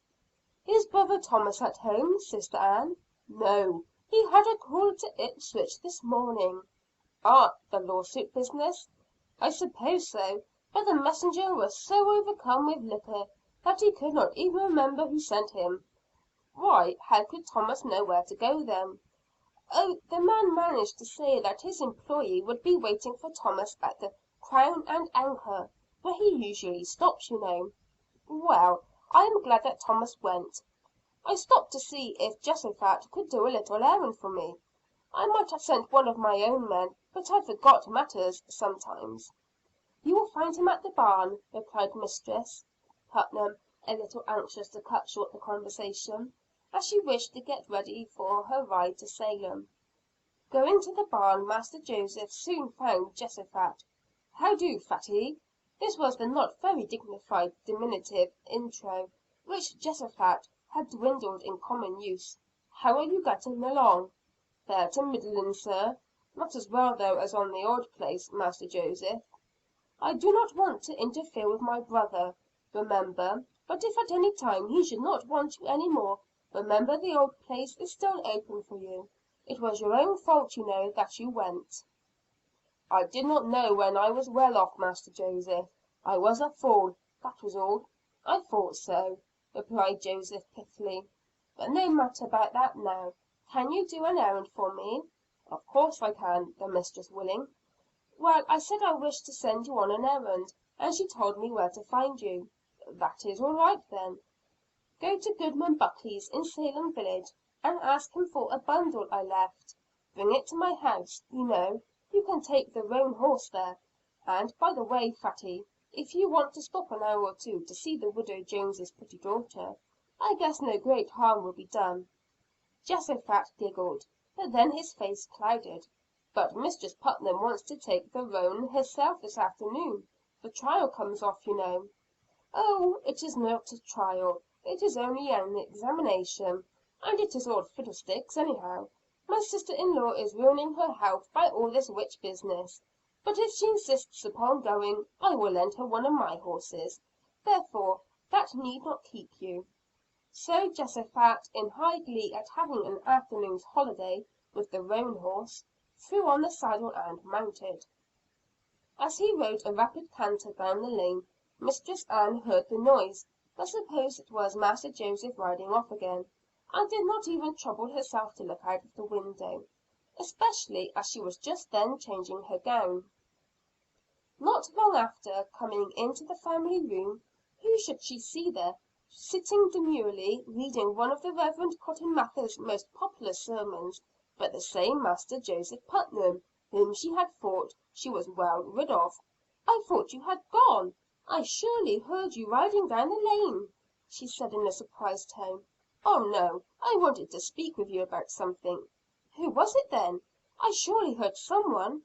"Is brother Thomas at home, Sister Ann?" "No, he had a call to Ipswich this morning." "Ah, the lawsuit business?" "I suppose so; but the messenger was so overcome with liquor, that he could not even remember who sent him." "Why, how could Thomas know where to go then?" "Oh, the man managed to say that his employee would be waiting for Thomas at the Crown and Anchor, where he usually stops, you know." "Well, I am glad that Thomas went. I stopped to see if Jehosaphat could do a little errand for me. I might have sent one of my own men, but I forget matters sometimes." "You will find him at the barn," replied Mistress Putnam, a little anxious to cut short the conversation, as she wished to get ready for her ride to Salem. Going to the barn, Master Joseph soon found Jehosaphat. "How do, Fatty?" This was the not very dignified diminutive intro, which Jehosaphat had dwindled in common use. "How are you getting along?" "Fair to middling, sir. Not as well though as on the old place, Master Joseph." "I do not want to interfere with my brother, remember; but if at any time he should not want you any more, remember the old place is still open for you. It was your own fault, you know, that you went." "I did not know when I was well off, Master Joseph. I was a fool, that was all." "I thought so," replied Joseph pithily. "But no matter about that now. Can you do an errand for me?" "Of course I can, the mistress willing." "Well, I said I wished to send you on an errand, and she told me where to find you." "That is all right then." "Go to Goodman Buckley's in Salem village, and ask him for a bundle I left. Bring it to my house. You know, you can take the roan horse there. And by the way, Fatty, if you want to stop an hour or two to see the widow Jones's pretty daughter, I guess no great harm will be done." Jehosaphat giggled, but then his face clouded. "But Mistress Putnam wants to take the roan herself this afternoon. The trial comes off, you know." "Oh, it is not a trial. It is only an examination, and it is all fiddlesticks anyhow. My sister in law is ruining her health by all this witch business. But if she insists upon going, I will lend her one of my horses. Therefore, that need not keep you." So Jehosaphat, in high glee at having an afternoon's holiday with the roan horse, threw on the saddle and mounted. As he rode a rapid canter down the lane, Mistress Ann heard the noise, but supposed it was Master Joseph riding off again, and did not even trouble herself to look out of the window, especially as she was just then changing her gown. Not long after, coming into the family room, who should she see there, sitting demurely reading one of the Reverend Cotton Mather's most popular sermons, but the same Master Joseph Putnam, whom she had thought she was well rid of. "I thought you had gone. I surely heard you riding down the lane," she said in a surprised tone. "Oh no, I wanted to speak with you about something." "Who was it then? I surely heard some one."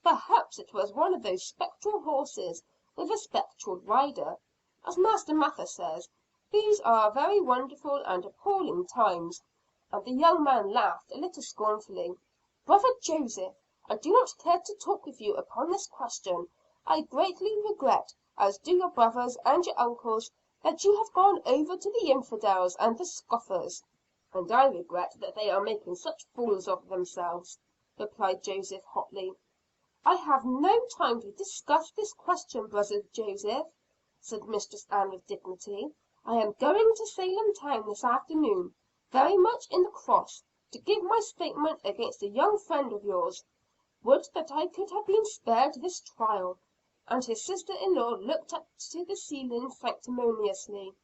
"Perhaps it was one of those spectral horses with a spectral rider. As Master Mather says, these are very wonderful and appalling times." And the young man laughed a little scornfully. "Brother Joseph, I do not care to talk with you upon this question. I greatly regret, as do your brothers and your uncles, that you have gone over to the infidels and the scoffers." "And I regret that they are making such fools of themselves," replied Joseph hotly. "I have no time to discuss this question, brother Joseph," said Mistress Ann with dignity. "I am going to Salem town this afternoon, very much in the cross, to give my statement against a young friend of yours. Would that I could have been spared this trial." And his sister in law looked up to the ceiling sanctimoniously.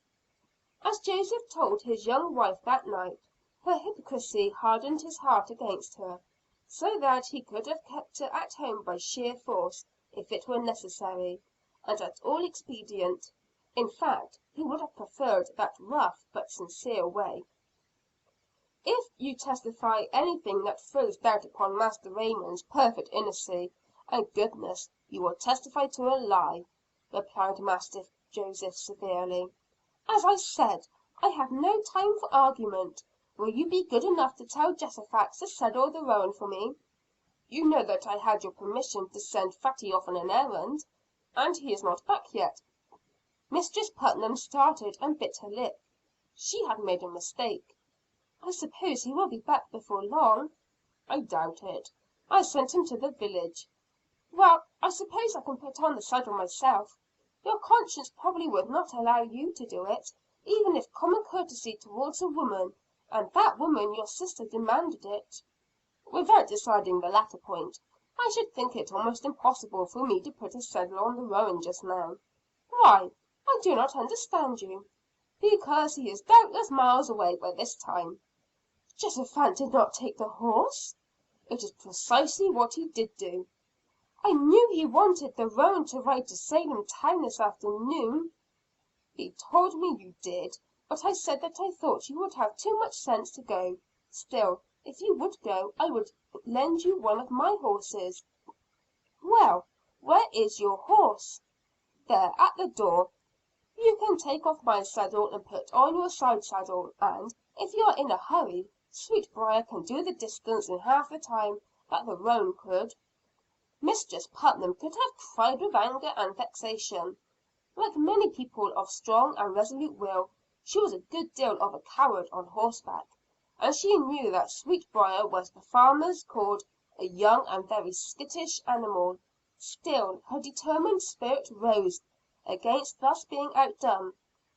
As Joseph told his young wife that night, her hypocrisy hardened his heart against her, so that he could have kept her at home by sheer force, if it were necessary, and at all expedient. In fact, he would have preferred that rough but sincere way. "If you testify anything that throws doubt upon Master Raymond's perfect innocency and goodness, you will testify to a lie," replied Master Joseph severely. "As I said, I have no time for argument. Will you be good enough to tell Jehosaphat to saddle the roan for me?" "You know that I had your permission to send Fatty off on an errand, and he is not back yet." Mistress Putnam started and bit her lip. She had made a mistake. "I suppose he will be back before long." "I doubt it. I sent him to the village." "Well, I suppose I can put on the saddle myself. Your conscience probably would not allow you to do it, even if common courtesy towards a woman, and that woman your sister, demanded it." "Without deciding the latter point, I should think it almost impossible for me to put a saddle on the roan just now." "Why? I do not understand you." "Because he is doubtless miles away by this time." "Jehosaphat did not take the horse?" "It is precisely what he did do." "I knew he wanted the roan to ride to Salem town this afternoon." "He told me you did, but I said that I thought you would have too much sense to go. Still, if you would go, I would lend you one of my horses." "Well, where is your horse?" "There, at the door. You can take off my saddle and put on your side saddle, and, if you are in a hurry, Sweetbriar can do the distance in half the time that the roan could." Mistress Putnam could have cried with anger and vexation. Like many people of strong and resolute will, she was a good deal of a coward on horseback, and she knew that Sweetbriar was the farmers called a young and very skittish animal. Still her determined spirit rose against thus being outdone.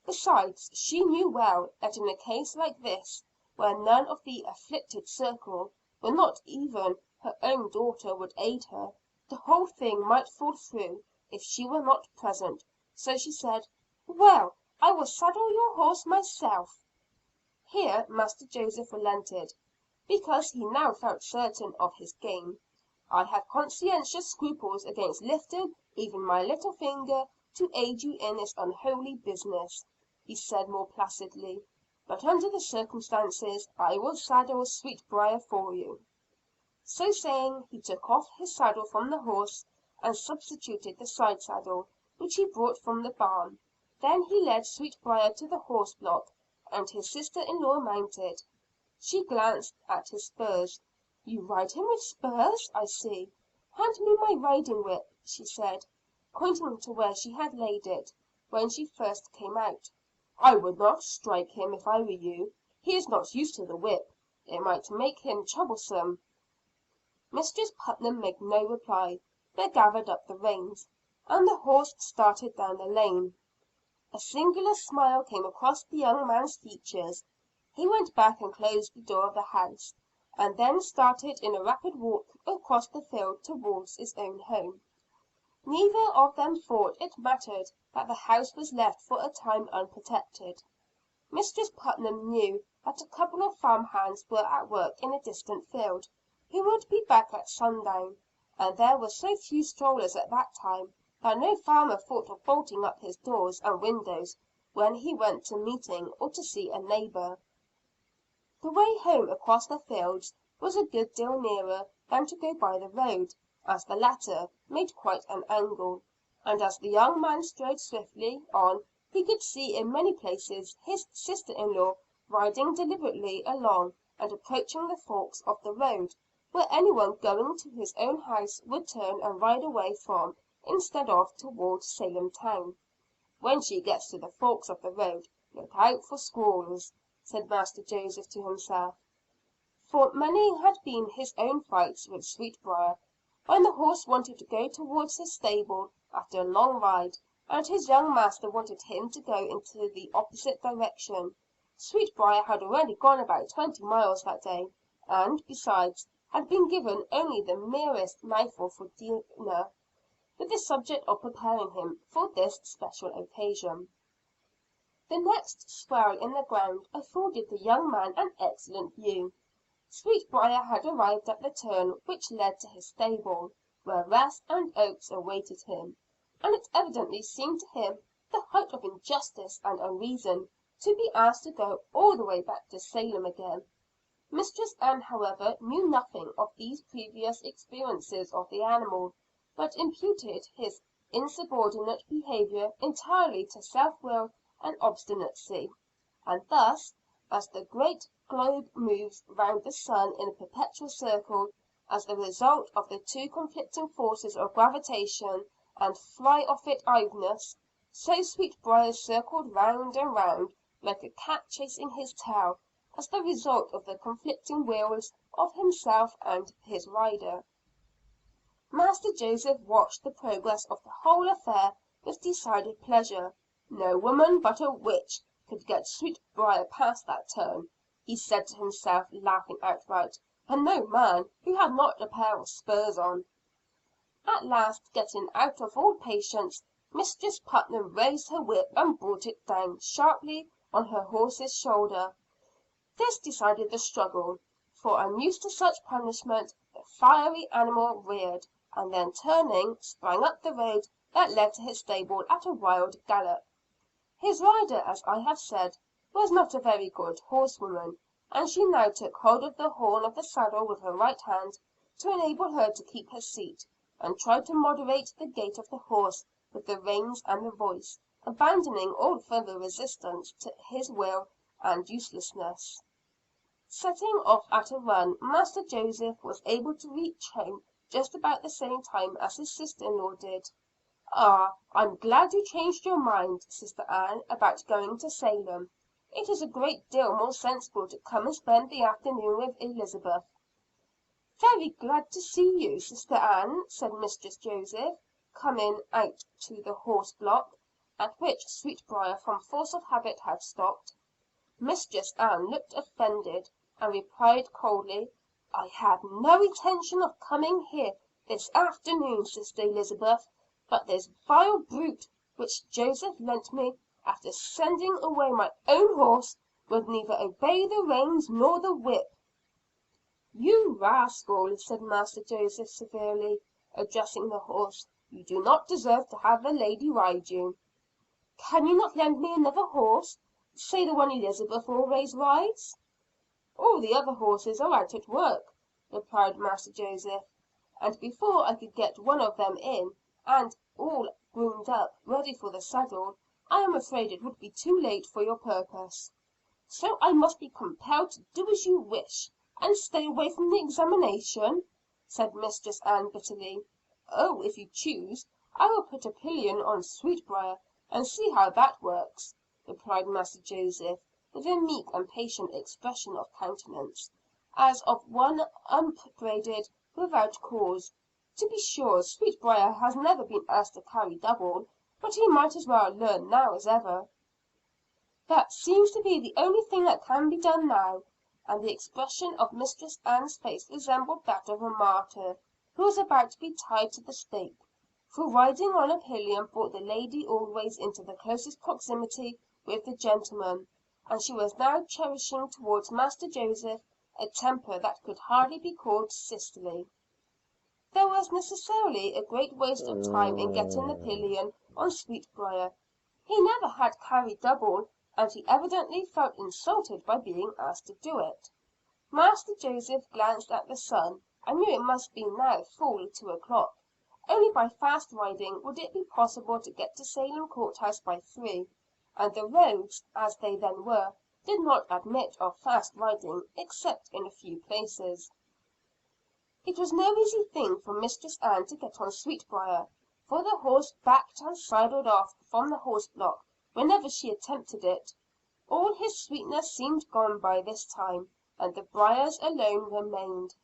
Besides, she knew well, that in a case like this, where none of the "afflicted circle," not even her own daughter, would aid her, the whole thing might fall through if she were not present. So she said, "Well, I will saddle your horse myself." Here Master Joseph relented, because he now felt certain of his gain. "I have conscientious scruples against lifting even my little finger to aid you in this unholy business," he said more placidly. "But under the circumstances, I will saddle Sweetbriar for you." So saying, he took off his saddle from the horse, and substituted the side saddle, which he brought from the barn. Then he led Sweetbriar to the horse block, and his sister in law mounted. She glanced at his spurs. "You ride him with spurs, I see. Hand me my riding whip," she said, pointing to where she had laid it, when she first came out. "I would not strike him if I were you. He is not used to the whip. It might make him troublesome." Mistress Putnam made no reply, but gathered up the reins, and the horse started down the lane. A singular smile came across the young man's features. He went back and closed the door of the house, and then started in a rapid walk across the field towards his own home. Neither of them thought it mattered that the house was left for a time unprotected. Mistress Putnam knew that a couple of farm hands were at work in a distant field, who would be back at sundown; and there were so few strollers at that time, that no farmer thought of bolting up his doors and windows when he went to meeting or to see a neighbor. The way home across the fields was a good deal nearer than to go by the road, as the latter made quite an angle; and as the young man strode swiftly on he could see in many places his sister in law riding deliberately along and approaching the forks of the road, where anyone going to his own house would turn and ride away from, instead of toward Salem town. "When she gets to the forks of the road, look out for squalls," said Master Joseph to himself. For many had been his own fights with Sweetbriar, when the horse wanted to go towards his stable after a long ride, and his young master wanted him to go into the opposite direction. Sweetbriar had already gone about 20 miles that day, and, besides, had been given only the merest mouthful for dinner, with the object of preparing him for this special occasion. The next swell in the ground afforded the young man an excellent view. Sweetbriar had arrived at the turn which led to his stable, where rest and oats awaited him; and it evidently seemed to him the height of injustice and unreason to be asked to go all the way back to Salem again. Mistress Ann, however, knew nothing of these previous experiences of the animal, but imputed his insubordinate behavior entirely to self-will and obstinacy. And thus, as the great globe moves round the sun in a perpetual circle, as the result of the two conflicting forces of gravitation and fly off it iveness, so Sweetbriar circled round and round like a cat chasing his tail, as the result of the conflicting wills of himself and his rider. Master Joseph watched the progress of the whole affair with decided pleasure. "No woman but a witch could get Sweetbriar past that turn," he said to himself, laughing outright, "and no man who had not a pair of spurs on." At last, getting out of all patience, Mistress Putnam raised her whip and brought it down sharply on her horse's shoulder. This decided the struggle, for unused to such punishment, the fiery animal reared, and then turning, sprang up the road that led to his stable at a wild gallop. His rider, as I have said, was not a very good horsewoman, and she now took hold of the horn of the saddle with her right hand, to enable her to keep her seat, and tried to moderate the gait of the horse with the reins and the voice, abandoning all further resistance to his will and uselessness. Setting off at a run, Master Joseph was able to reach home just about the same time as his sister in law did. "Ah, I'm glad you changed your mind, Sister Ann, about going to Salem. It is a great deal more sensible to come and spend the afternoon with Elizabeth." "Very glad to see you, Sister Ann," said Mistress Joseph, coming out to the horse block. at which Sweetbriar from force of habit had stopped. Mistress Ann looked offended, and replied coldly, "I had no intention of coming here this afternoon, Sister Elizabeth; but this vile brute, which Joseph lent me, after sending away my own horse, would neither obey the reins nor the whip." "You rascal!" said Master Joseph severely, addressing the horse, "you do not deserve to have a lady ride you." "Can you not lend me another horse, say the one Elizabeth always rides?" "All the other horses are out at work," replied Master Joseph, "and before I could get one of them in, and all groomed up ready for the saddle, I am afraid it would be too late for your purpose." "So I must be compelled to do as you wish, and stay away from the examination?" said Mistress Ann bitterly. "Oh, if you choose, I will put a pillion on Sweetbriar, and see how that works," replied Master Joseph, with a meek and patient expression of countenance, as of one upbraided without cause. "To be sure, Sweetbriar has never been asked to carry double, but he might as well learn now as ever." "That seems to be the only thing that can be done now," and the expression of Mistress Ann's face resembled that of a martyr who was about to be tied to the stake; for riding on a pillion brought the lady always into the closest proximity with the gentleman, and she was now cherishing towards Master Joseph a temper that could hardly be called sisterly. There was necessarily a great waste of time in getting the pillion on Sweetbriar. He never had carried double, and he evidently felt insulted by being asked to do it. Master Joseph glanced at the sun, and knew it must be now full 2 o'clock. Only by fast riding would it be possible to get to Salem Courthouse by 3, and the roads, as they then were, did not admit of fast riding except in a few places. It was no easy thing for Mistress Ann to get on Sweetbriar, for the horse backed and sidled off from the horse block whenever she attempted it. All his sweetness seemed gone by this time, and the briars alone remained.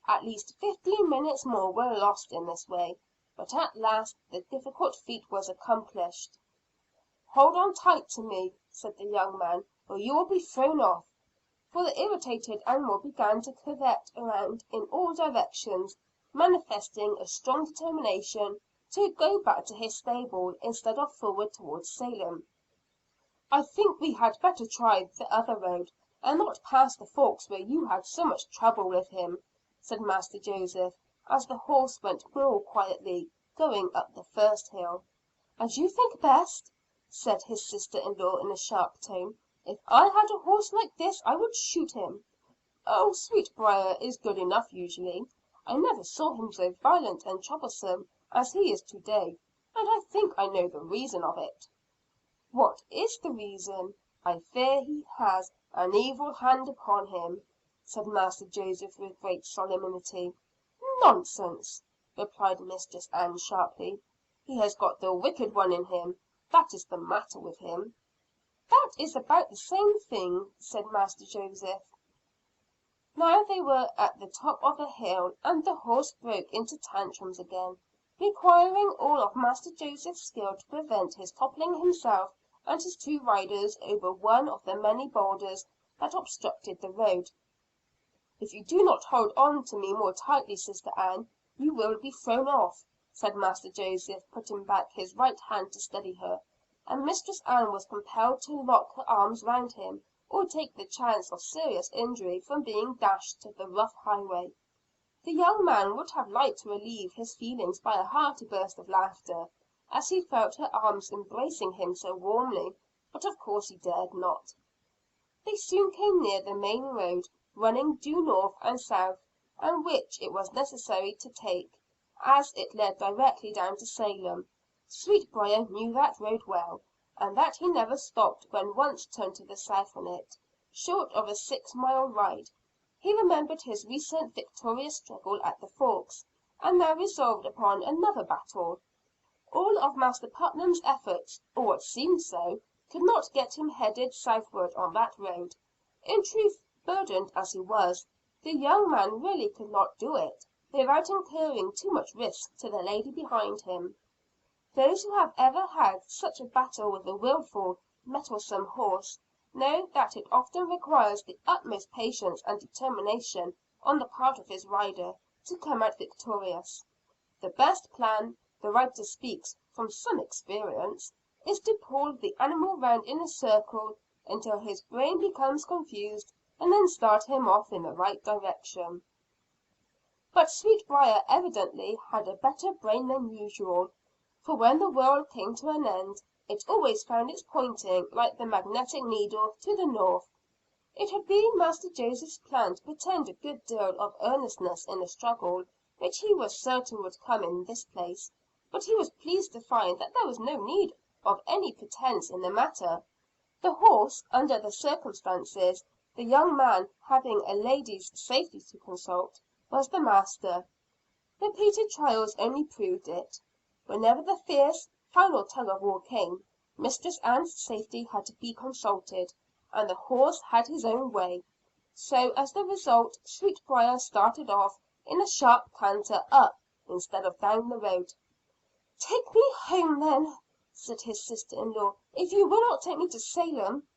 At least 15 minutes more were lost in this way, but at last the difficult feat was accomplished. "Hold on tight to me," said the young man, "or you will be thrown off." For the irritated animal began to curvet around in all directions, manifesting a strong determination to go back to his stable instead of forward towards Salem. "I think we had better try the other road, and not pass the forks where you had so much trouble with him," said Master Joseph, as the horse went more quietly, going up the first hill. "As you think best," said his sister in law in a sharp tone. "If I had a horse like this I would shoot him." "Oh, Sweetbriar is good enough usually. I never saw him so violent and troublesome as he is to day, and I think I know the reason of it." "What is the reason?" "I fear he has an evil hand upon him," said Master Joseph with great solemnity. "Nonsense!" replied Mistress Ann sharply. "He has got the wicked one in him, that is the matter with him." "That is about the same thing," said Master Joseph. Now they were at the top of a hill, and the horse broke into tantrums again, requiring all of Master Joseph's skill to prevent his toppling himself and his two riders over one of the many boulders that obstructed the road. "If you do not hold on to me more tightly, Sister Ann, you will be thrown off," said Master Joseph, putting back his right hand to steady her; and Mistress Ann was compelled to lock her arms round him, or take the chance of serious injury from being dashed to the rough highway. The young man would have liked to relieve his feelings by a hearty burst of laughter, as he felt her arms embracing him so warmly, but of course he dared not. They soon came near the main road, running due north and south, and which it was necessary to take, as it led directly down to Salem. Sweetbriar knew that road well, and that he never stopped when once turned to the south on it, short of a 6-mile ride. He remembered his recent victorious struggle at the forks, and now resolved upon another battle. All of Master Putnam's efforts, or what seemed so, could not get him headed southward on that road. In truth, burdened as he was, the young man really could not do it, without incurring too much risk to the lady behind him. Those who have ever had such a battle with a wilful, mettlesome horse, know that it often requires the utmost patience and determination on the part of his rider to come out victorious. The best plan, the writer speaks from some experience, is to pull the animal round in a circle until his brain becomes confused, and then start him off in the right direction. But Sweetbriar evidently had a better brain than usual, for when the world came to an end, it always found its pointing like the magnetic needle to the north. It had been Master Joseph's plan to pretend a good deal of earnestness in the struggle which he was certain would come in this place, but he was pleased to find that there was no need of any pretense in the matter. The horse, under the circumstances, the young man having a lady's safety to consult, was the master. Repeated trials only proved it. Whenever the fierce, final tug of war came, Mistress Ann's safety had to be consulted, and the horse had his own way. So as the result, Sweetbriar started off in a sharp canter up, instead of down the road. "Take me home then," said his sister in law, "if you will not take me to Salem."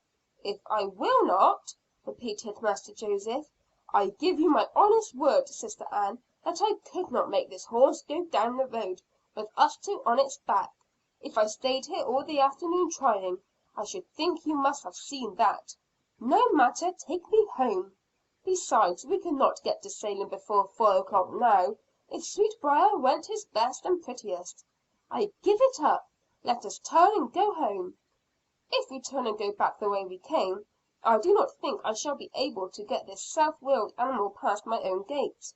"If I will not!" repeated Master Joseph. "I give you my honest word, Sister Ann, that I could not make this horse go down the road, with us two on its back, if I stayed here all the afternoon trying. I should think you must have seen that. No matter, take me home. Besides, we could not get to Salem before 4 o'clock now, if Sweetbriar went his best and prettiest. I give it up. Let us turn and go home." "If we turn and go back the way we came, I do not think I shall be able to get this self willed animal past my own gate."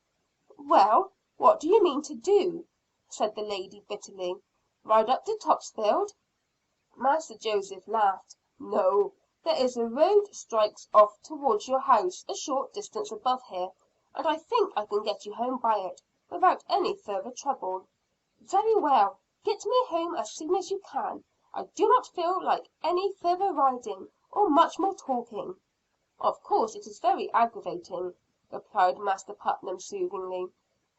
"Well, what do you mean to do?" said the lady bitterly. "Ride up to Topsfield?" Master Joseph laughed. "No, there is a road strikes off towards your house a short distance above here, and I think I can get you home by it, without any further trouble." "Very well, get me home as soon as you can. I do not feel like any further riding, or much more talking." "Of course it is very aggravating," replied Master Putnam soothingly;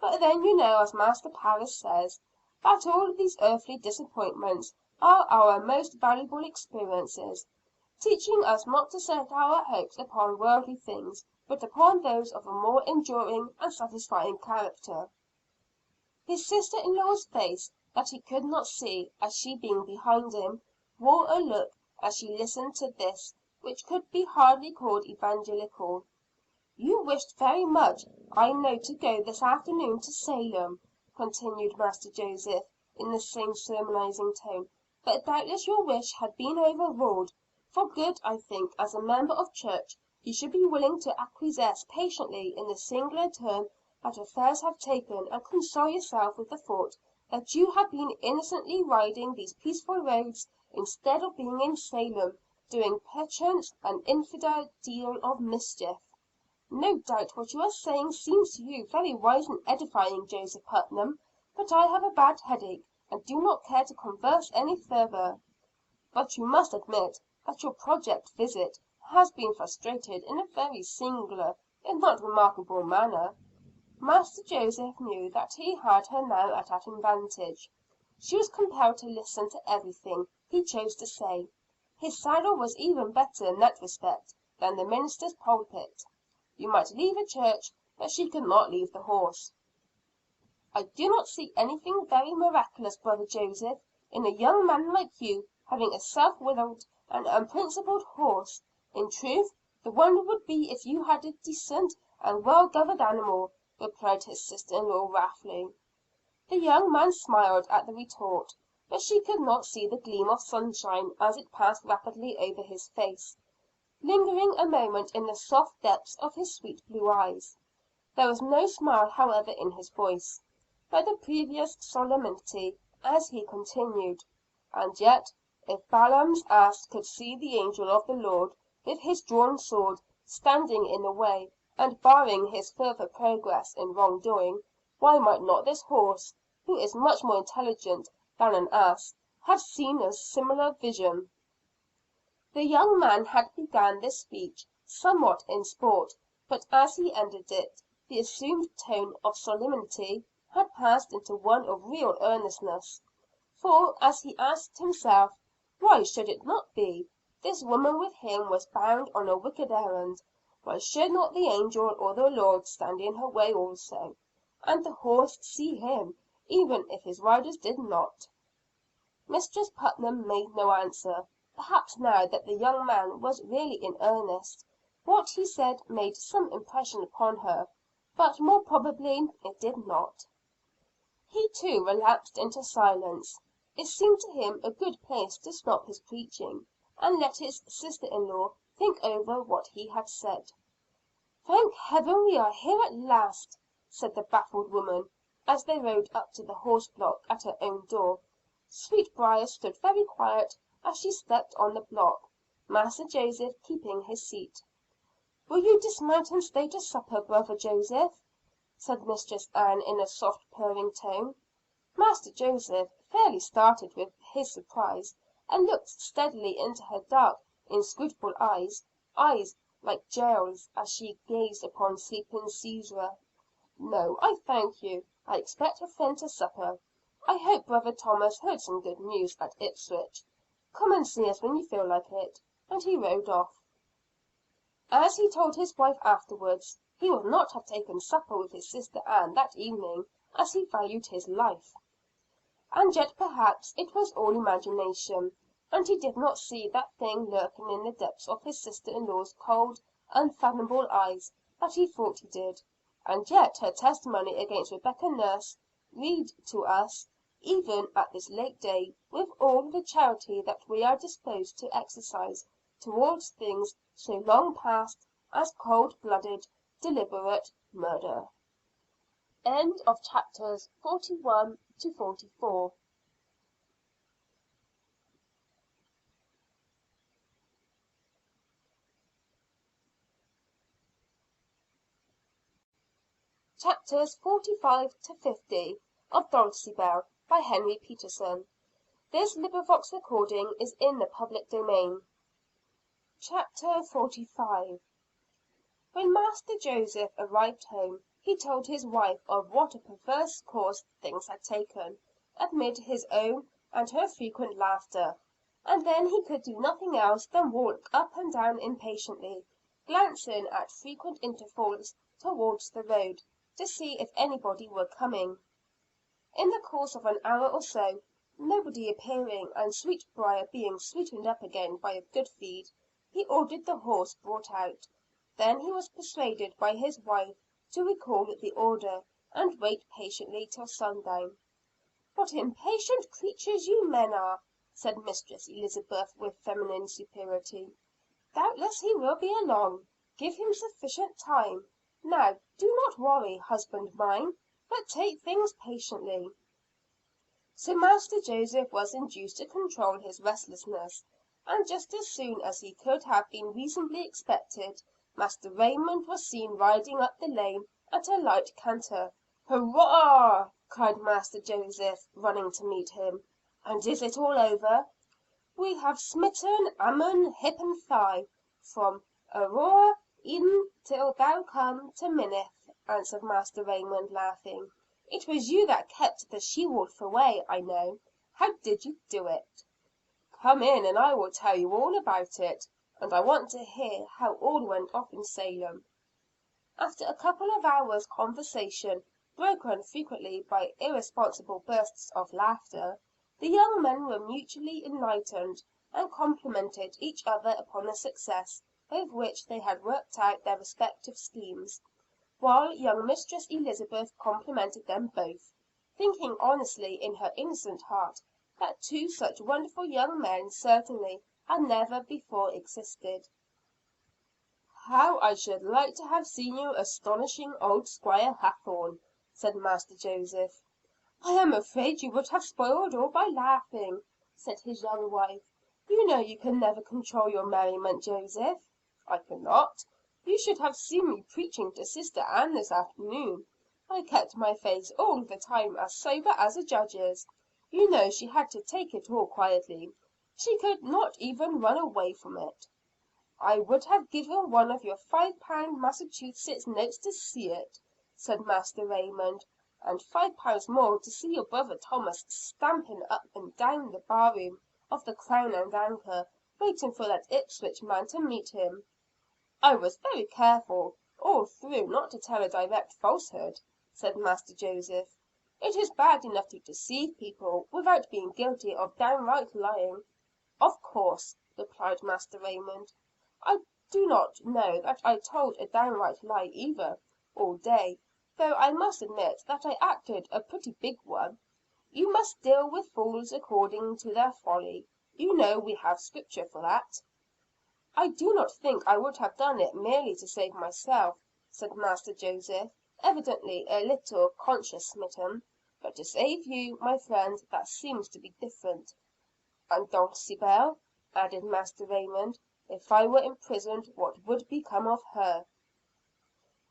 "but then you know, as Master Parris says, that all these earthly disappointments are our most valuable experiences, teaching us not to set our hopes upon worldly things, but upon those of a more enduring and satisfying character." His sister in law's face, that he could not see, as she being behind him, wore a look, as she listened to this, which could be hardly called evangelical. "You wished very much, I know, to go this afternoon to Salem," continued Master Joseph, in the same sermonizing tone, "but doubtless your wish had been overruled. For good, I think, as a member of church, you should be willing to acquiesce patiently in the singular turn that affairs have taken, and console yourself with the thought that you have been innocently riding these peaceful roads, instead of being in Salem, doing perchance an infidel deal of mischief." "No doubt what you are saying seems to you very wise and edifying, Joseph Putnam, but I have a bad headache, and do not care to converse any further." "But you must admit that your project visit has been frustrated in a very singular, if not remarkable manner." Master Joseph knew that he had her now at an advantage. She was compelled to listen to everything he chose to say. His saddle was even better in that respect than the minister's pulpit. You might leave a church, but she could not leave the horse. "I do not see anything very miraculous, brother Joseph, in a young man like you having a self-willed and unprincipled horse. In truth, the wonder would be if you had a decent and well governed animal," replied his sister in law wrathfully. The young man smiled at the retort, but she could not see the gleam of sunshine as it passed rapidly over his face, lingering a moment in the soft depths of his sweet blue eyes. There was no smile however in his voice, but the previous solemnity, as he continued, "And yet, if Balaam's ass could see the angel of the Lord, with his drawn sword, standing in the way, and barring his further progress in wrong doing, why might not this horse, who is much more intelligent than an ass, have seen a similar vision?" The young man had begun this speech somewhat in sport, but as he ended it, the assumed tone of solemnity had passed into one of real earnestness. For, as he asked himself, why should it not be? This woman with him was bound on a wicked errand. Why should not the angel or the Lord stand in her way also, and the horse see him, even if his riders did not? Mistress Putnam made no answer. Perhaps now that the young man was really in earnest, what he said made some impression upon her, but more probably it did not. He too relapsed into silence. It seemed to him a good place to stop his preaching, and let his sister in law think over what he had said. "Thank Heaven we are here at last!" said the baffled woman, as they rode up to the horse block at her own door. Sweetbriar stood very quiet as she stepped on the block, Master Joseph keeping his seat. "Will you dismount and stay to supper, brother Joseph?" said Mistress Ann in a soft purring tone. Master Joseph fairly started with his surprise, and looked steadily into her dark inscrutable eyes like jails, as she gazed upon sleeping Caesar. "No, I thank you. I expect a friend to supper. I hope brother Thomas heard some good news at Ipswich. Come and see us when you feel like it." And he rode off. As he told his wife afterwards, he would not have taken supper with his sister Ann that evening, as he valued his life. And yet perhaps it was all imagination, and he did not see that thing lurking in the depths of his sister in law's cold, unfathomable eyes that he thought he did. And yet her testimony against Rebecca Nurse, read to us, even at this late day, with all the charity that we are disposed to exercise towards things so long past as cold-blooded, deliberate murder. End of chapters 41 to 44. Chapters 45 to 50 of Dulcibel by Henry Peterson. This recording is in the public domain. Chapter 45. When Master Joseph arrived home, he told his wife of what a perverse course things had taken, amid his own and her frequent laughter; and then he could do nothing else than walk up and down impatiently, glancing at frequent intervals towards the road, to see if anybody were coming. In the course of an hour or so, nobody appearing, and Sweetbriar being sweetened up again by a good feed, he ordered the horse brought out. Then he was persuaded by his wife to recall the order, and wait patiently till sundown. "What impatient creatures you men are!" said Mistress Elizabeth with feminine superiority. "Doubtless he will be along. Give him sufficient time. Now, do not worry, husband mine, but take things patiently." So Master Joseph was induced to control his restlessness, and just as soon as he could have been reasonably expected, Master Raymond was seen riding up the lane at a light canter. "Hurrah!" cried Master Joseph, running to meet him. "And is it all over?" "We have smitten Ammon hip and thigh, from Aurora e'en till thou come to Minnith," answered Master Raymond, laughing. "It was you that kept the she wolf away, I know. How did you do it?" "Come in and I will tell you all about it. And I want to hear how all went off in Salem." After a couple of hours' conversation, broken frequently by irresponsible bursts of laughter, the young men were mutually enlightened, and complimented each other upon the success with which they had worked out their respective schemes, while young Mistress Elizabeth complimented them both, thinking honestly in her innocent heart that two such wonderful young men certainly had never before existed. "How I should like to have seen you astonishing old Squire Hathorne!" said Master Joseph. "I am afraid you would have spoiled all by laughing," said his young wife. "You know you can never control your merriment, Joseph." "I cannot. You should have seen me preaching to Sister Ann this afternoon. I kept my face all the time as sober as a judge's. You know she had to take it all quietly. She could not even run away from it." "I would have given one of your £5 Massachusetts notes to see it," said Master Raymond. and £5 more to see your brother Thomas stamping up and down the barroom of the Crown and Anchor, waiting for that Ipswich man to meet him." "I was very careful all through not to tell a direct falsehood," said Master Joseph. "It is bad enough to deceive people without being guilty of downright lying." "Of course," replied Master Raymond. "I do not know that I told a downright lie either, all day, though I must admit that I acted a pretty big one. You must deal with fools according to their folly. You know we have Scripture for that." "I do not think I would have done it merely to save myself," said Master Joseph, evidently a little conscience smitten. "But to save you, my friend, that seems to be different." "And Dulcibel," added Master Raymond. "If I were imprisoned, what would become of her?"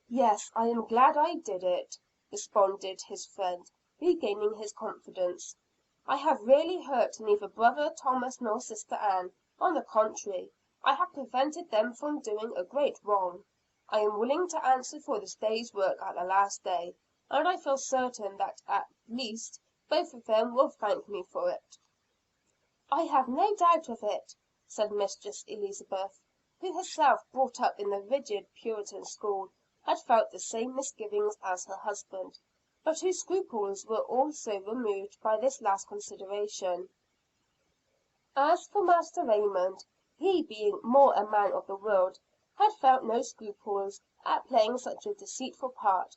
"Yes, I am glad I did it," responded his friend, regaining his confidence. "I have really hurt neither brother Thomas nor sister Ann. On the contrary, I have prevented them from doing a great wrong. I am willing to answer for this day's work at the last day, and I feel certain that at least both of them will thank me for it." "I have no doubt of it," said Mistress Elizabeth, who herself brought up in the rigid Puritan school, had felt the same misgivings as her husband, but whose scruples were also removed by this last consideration. As for Master Raymond, he being more a man of the world, had felt no scruples at playing such a deceitful part.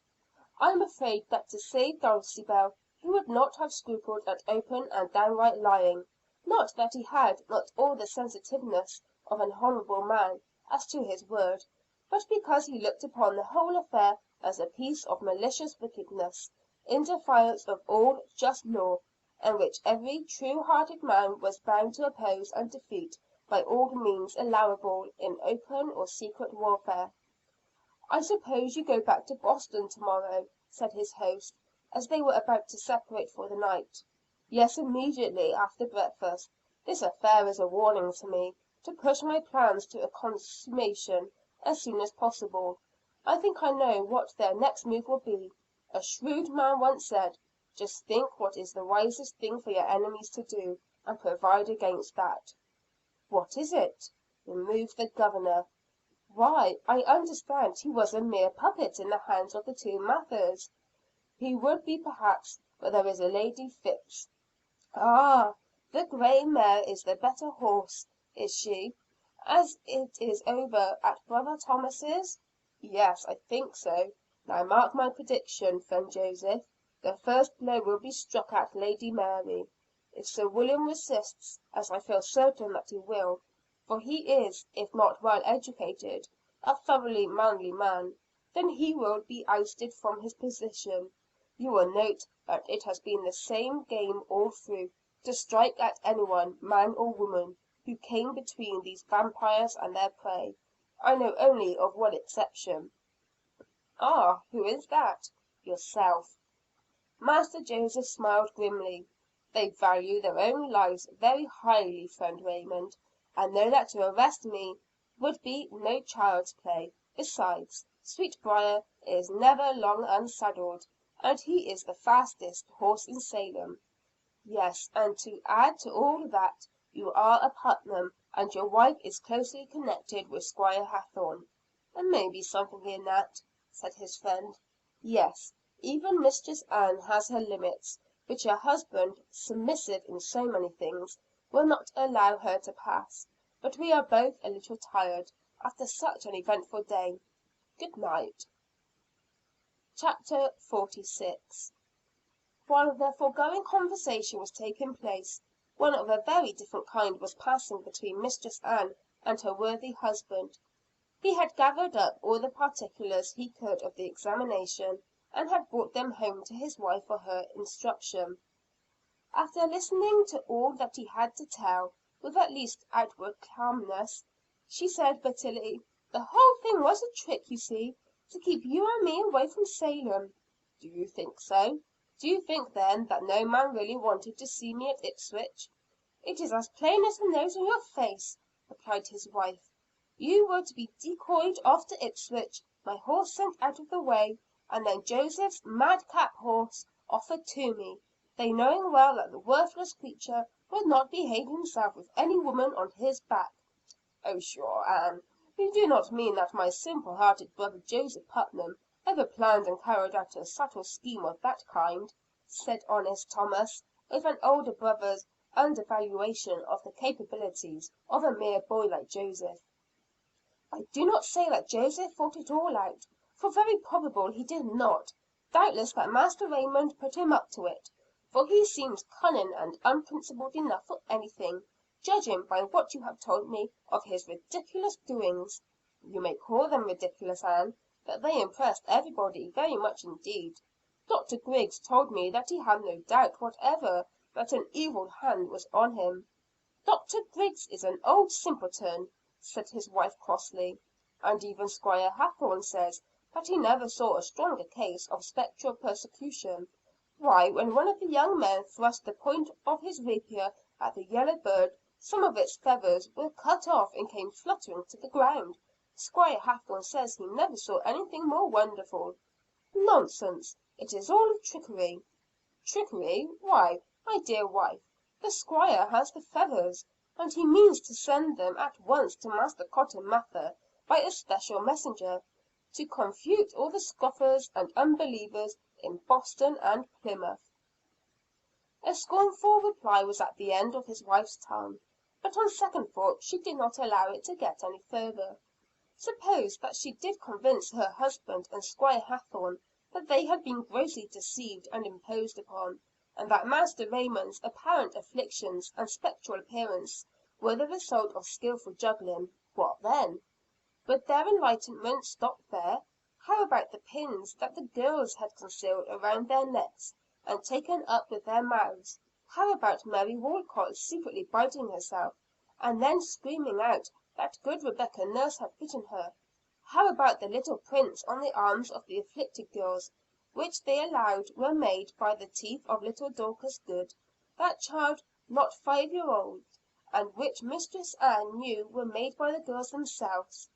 I am afraid that to save Dulcibel he would not have scrupled at open and downright lying. Not that he had not all the sensitiveness of an honorable man as to his word, but because he looked upon the whole affair as a piece of malicious wickedness, in defiance of all just law, and which every true hearted man was bound to oppose and defeat by all means allowable in open or secret warfare. "I suppose you go back to Boston to morrow?" said his host, as they were about to separate for the night. "Yes, immediately after breakfast. This affair is a warning to me, to push my plans to a consummation as soon as possible. I think I know what their next move will be. A shrewd man once said, 'Just think what is the wisest thing for your enemies to do, and provide against that.'" "What is it?" "Remove the Governor." "Why, I understand he was a mere puppet in the hands of the two Mathers." "He would be perhaps, but there is a Lady Phips." "Ah, the grey mare is the better horse, is she, as it is over at brother Thomas's?" "Yes, I think so. Now mark my prediction, friend Joseph. The first blow will be struck at Lady Mary. If Sir William resists, as I feel certain that he will, for he is, if not well educated, a thoroughly manly man, then he will be ousted from his position. You will note that it has been the same game all through, to strike at anyone, man or woman, who came between these vampires and their prey. I know only of one exception." "Ah, who is that?" "Yourself." Master Joseph smiled grimly. "They value their own lives very highly, friend Raymond, and know that to arrest me would be no child's play. Besides, Sweetbriar is never long unsaddled, and he is the fastest horse in Salem. Yes, and to add to all that, you are a Putnam, and your wife is closely connected with Squire Hathorne." "There may be something in that," said his friend. "Yes, even Mistress Ann has her limits, which her husband, submissive in so many things, will not allow her to pass. But we are both a little tired, after such an eventful day. Good night." Chapter 46. While the foregoing conversation was taking place, one of a very different kind was passing between Mistress Ann and her worthy husband. He had gathered up all the particulars he could of the examination, and had brought them home to his wife for her instruction. After listening to all that he had to tell, with at least outward calmness, she said bitterly, "The whole thing was a trick, you see, to keep you and me away from Salem." "Do you think so? Do you think then that no man really wanted to see me at Ipswich?" "It is as plain as the nose on your face," replied his wife. "You were to be decoyed off to Ipswich, my horse sent out of the way, and then Joseph's madcap horse offered to me, they knowing well that the worthless creature would not behave himself with any woman on his back." "Oh pshaw, Ann, you do not mean that my simple hearted brother Joseph Putnam ever planned and carried out a subtle scheme of that kind?" said honest Thomas, with an older brother's undervaluation of the capabilities of a mere boy like Joseph. "I do not say that Joseph thought it all out, for very probably he did not. Doubtless that Master Raymond put him up to it, for he seems cunning and unprincipled enough for anything, judging by what you have told me of his ridiculous doings." "You may call them ridiculous, Ann, but they impressed everybody very much indeed. Dr. Griggs told me that he had no doubt whatever that an evil hand was on him." "Dr. Griggs is an old simpleton," said his wife crossly. "And even Squire Hathorne says that he never saw a stronger case of spectral persecution. Why, when one of the young men thrust the point of his rapier at the yellow bird, some of its feathers were cut off and came fluttering to the ground. Squire Hathorne says he never saw anything more wonderful." "Nonsense! It is all trickery." "Trickery? Why, my dear wife, the Squire has the feathers, and he means to send them at once to Master Cotton Mather by a special messenger, to confute all the scoffers and unbelievers in Boston and Plymouth." A scornful reply was at the end of his wife's tongue, but on second thought she did not allow it to get any further. Suppose that she did convince her husband and Squire Hathorne that they had been grossly deceived and imposed upon, and that Master Raymond's apparent afflictions and spectral appearance were the result of skilful juggling, what then? Would their enlightenment stop there? How about the pins that the girls had concealed around their necks and taken up with their mouths? How about Mary Walcot secretly biting herself, and then screaming out that good Rebecca Nurse had bitten her? How about the little prints on the arms of the afflicted girls, which they allowed were made by the teeth of little Dorcas Good, that child not 5 years old, and which Mistress Ann knew were made by the girls themselves?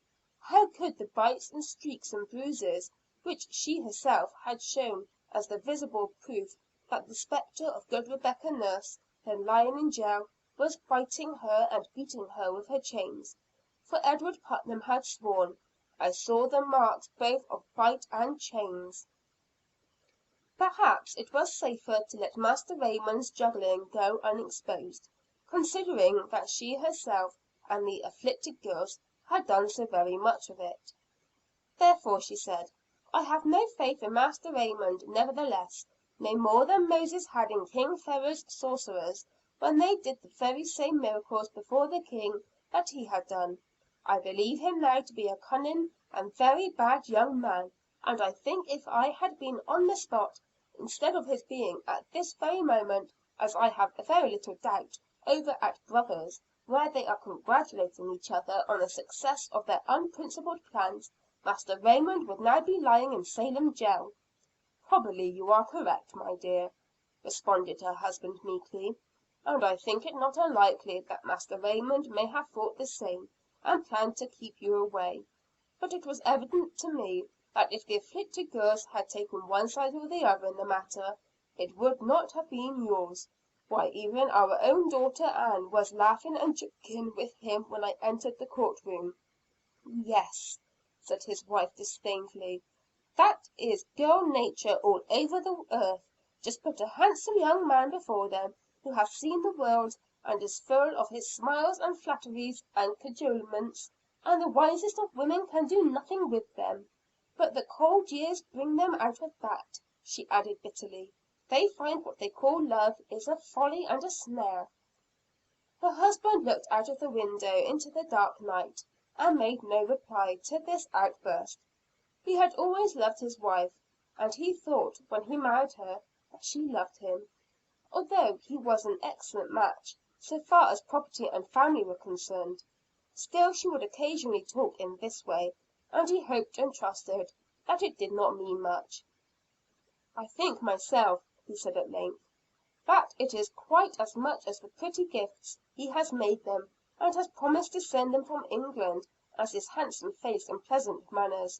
How could the bites and streaks and bruises, which she herself had shown as the visible proof that the spectre of good Rebecca Nurse, then lying in jail, was biting her and beating her with her chains? For Edward Putnam had sworn, "I saw the marks both of bite and chains." Perhaps it was safer to let Master Raymond's juggling go unexposed, considering that she herself and the afflicted girls had done so very much of it. Therefore she said, "I have no faith in Master Raymond nevertheless, no more than Moses had in King Pharaoh's sorcerers, when they did the very same miracles before the king that he had done. I believe him now to be a cunning and very bad young man, and I think if I had been on the spot, instead of his being at this very moment, as I have very little doubt, over at brother's, where they are congratulating each other on the success of their unprincipled plans, Master Raymond would now be lying in Salem jail." "Probably you are correct, my dear," responded her husband meekly, "and I think it not unlikely that Master Raymond may have thought the same, and planned to keep you away. But it was evident to me that if the afflicted girls had taken one side or the other in the matter, it would not have been yours. Why, even our own daughter Ann was laughing and joking with him when I entered the court room." "Yes," said his wife disdainfully, "that is girl nature all over the earth. Just put a handsome young man before them, who has seen the world, and is full of his smiles and flatteries and cajolements, and the wisest of women can do nothing with them. But the cold years bring them out of that," she added bitterly. "They find what they call love is a folly and a snare." Her husband looked out of the window into the dark night, and made no reply to this outburst. He had always loved his wife, and he thought when he married her that she loved him. Although he was an excellent match, so far as property and family were concerned, still she would occasionally talk in this way, and he hoped and trusted that it did not mean much. "I think myself," he said at length, "that it is quite as much as the pretty gifts he has made them, and has promised to send them from England, as his handsome face and pleasant manners.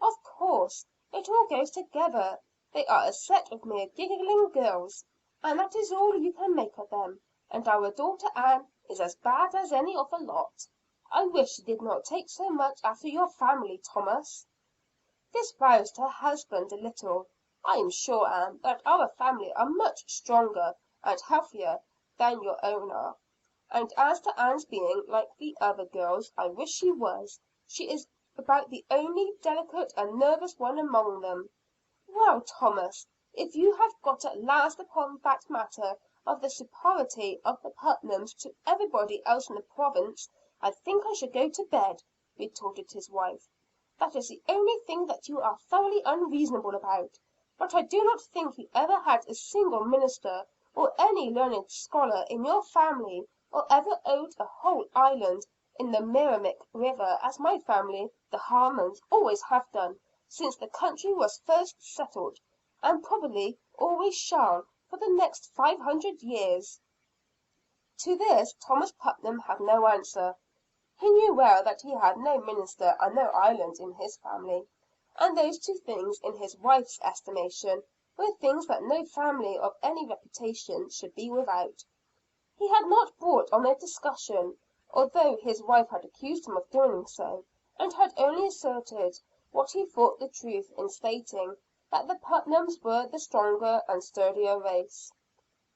Of course, It all goes together. They are a set of mere giggling girls, and that is all you can make of them. And our daughter Ann is as bad as any of the lot. I wish she did not take so much after your family, Thomas." This roused her husband a little. "I am sure, Ann, that our family are much stronger and healthier than your own are. And as to Ann's being like the other girls, I wish she was. She is about the only delicate and nervous one among them." "Well, Thomas, if you have got at last upon that matter of the superiority of the Putnams to everybody else in the Province, I think I should go to bed," retorted his wife. "That is the only thing that you are thoroughly unreasonable about. But I do not think you ever had a single minister, or any learned scholar in your family, or ever owned a whole island in the Merrimac River, as my family, the Harmons, always have done, since the country was first settled, and probably always shall, for the next 500 years." To this Thomas Putnam had no answer. He knew well that he had no minister and no island in his family; and those two things, in his wife's estimation, were things that no family of any reputation should be without. He had not brought on a discussion, although his wife had accused him of doing so, and had only asserted what he thought the truth in stating that the Putnams were the stronger and sturdier race.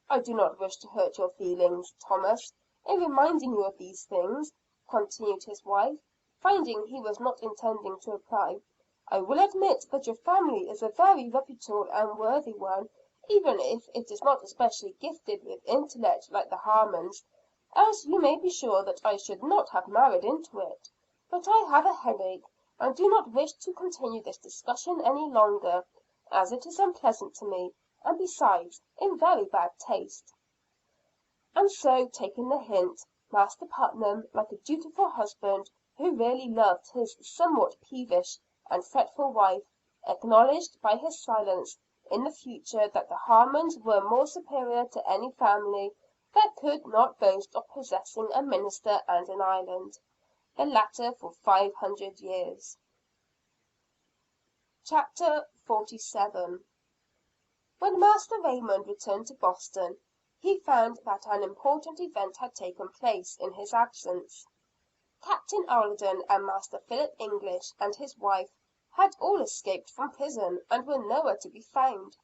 "I do not wish to hurt your feelings, Thomas, in reminding you of these things," continued his wife, finding he was not intending to reply. "I will admit that your family is a very reputable and worthy one, even if it is not especially gifted with intellect like the Harmons, else you may be sure that I should not have married into it. But I have a headache, and do not wish to continue this discussion any longer, as it is unpleasant to me, and besides, in very bad taste." And so, taking the hint, Master Putnam, like a dutiful husband who really loved his somewhat peevish and fretful wife, acknowledged by his silence in the future that the Harmons were more superior to any family that could not boast of possessing a minister and an island, the latter for 500 years. Chapter 47. When Master Raymond returned to Boston, he found that an important event had taken place in his absence. Captain Alden and Master Philip English and his wife had all escaped from prison, and were nowhere to be found.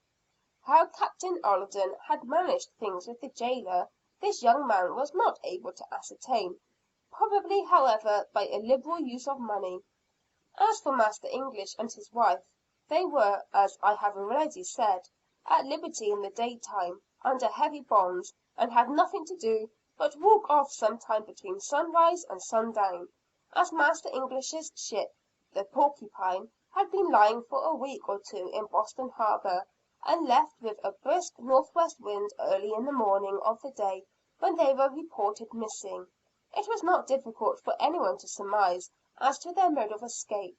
How Captain Alden had managed things with the jailer, this young man was not able to ascertain; probably, however, by a liberal use of money. As for Master English and his wife, they were, as I have already said, at liberty in the daytime, under heavy bonds, and had nothing to do but walk off some time between sunrise and sundown, as Master English's ship, the Porcupine, had been lying for a week or two in Boston harbor, and left with a brisk northwest wind early in the morning of the day when they were reported missing. It was not difficult for anyone to surmise as to their mode of escape.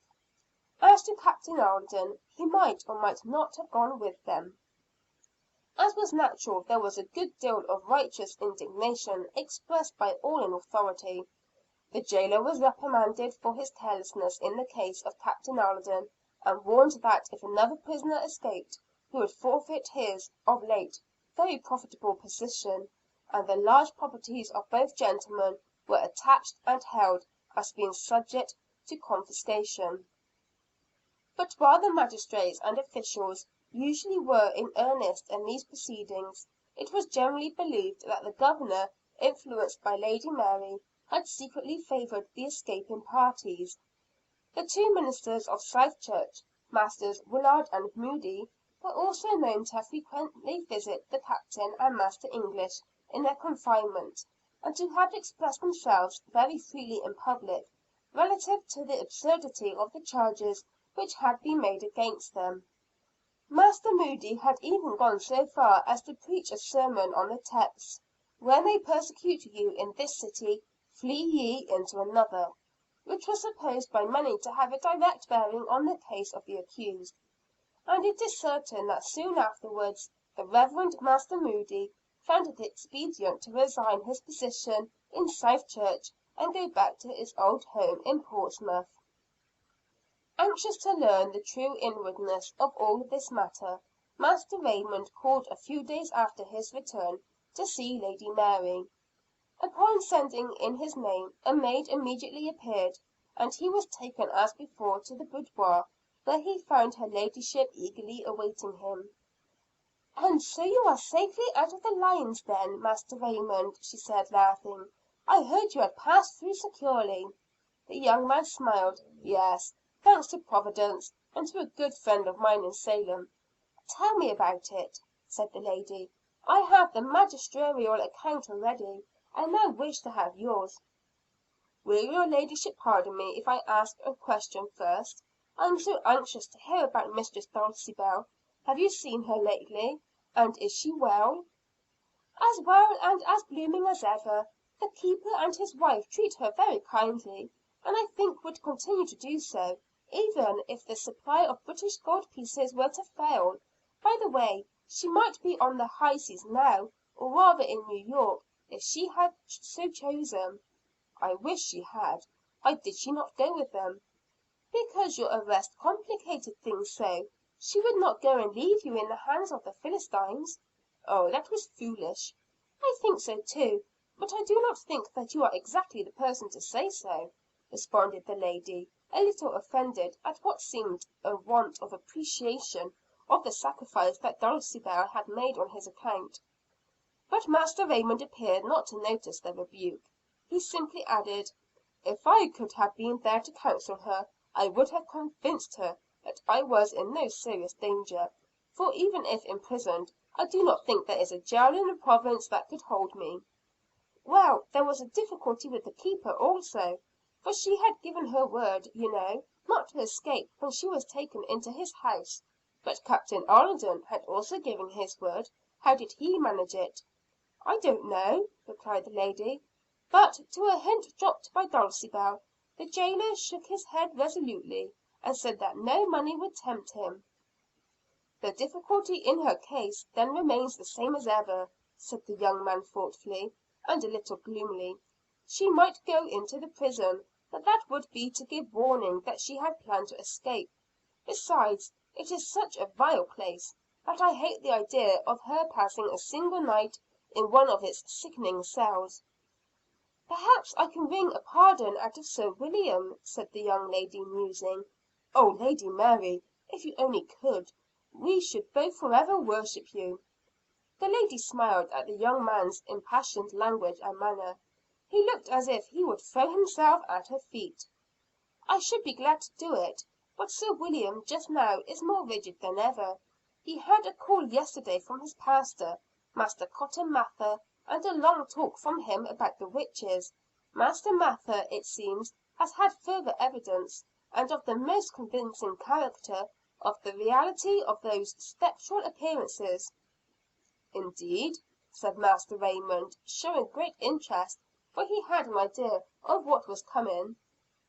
As to Captain Alden, he might or might not have gone with them. As was natural, there was a good deal of righteous indignation expressed by all in authority. The jailer was reprimanded for his carelessness in the case of Captain Alden, and warned that if another prisoner escaped, he would forfeit his, of late, very profitable position, and the large properties of both gentlemen were attached and held as being subject to confiscation. But while the magistrates and officials usually were in earnest in these proceedings, it was generally believed that the Governor, influenced by Lady Mary, had secretly favored the escaping parties. The two ministers of South Church, Masters Willard and Moody, were also known to frequently visit the Captain and Master English in their confinement, and to have expressed themselves very freely in public, relative to the absurdity of the charges which had been made against them. Master Moody had even gone so far as to preach a sermon on the text, "When they persecute you in this city, flee ye into another," which was supposed by many to have a direct bearing on the case of the accused. And it is certain that soon afterwards the Reverend Master Moody found it expedient to resign his position in South Church and go back to his old home in Portsmouth. Anxious to learn the true inwardness of all this matter, Master Raymond called a few days after his return to see Lady Mary. Upon sending in his name, a maid immediately appeared, and he was taken as before to the boudoir, where he found her ladyship eagerly awaiting him. "And so you are safely out of the lines then, Master Raymond," she said, laughing. "I heard you had passed through securely." The young man smiled. "Yes, thanks to Providence, and to a good friend of mine in Salem." "Tell me about it," said the lady. "I have the magisterial account already, I now wish to have yours." "Will your ladyship pardon me if I ask a question first? I am so anxious to hear about Mistress Dulcibel. Have you seen her lately? And is she well?" "As well and as blooming as ever. The keeper and his wife treat her very kindly, and I think would continue to do so, even if the supply of British gold pieces were to fail. By the way, she might be on the high seas now, or rather in New York, if she had so chosen." "I wish she had. Why did she not go with them?" "Because your arrest complicated things so. She would not go and leave you in the hands of the Philistines." "Oh, that was foolish." "I think so too, but I do not think that you are exactly the person to say so," responded the lady, a little offended at what seemed a want of appreciation of the sacrifice that Dulcibel had made on his account. But Master Raymond appeared not to notice the rebuke. He simply added, "If I could have been there to counsel her, I would have convinced her that I was in no serious danger; for even if imprisoned, I do not think there is a jail in the province that could hold me." "Well, there was a difficulty with the keeper also, for she had given her word, you know, not to escape when she was taken into his house." "But Captain Alden had also given his word. How did he manage it?" "I don't know," replied the lady; "but to a hint dropped by Dulcibel, the jailer shook his head resolutely, and said that no money would tempt him." "The difficulty in her case then remains the same as ever," said the young man thoughtfully, and a little gloomily. "She might go into the prison, but that would be to give warning that she had planned to escape. Besides, it is such a vile place, that I hate the idea of her passing a single night in one of its sickening cells." "Perhaps I can wring a pardon out of Sir William," said the young lady, musing. "Oh, Lady Mary, if you only could, we should both forever worship you." The lady smiled at the young man's impassioned language and manner. He looked as if he would throw himself at her feet. "I should be glad to do it, but Sir William just now is more rigid than ever. He had a call yesterday from his pastor, Master Cotton Mather, and a long talk from him about the witches. Master Mather, it seems, has had further evidence, and of the most convincing character, of the reality of those spectral appearances." "Indeed?" said Master Raymond, showing great interest, for he had an idea of what was coming.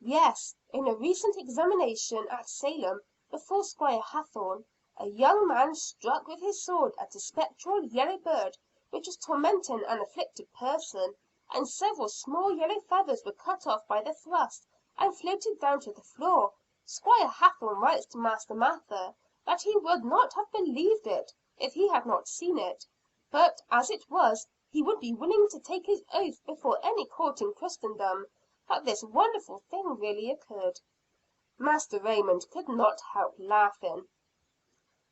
"Yes. In a recent examination at Salem before Squire Hathorne, a young man struck with his sword at a spectral yellow bird which was tormenting an afflicted person, and several small yellow feathers were cut off by the thrust and floated down to the floor. Squire Hathorne writes to Master Mather that he would not have believed it if he had not seen it, but as it was, he would be willing to take his oath before any court in Christendom, that this wonderful thing really occurred." Master Raymond could not help laughing.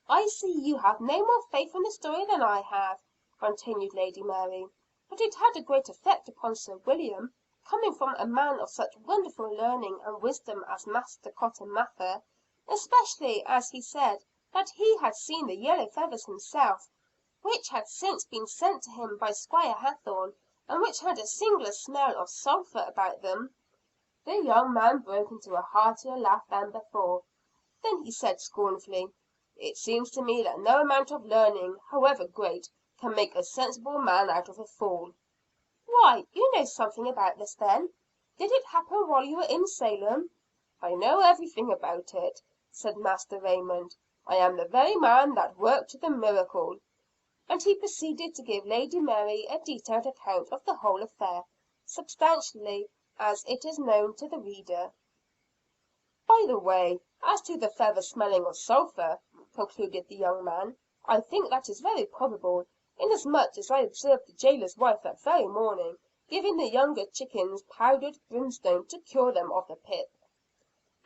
"I see you have no more faith in the story than I have," continued Lady Mary. "But it had a great effect upon Sir William, coming from a man of such wonderful learning and wisdom as Master Cotton Mather, especially as he said that he had seen the yellow feathers himself, which had since been sent to him by Squire Hathorne, and which had a singular smell of sulphur about them." The young man broke into a heartier laugh than before. Then he said scornfully, "It seems to me that no amount of learning, however great, can make a sensible man out of a fool." "Why, you know something about this then? Did it happen while you were in Salem?" "I know everything about it," said Master Raymond. "I am the very man that worked the miracle." And he proceeded to give Lady Mary a detailed account of the whole affair, substantially as it is known to the reader. "By the way, As to the feather smelling of sulphur," concluded the young man, "I think that is very probable, inasmuch as I observed the jailer's wife that very morning giving the younger chickens powdered brimstone to cure them of the pip."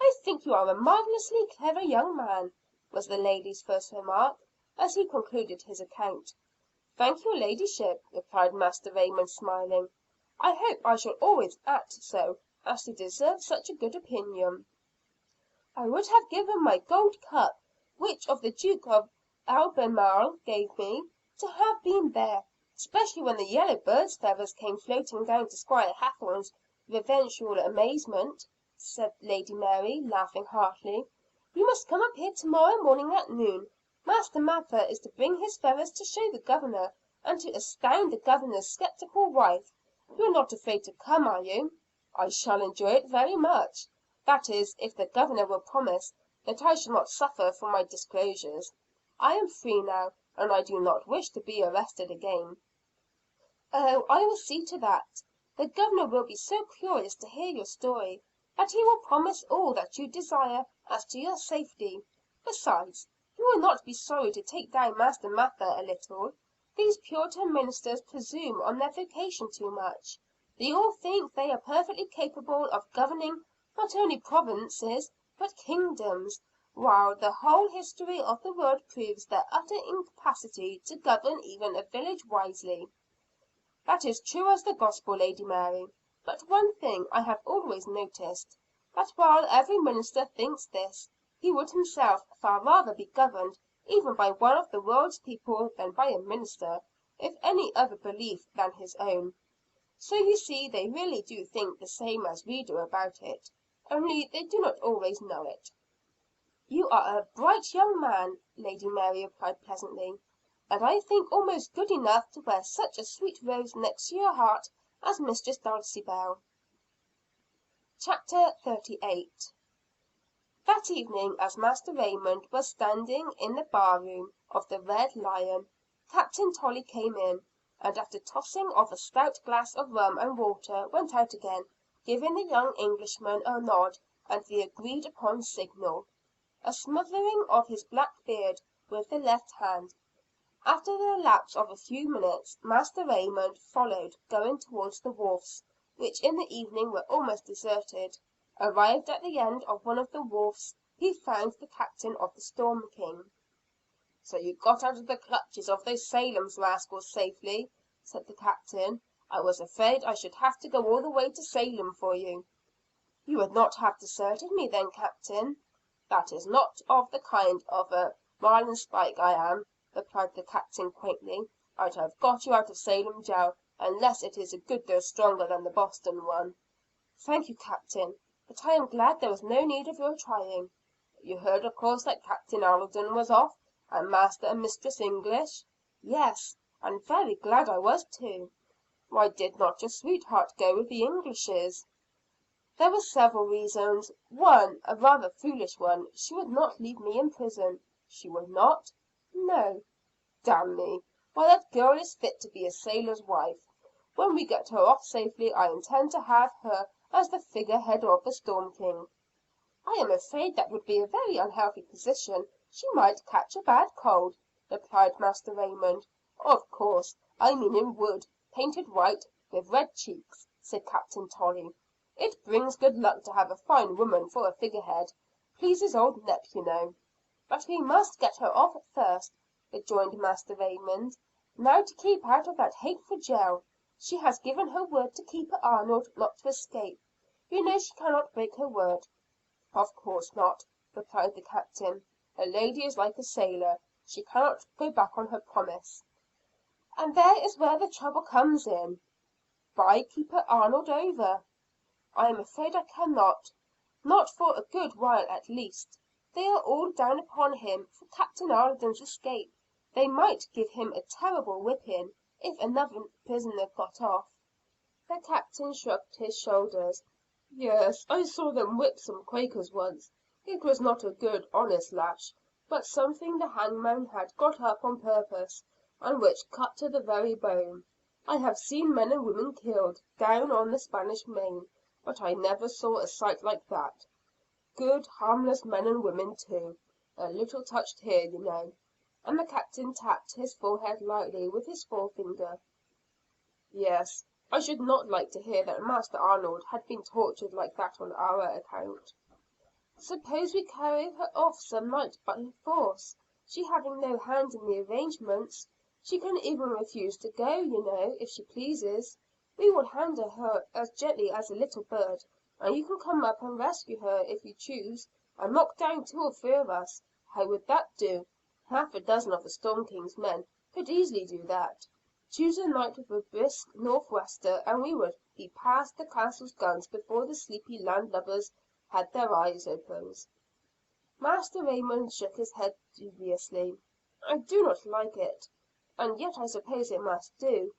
"I think you are a marvellously clever young man," was the lady's first remark, as he concluded his account. "Thank your ladyship," replied Master Raymond, smiling. "I hope I shall always act so as to deserve such a good opinion." "I would have given my gold cup, which the Duke of Albemarle gave me, to have been there, especially when the yellow bird's feathers came floating down to Squire Hathorne's reverential amazement," said Lady Mary, laughing heartily. "You must come up here to morrow morning at noon. Master Mather is to bring his feathers to show the Governor, and to astound the Governor's skeptical wife. You are not afraid to come, are you?" "I shall enjoy it very much. That is, if the Governor will promise that I shall not suffer for my disclosures. I am free now, and I do not wish to be arrested again." "Oh, I will see to that. The Governor will be so curious to hear your story, that he will promise all that you desire as to your safety. Besides, you will not be sorry to take down Master Mather a little. These Puritan ministers presume on their vocation too much. They all think they are perfectly capable of governing not only provinces but kingdoms, while the whole history of the world proves their utter incapacity to govern even a village wisely." "That is true as the gospel, Lady Mary. But one thing I have always noticed, that while every minister thinks this, he would himself far rather be governed even by one of the world's people than by a minister of any other belief than his own. So you see they really do think the same as we do about it, only they do not always know it." "You are a bright young man," Lady Mary replied pleasantly, "and I think almost good enough to wear such a sweet rose next your heart as Mistress Dulcibel." CHAPTER 38. That evening, as Master Raymond was standing in the bar room of the Red Lion, Captain Tolley came in, and after tossing off a stout glass of rum and water, went out again, giving the young Englishman a nod and the agreed upon signal, a smoothing of his black beard with the left hand. After the lapse of a few minutes, Master Raymond followed, going towards the wharfs, which in the evening were almost deserted. Arrived at the end of one of the wharfs, he found the captain of the Storm King. "So you got out of the clutches of those Salem rascals safely?" said the Captain. "I was afraid I should have to go all the way to Salem for you." "You would not have deserted me then, Captain?" "That is not of the kind of a marlinspike I am," replied the Captain quaintly. "I'd have got you out of Salem jail, unless it is a good deal stronger than the Boston one." "Thank you, Captain, but I am glad there was no need of your trying." "You heard of course that Captain Alden was off, and Master and Mistress English?" "Yes, and very glad I was too." "Why did not your sweetheart go with the Englishes?" "There were several reasons. One, a rather foolish one, she would not leave me in prison." "She would not?" "No." "D me! Why that girl is fit to be a sailor's wife. When we get her off safely, I intend to have her as the figure head of the Storm King." "I am afraid that would be a very unhealthy position. She might catch a bad cold," replied Master Raymond. "Of course I mean in wood, painted white, with red cheeks," said Captain Tolley. "It brings good luck to have a fine woman for a figurehead. Pleases old Nep, you know." "But we must get her off first," rejoined Master Raymond. "Now to keep out of that hateful jail. She has given her word to Keeper Arnold not to escape. You know she cannot break her word." "Of course not," replied the Captain. "A lady is like a sailor, she cannot go back on her promise." "And there is where the trouble comes in." "Buy Keeper Arnold over." "I am afraid I cannot not for a good while at least. They are all down upon him for Captain Alden's escape. They might give him a terrible whipping if another prisoner got off." The Captain shrugged his shoulders. "Yes, I saw them whip some Quakers once. It was not a good, honest lash, but something the hangman had got up on purpose, and which cut to the very bone. I have seen men and women killed, down on the Spanish Main, but I never saw a sight like that." Good, harmless men and women too. A little touched here, you know," and the Captain tapped his forehead lightly with his forefinger. "Yes, I should not like to hear that Master Arnold had been tortured like that on our account." "Suppose we carry her off some night by force, she having no hand in the arrangements? She can even refuse to go, you know, if she pleases. We will handle her as gently as a little bird, and you can come up and rescue her if you choose, and knock down 2 or 3 of us. How would that do? Half a dozen of the Storm King's men could easily do that. Choose a night with a brisk northwester, and we would be past the castle's guns before the sleepy landlubbers had their eyes open." Master Raymond shook his head dubiously. "I do not like it, and yet I suppose it must do,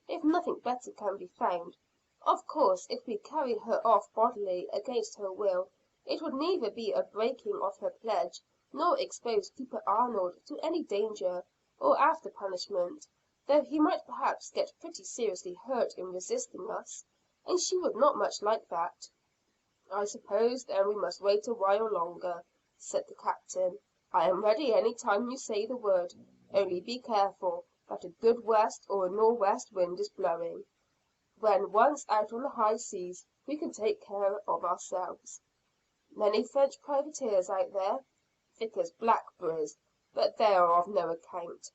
if nothing better can be found. Of course, if we carry her off bodily against her will, it would neither be a breaking of her pledge, nor expose Keeper Arnold to any danger or after punishment, though he might perhaps get pretty seriously hurt in resisting us, and she would not much like that." "I suppose then we must wait a while longer," said the Captain. "I am ready any time you say the word. Only be careful that a good west or a nor'west wind is blowing. When once out on the high seas, we can take care of ourselves." "Many French privateers out there?" "Thick as blackberries, but they are of no account.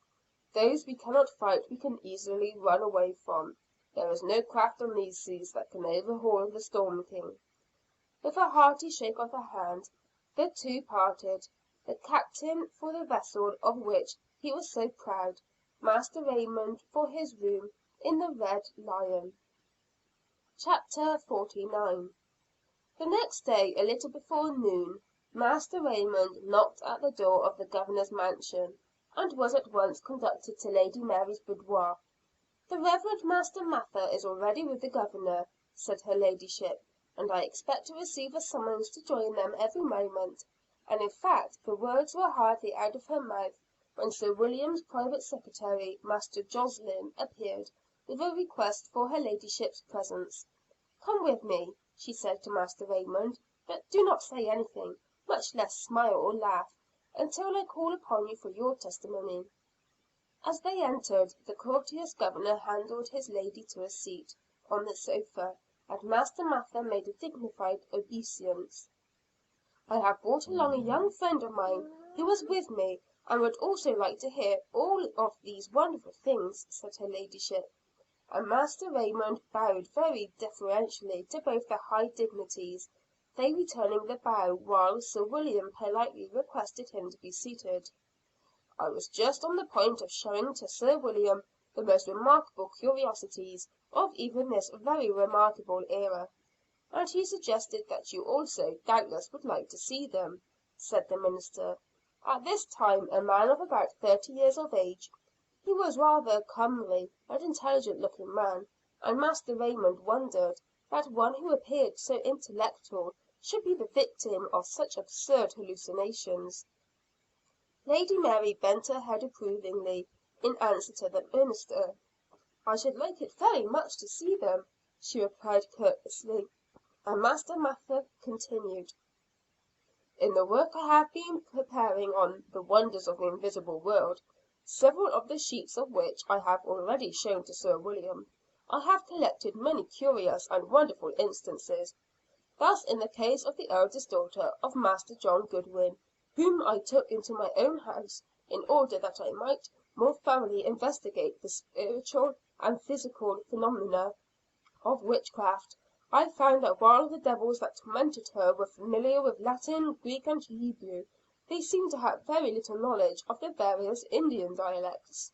Those we cannot fight we can easily run away from. There is no craft on these seas that can overhaul the Storm King." With a hearty shake of the hand, the two parted, the Captain for the vessel of which he was so proud, Master Raymond for his room in the Red Lion. CHAPTER 49. The next day, a little before noon, Master Raymond knocked at the door of the Governor's mansion, and was at once conducted to Lady Mary's boudoir. "The Reverend Master Mather is already with the Governor," said her ladyship, "and I expect to receive a summons to join them every moment." And in fact the words were hardly out of her mouth when Sir William's private secretary, Master Josslyn, appeared with a request for her ladyship's presence. "Come with me," she said to Master Raymond, "but do not say anything, much less smile or laugh, until I call upon you for your testimony." As they entered, the courteous Governor handed his lady to a seat on the sofa, and Master Mather made a dignified obeisance. "I have brought along a young friend of mine who was with me, and would also like to hear all of these wonderful things," said her ladyship. And Master Raymond bowed very deferentially to both the high dignitaries, they returning the bow, while Sir William politely requested him to be seated. "I was just on the point of showing to Sir William the most remarkable curiosities of even this very remarkable era, and he suggested that you also doubtless would like to see them," said the minister, at this time a man of about 30 years of age. He was rather a comely and intelligent looking man, and Master Raymond wondered that one who appeared so intellectual should be the victim of such absurd hallucinations. Lady Mary bent her head approvingly in answer to the minister. "I should like it very much to see them," she replied courteously, and Master Mather continued: "In the work I have been preparing on the wonders of the invisible world, several of the sheets of which I have already shown to Sir William, I have collected many curious and wonderful instances. Thus in the case of the eldest daughter of Master John Goodwin, whom I took into my own house in order that I might more thoroughly investigate the spiritual and physical phenomena of witchcraft, I found that while the devils that tormented her were familiar with Latin, Greek, and Hebrew, they seemed to have very little knowledge of the various Indian dialects."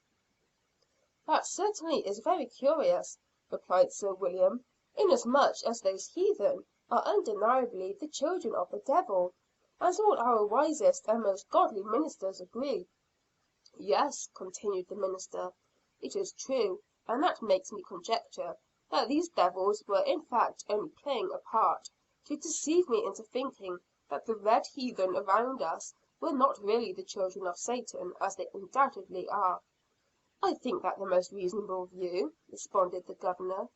"That certainly is very curious," replied Sir William, "inasmuch as those heathen are undeniably the children of the devil, as all our wisest and most godly ministers agree." "Yes," continued the minister, "it is true, and that makes me conjecture that these devils were in fact only playing a part, to deceive me into thinking that the red heathen around us were not really the children of Satan, as they undoubtedly are." "I think that the most reasonable view," responded the Governor.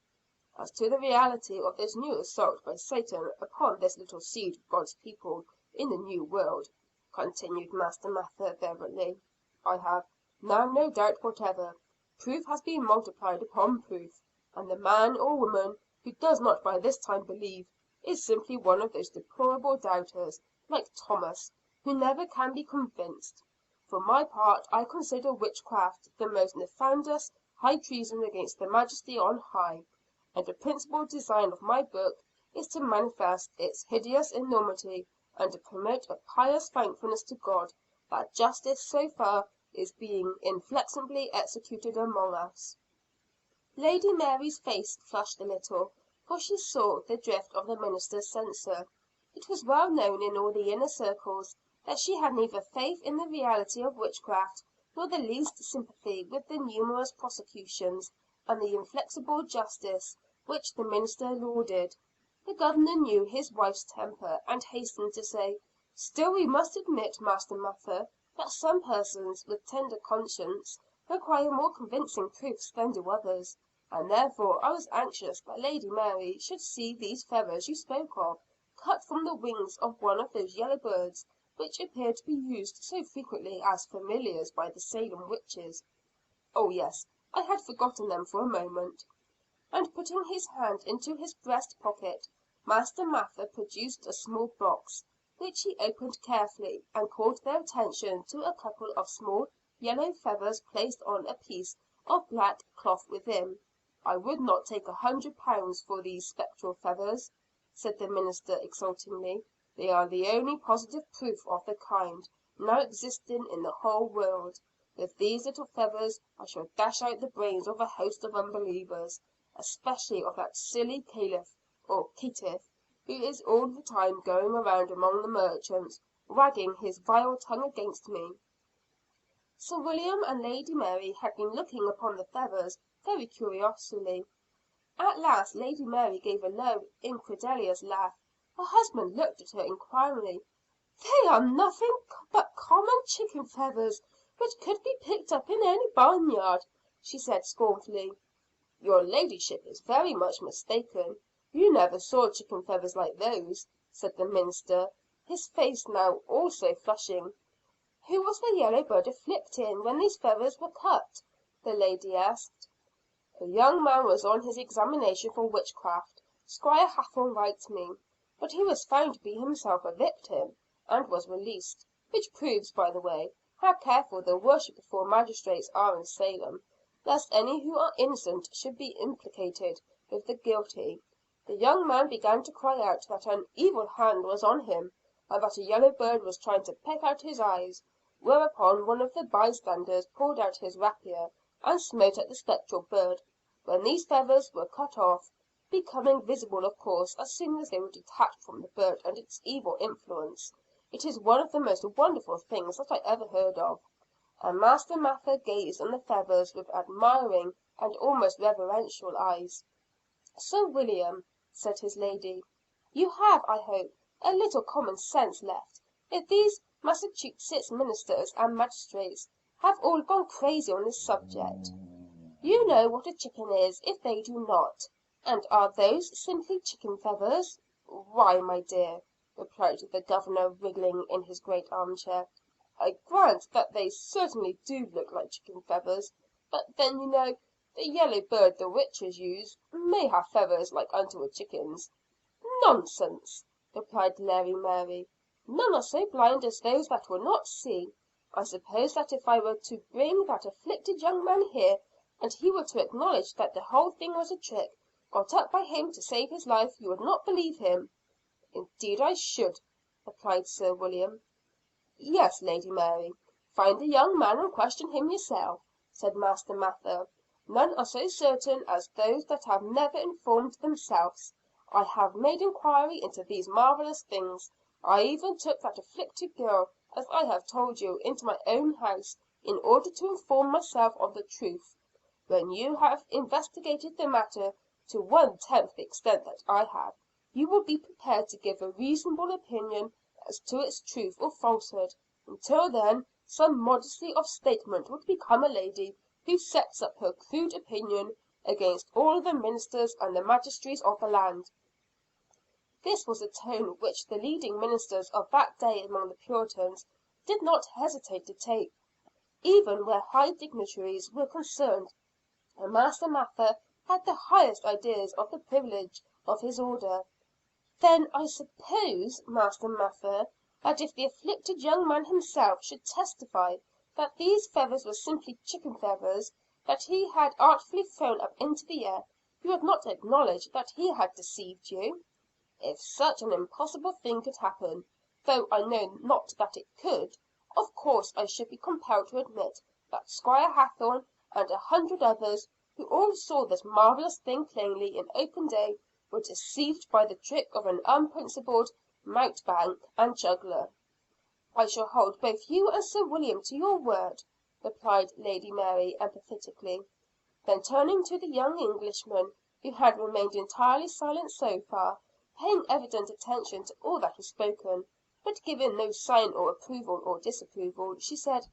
"As to the reality of this new assault by Satan upon this little seed of God's people, in the new world," continued Master Mather fervently. "I have now no doubt whatever. Proof has been multiplied upon proof, and the man or woman who does not by this time believe, is simply one of those deplorable doubters, like Thomas, who never can be convinced. For my part, I consider witchcraft the most nefandous high treason against the Majesty on high; and the principal design of my book is to manifest its hideous enormity, and to promote a pious thankfulness to God that justice so far is being inflexibly executed among us." Lady Mary's face flushed a little, for she saw the drift of the minister's censure. It was well known in all the inner circles that she had neither faith in the reality of witchcraft, nor the least sympathy with the numerous prosecutions, and the inflexible justice which the minister lauded. The Governor knew his wife's temper, and hastened to say, "Still we must admit, Master Mather, that some persons with tender conscience require more convincing proofs than do others; and therefore I was anxious that Lady Mary should see these feathers you spoke of, cut from the wings of one of those yellow birds which appear to be used so frequently as familiars by the Salem witches." "Oh yes, I had forgotten them for a moment." And putting his hand into his breast pocket, Master Mather produced a small box, which he opened carefully, and called their attention to a couple of small yellow feathers placed on a piece of black cloth within. "I would not take £100 for these spectral feathers," said the minister exultingly. "They are the only positive proof of the kind, now existing in the whole world. With these little feathers I shall dash out the brains of a host of unbelievers, especially of that silly caliph, or caitiff, who is all the time going around among the merchants, wagging his vile tongue against me." Sir William and Lady Mary had been looking upon the feathers very curiously. At last Lady Mary gave a low, incredulous laugh. Her husband looked at her inquiringly. "They are nothing but common chicken feathers, which could be picked up in any barnyard," she said scornfully. "Your ladyship is very much mistaken. You never saw chicken feathers like those," said the minister, his face now also flushing. "Who was the yellow bird afflicting when these feathers were cut?" the lady asked. "A young man was on his examination for witchcraft, Squire Hathorne writes me; but he was found to be himself a victim, and was released; which proves, by the way, how careful the worshipful magistrates are in Salem, lest any who are innocent should be implicated with the guilty. The young man began to cry out that an evil hand was on him, and that a yellow bird was trying to peck out his eyes, whereupon one of the bystanders pulled out his rapier and smote at the spectral bird, when these feathers were cut off, becoming visible of course as soon as they were detached from the bird and its evil influence. It is one of the most wonderful things that I ever heard of." And Master Mather gazed on the feathers with admiring and almost reverential eyes. "Sir William," said his lady, "you have, I hope, a little common sense left, if these Massachusetts ministers and magistrates have all gone crazy on this subject. You know what a chicken is, if they do not. And are those simply chicken feathers?" "Why, my dear," replied the Governor, wriggling in his great armchair, "I grant that they certainly do look like chicken feathers; but then you know, the yellow bird the witches use may have feathers like unto a chicken's." "Nonsense!" replied Lady Mary. "None are so blind as those that will not see. I suppose that if I were to bring that afflicted young man here, and he were to acknowledge that the whole thing was a trick, got up by him to save his life, you would not believe him." "Indeed I should," replied Sir William. "Yes, Lady Mary, find the young man and question him yourself," said Master Mather. "None are so certain as those that have never informed themselves. I have made inquiry into these marvelous things. I even took that afflicted girl, as I have told you, into my own house, in order to inform myself of the truth. When you have investigated the matter to 1/10 the extent that I have, you will be prepared to give a reasonable opinion as to its truth or falsehood. Until then, some modesty of statement would become a lady who sets up her crude opinion against all the ministers and the magistracies of the land." This was a tone which the leading ministers of that day among the Puritans did not hesitate to take, even where high dignitaries were concerned, and Master Mather had the highest ideas of the privilege of his order. "Then I suppose, Master Mather, that if the afflicted young man himself should testify that these feathers were simply chicken feathers that he had artfully thrown up into the air, you would not acknowledge that he had deceived you?" "If such an impossible thing could happen, though I know not that it could, of course I should be compelled to admit that Squire Hathorne and 100 others, who all saw this marvelous thing plainly in open day, were deceived by the trick of an unprincipled mountebank and juggler." "I shall hold both you and Sir William to your word," replied Lady Mary emphatically. Then turning to the young Englishman, who had remained entirely silent so far, paying evident attention to all that was spoken, but giving no sign of approval or disapproval, she said,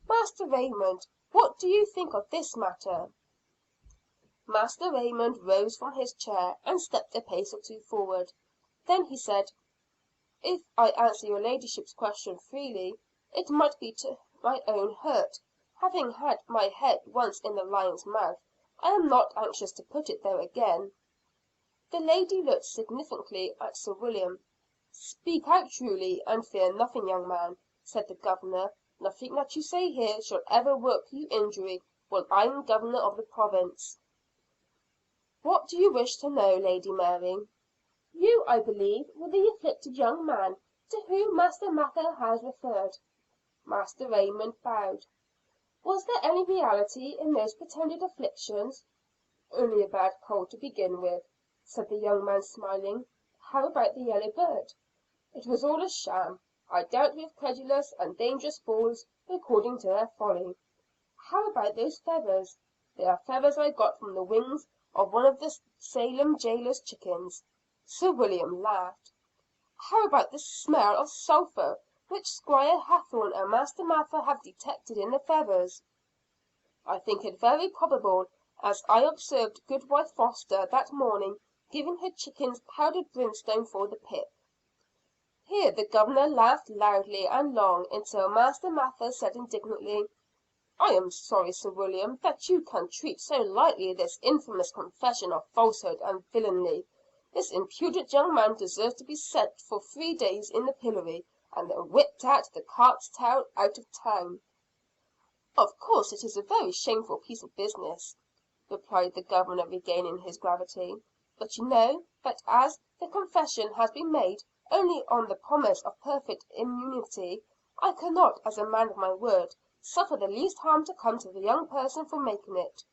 "Master Raymond, what do you think of this matter?" Master Raymond rose from his chair and stepped a pace or two forward. Then he said, "If I answer your ladyship's question freely, it might be to my own hurt. Having had my head once in the lion's mouth, I am not anxious to put it there again." The lady looked significantly at Sir William. "Speak out truly, and fear nothing, young man," said the Governor. "Nothing that you say here shall ever work you injury while I am Governor of the Province." "What do you wish to know, Lady Mary?" "You, I believe, were the afflicted young man to whom Master Mather has referred." Master Raymond bowed. "Was there any reality in those pretended afflictions?" "Only a bad cold to begin with," said the young man smiling. "How about the yellow bird?" "It was all a sham. I dealt with credulous and dangerous fools according to their folly." "How about those feathers?" "They are feathers I got from the wings of one of the Salem jailer's chickens." Sir William laughed. "How about the smell of sulphur which Squire Hathorne and Master Mather have detected in the feathers?" "I think it very probable, as I observed Goodwife Foster that morning giving her chickens powdered brimstone for the pip." Here the Governor laughed loudly and long, until Master Mather said indignantly, "I am sorry, Sir William, that you can treat so lightly this infamous confession of falsehood and villainy. This impudent young man deserves to be set for 3 days in the pillory, and then whipped at the cart's tail out of town." "Of course it is a very shameful piece of business," replied the Governor, regaining his gravity. "But you know that as the confession has been made only on the promise of perfect immunity, I cannot, as a man of my word, suffer the least harm to come to the young person for making it."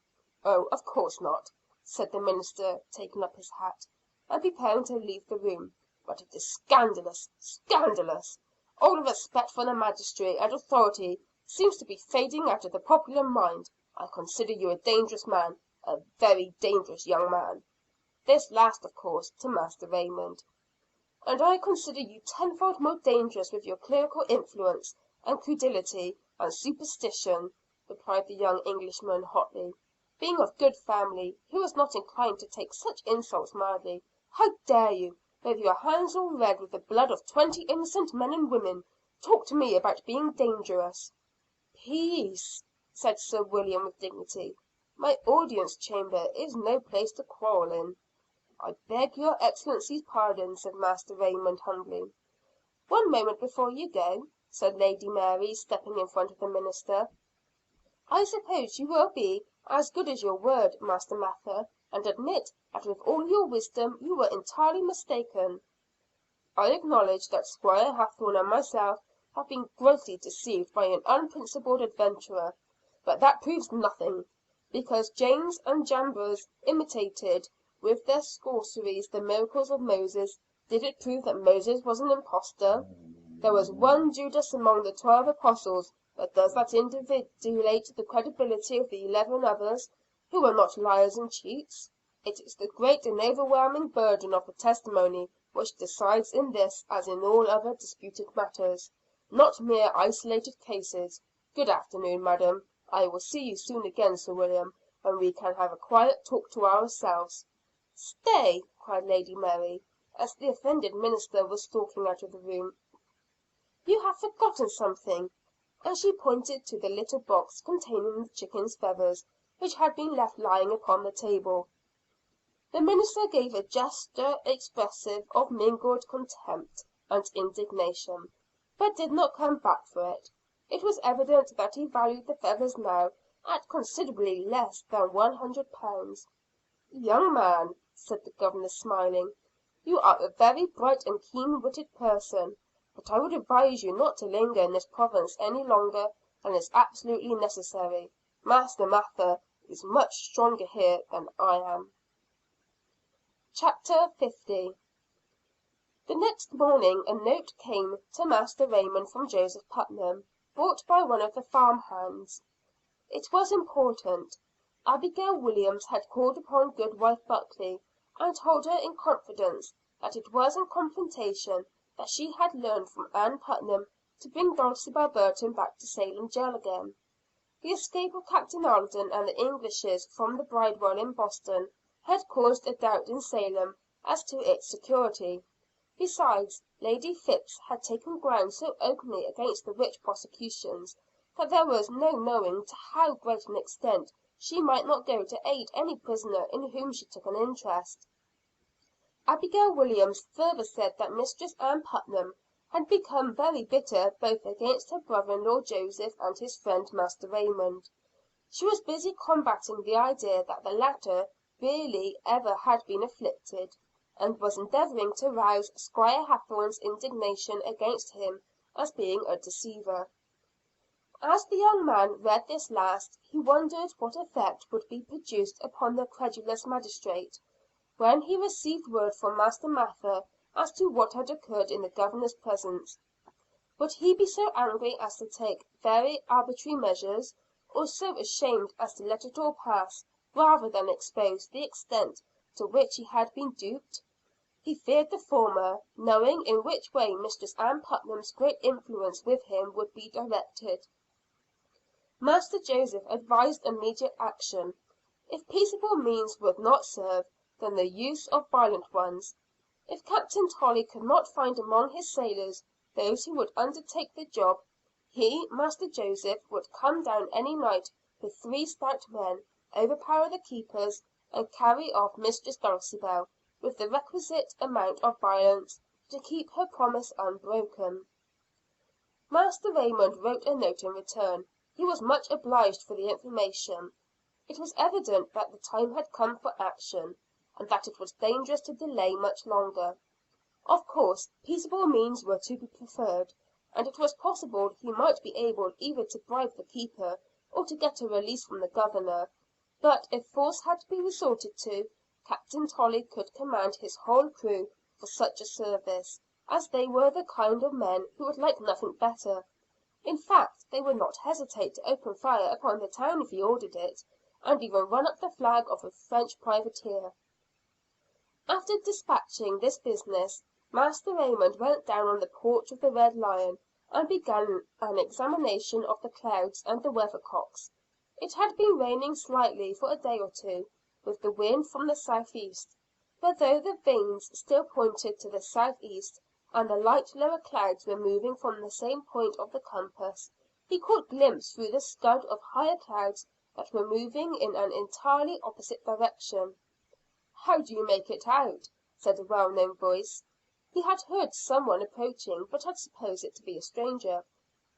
"Oh, of course not," said the minister, taking up his hat, and preparing to leave the room. "But it is scandalous scandalous! All respect for the magistracy and authority seems to be fading out of the popular mind. I consider you a dangerous man a very dangerous young man." This last, of course, to Master Raymond. "And I consider you tenfold more dangerous with your clerical influence, and credulity, and superstition," replied the young Englishman hotly. Being of good family, he was not inclined to take such insults mildly. "How dare you, with your hands all red with the blood of 20 innocent men and women, talk to me about being dangerous?" "Peace!" said Sir William with dignity. "My audience chamber is no place to quarrel in." "I beg your Excellency's pardon," said Master Raymond humbly. "One moment before you go," said Lady Mary, stepping in front of the minister. "I suppose you will be as good as your word, Master Mather, and admit that with all your wisdom you were entirely mistaken." "I acknowledge that Squire Hathorne and myself have been grossly deceived by an unprincipled adventurer. But that proves nothing. Because Jannes and Jambres imitated with their sorceries the miracles of Moses, did it prove that Moses was an impostor? There was one Judas among the 12 apostles, but does that invalidate the credibility of the 11 others, who were not liars and cheats? It is the great and overwhelming burden of the testimony which decides in this as in all other disputed matters, not mere isolated cases. Good afternoon, madam. I will see you soon again, Sir William, when we can have a quiet talk to ourselves." "Stay!" cried Lady Mary. as the offended minister was stalking out of the room. "You have forgotten something," and she pointed to the little box containing the chicken's feathers, which had been left lying upon the table. The minister gave a gesture expressive of mingled contempt and indignation, but did not come back for it. It was evident that he valued the feathers now at considerably less than £100. "Young man," said the Governor, smiling, "you are a very bright and keen witted person, but I would advise you not to linger in this province any longer than is absolutely necessary. Master Mather is much stronger here than I am." Chapter 50. The next morning a note came to Master Raymond from Joseph Putnam, brought by one of the farm hands. It was important. Abigail Williams had called upon Goodwife Buckley, and told her in confidence that it was in compensation that she had learned from Ann Putnam to bring Dulcibel Burton back to Salem jail again. The escape of Captain Alden and the Englishes from the Bridewell in Boston had caused a doubt in Salem as to its security. Besides, Lady Phips had taken ground so openly against the witch prosecutions, that there was no knowing to how great an extent she might not go to aid any prisoner in whom she took an interest. Abigail Williams further said that Mistress Ann Putnam had become very bitter both against her brother-in-law Joseph and his friend Master Raymond. She was busy combating the idea that the latter really ever had been afflicted, and was endeavoring to rouse Squire Hathorne's indignation against him as being a deceiver. As the young man read this last, he wondered what effect would be produced upon the credulous magistrate, when he received word from Master Mather as to what had occurred in the Governor's presence. Would he be so angry as to take very arbitrary measures, or so ashamed as to let it all pass, rather than expose the extent to which he had been duped? He feared the former, knowing in which way Mistress Ann Putnam's great influence with him would be directed. Master Joseph advised immediate action. If peaceable means would not serve, then the use of violent ones. If Captain Tolley could not find among his sailors those who would undertake the job, he, Master Joseph, would come down any night with 3 stout men, overpower the keepers, and carry off Mistress Dulcibel, with the requisite amount of violence to keep her promise unbroken. Master Raymond wrote a note in return. He was much obliged for the information. It was evident that the time had come for action, and that it was dangerous to delay much longer. Of course, peaceable means were to be preferred, and it was possible he might be able either to bribe the keeper, or to get a release from the Governor. But if force had to be resorted to, Captain Tolley could command his whole crew for such a service, as they were the kind of men who would like nothing better. In fact, they would not hesitate to open fire upon the town if he ordered it, and even run up the flag of a French privateer. After dispatching this business, Master Raymond went down on the porch of the Red Lion, and began an examination of the clouds and the weathercocks. It had been raining slightly for a day or two, with the wind from the southeast; but though the vanes still pointed to the southeast, and the light lower clouds were moving from the same point of the compass, he caught glimpse through the scud of higher clouds that were moving in an entirely opposite direction. "How do you make it out?" said a well known voice. He had heard some one approaching, but had supposed it to be a stranger.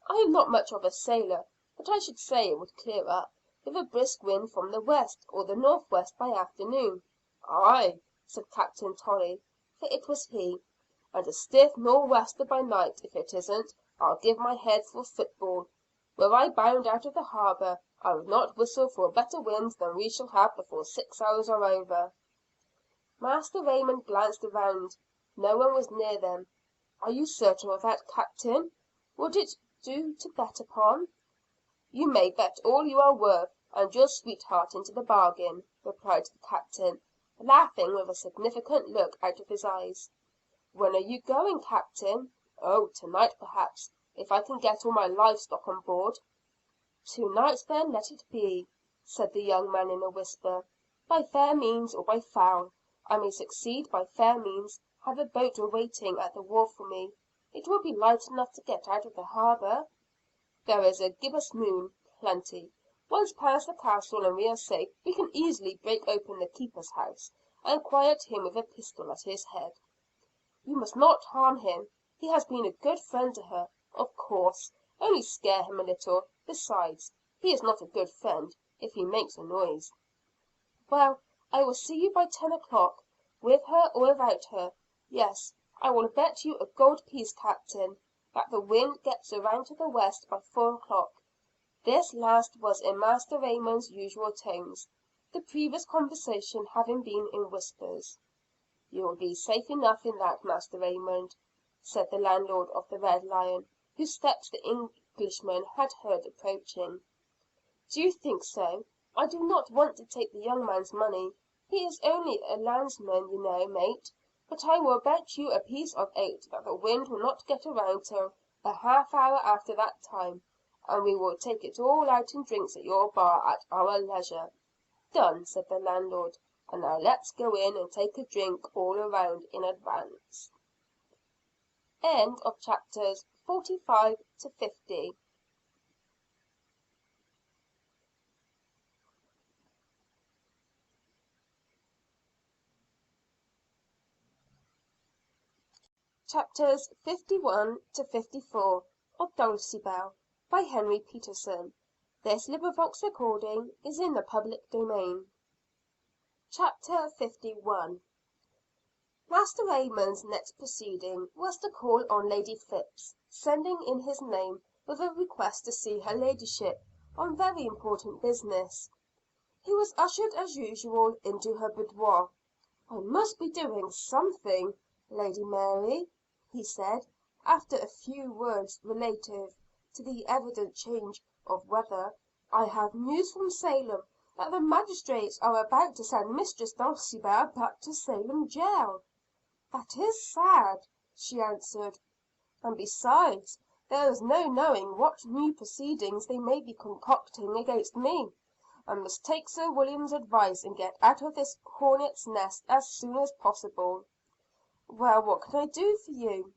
"I am not much of a sailor, but I should say it would clear up, with a brisk wind from the west or the northwest by afternoon." "Aye," said Captain Tolley, for it was he, "and a stiff nor'wester by night. If it isn't, I'll give my head for a football. Were I bound out of the harbor, I would not whistle for a better wind than we shall have before 6 hours are over." Master Raymond glanced around. No one was near them. "Are you certain of that, Captain? Would it do to bet upon?" "You may bet all you are worth, and your sweetheart into the bargain," replied the Captain, laughing with a significant look out of his eyes. "When are you going, Captain?" "Oh, tonight perhaps, if I can get all my livestock on board." "Tonight then let it be," said the young man in a whisper. "By fair means or by foul. I may succeed by fair means, have a boat awaiting at the wharf for me? It will be light enough to get out of the harbor." "There is a gibbous moon plenty. Once past the castle and we are safe, we can easily break open the keeper's house, and quiet him with a pistol at his head." "You must not harm him. He has been a good friend to her." "Of course, only scare him a little. Besides, he is not a good friend if he makes a noise." "Well, I will see you by 10 o'clock, with her or without her. Yes, I will bet you a gold piece, Captain, that the wind gets around to the west by 4 o'clock." This last was in Master Raymond's usual tones, the previous conversation having been in whispers. "You will be safe enough in that, Master Raymond," said the landlord of the Red Lion, whose steps the Englishman had heard approaching. "Do you think so? I do not want to take the young man's money. He is only a landsman, you know, mate. But I will bet you a piece of 8 that the wind will not get around till a half hour after that time, and we will take it all out in drinks at your bar at our leisure." "Done," said the landlord. "And now let's go in and take a drink all around in advance." End of chapters 45 to 50. Chapters 51 to 54 of Dulcibel by Henry Peterson. This recording is in the public domain. Chapter 51. Master Raymond's next proceeding was to call on Lady Phips, sending in his name with a request to see her ladyship on very important business. He was ushered as usual into her boudoir. "I must be doing something, Lady Mary," he said, after a few words relative to the evident change of weather. "I have news from Salem that the magistrates are about to send Mistress Dulcibel back to Salem jail." "That is sad," she answered. "And besides, there is no knowing what new proceedings they may be concocting against me. I must take Sir William's advice and get out of this hornet's nest as soon as possible." "Well, what can I do for you?"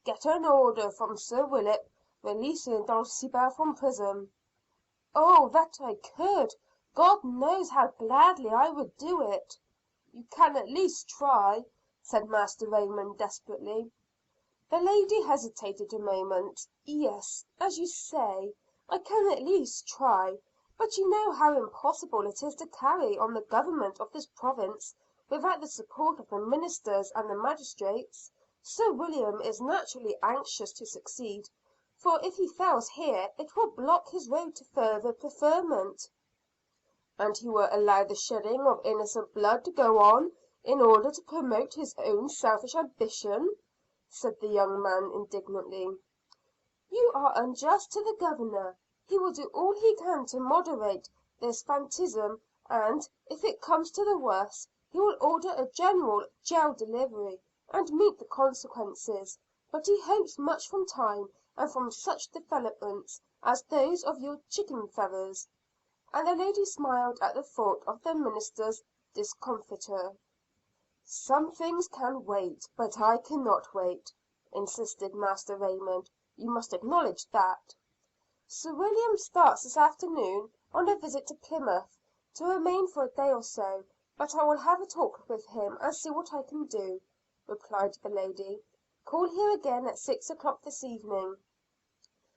"Get an order from Sir William releasing Dulcibel from prison." "Oh, that I could! God knows how gladly I would do it." "You can at least try," said Master Raymond desperately. The lady hesitated a moment. "Yes, as you say, I can at least try. But you know how impossible it is to carry on the government of this province without the support of the ministers and the magistrates. Sir William is naturally anxious to succeed, for if he fails here it will block his road to further preferment." "And he will allow the shedding of innocent blood to go on, in order to promote his own selfish ambition?" said the young man indignantly. "You are unjust to the Governor. He will do all he can to moderate this fanaticism, and, if it comes to the worst, he will order a general jail delivery, and meet the consequences. But he hopes much from time, and from such developments as those of your chicken feathers." And the lady smiled at the thought of the minister's discomfiture. "Some things can wait, but I cannot wait," insisted Master Raymond. "You must acknowledge that." "Sir William starts this afternoon on a visit to Plymouth, to remain for a day or so. But I will have a talk with him and see what I can do," replied the lady. "Call here again at 6 o'clock this evening."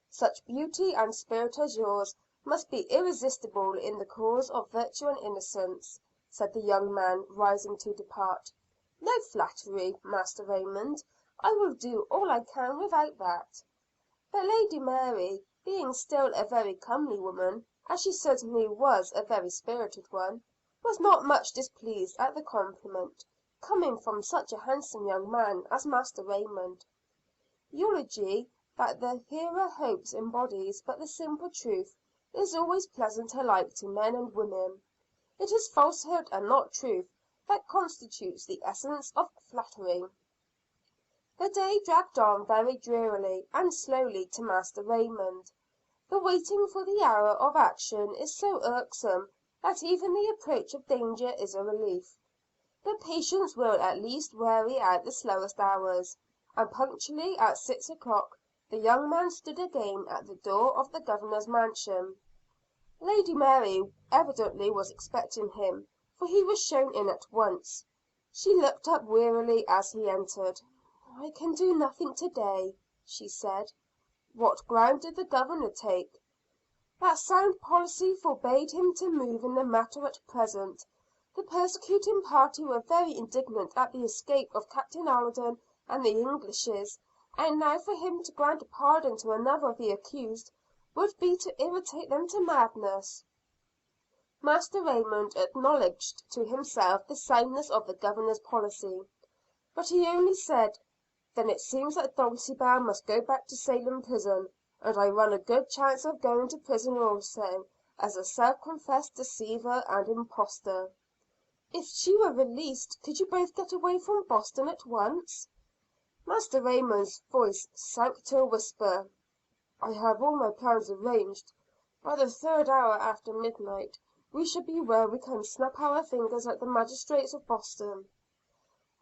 "Such beauty and spirit as yours must be irresistible in the cause of virtue and innocence," said the young man, rising to depart. "No flattery, Master Raymond. I will do all I can without that." But Lady Mary, being still a very comely woman, as she certainly was a very spirited one, was not much displeased at the compliment, coming from such a handsome young man as Master Raymond. Eulogy that the hearer hopes embodies but the simple truth is always pleasant alike to men and women. It is falsehood and not truth that constitutes the essence of flattery. The day dragged on very drearily and slowly to Master Raymond. The waiting for the hour of action is so irksome that even the approach of danger is a relief. The patients will at least weary out the slowest hours. And punctually at 6 o'clock the young man stood again at the door of the Governor's mansion. Lady Mary evidently was expecting him, for he was shown in at once. She looked up wearily as he entered. "I can do nothing to-day," she said. "What ground did the Governor take?" "That sound policy forbade him to move in the matter at present. The persecuting party were very indignant at the escape of Captain Alden and the Englishes, and now for him to grant a pardon to another of the accused would be to irritate them to madness." Master Raymond acknowledged to himself the soundness of the Governor's policy, but he only said, "Then it seems that Dulcibel must go back to Salem prison, and I run a good chance of going to prison also, as a self confessed deceiver and impostor." "If she were released, could you both get away from Boston at once?" Master Raymond's voice sank to a whisper. "I have all my plans arranged. By the third hour after midnight we shall be where we can snap our fingers at the magistrates of Boston."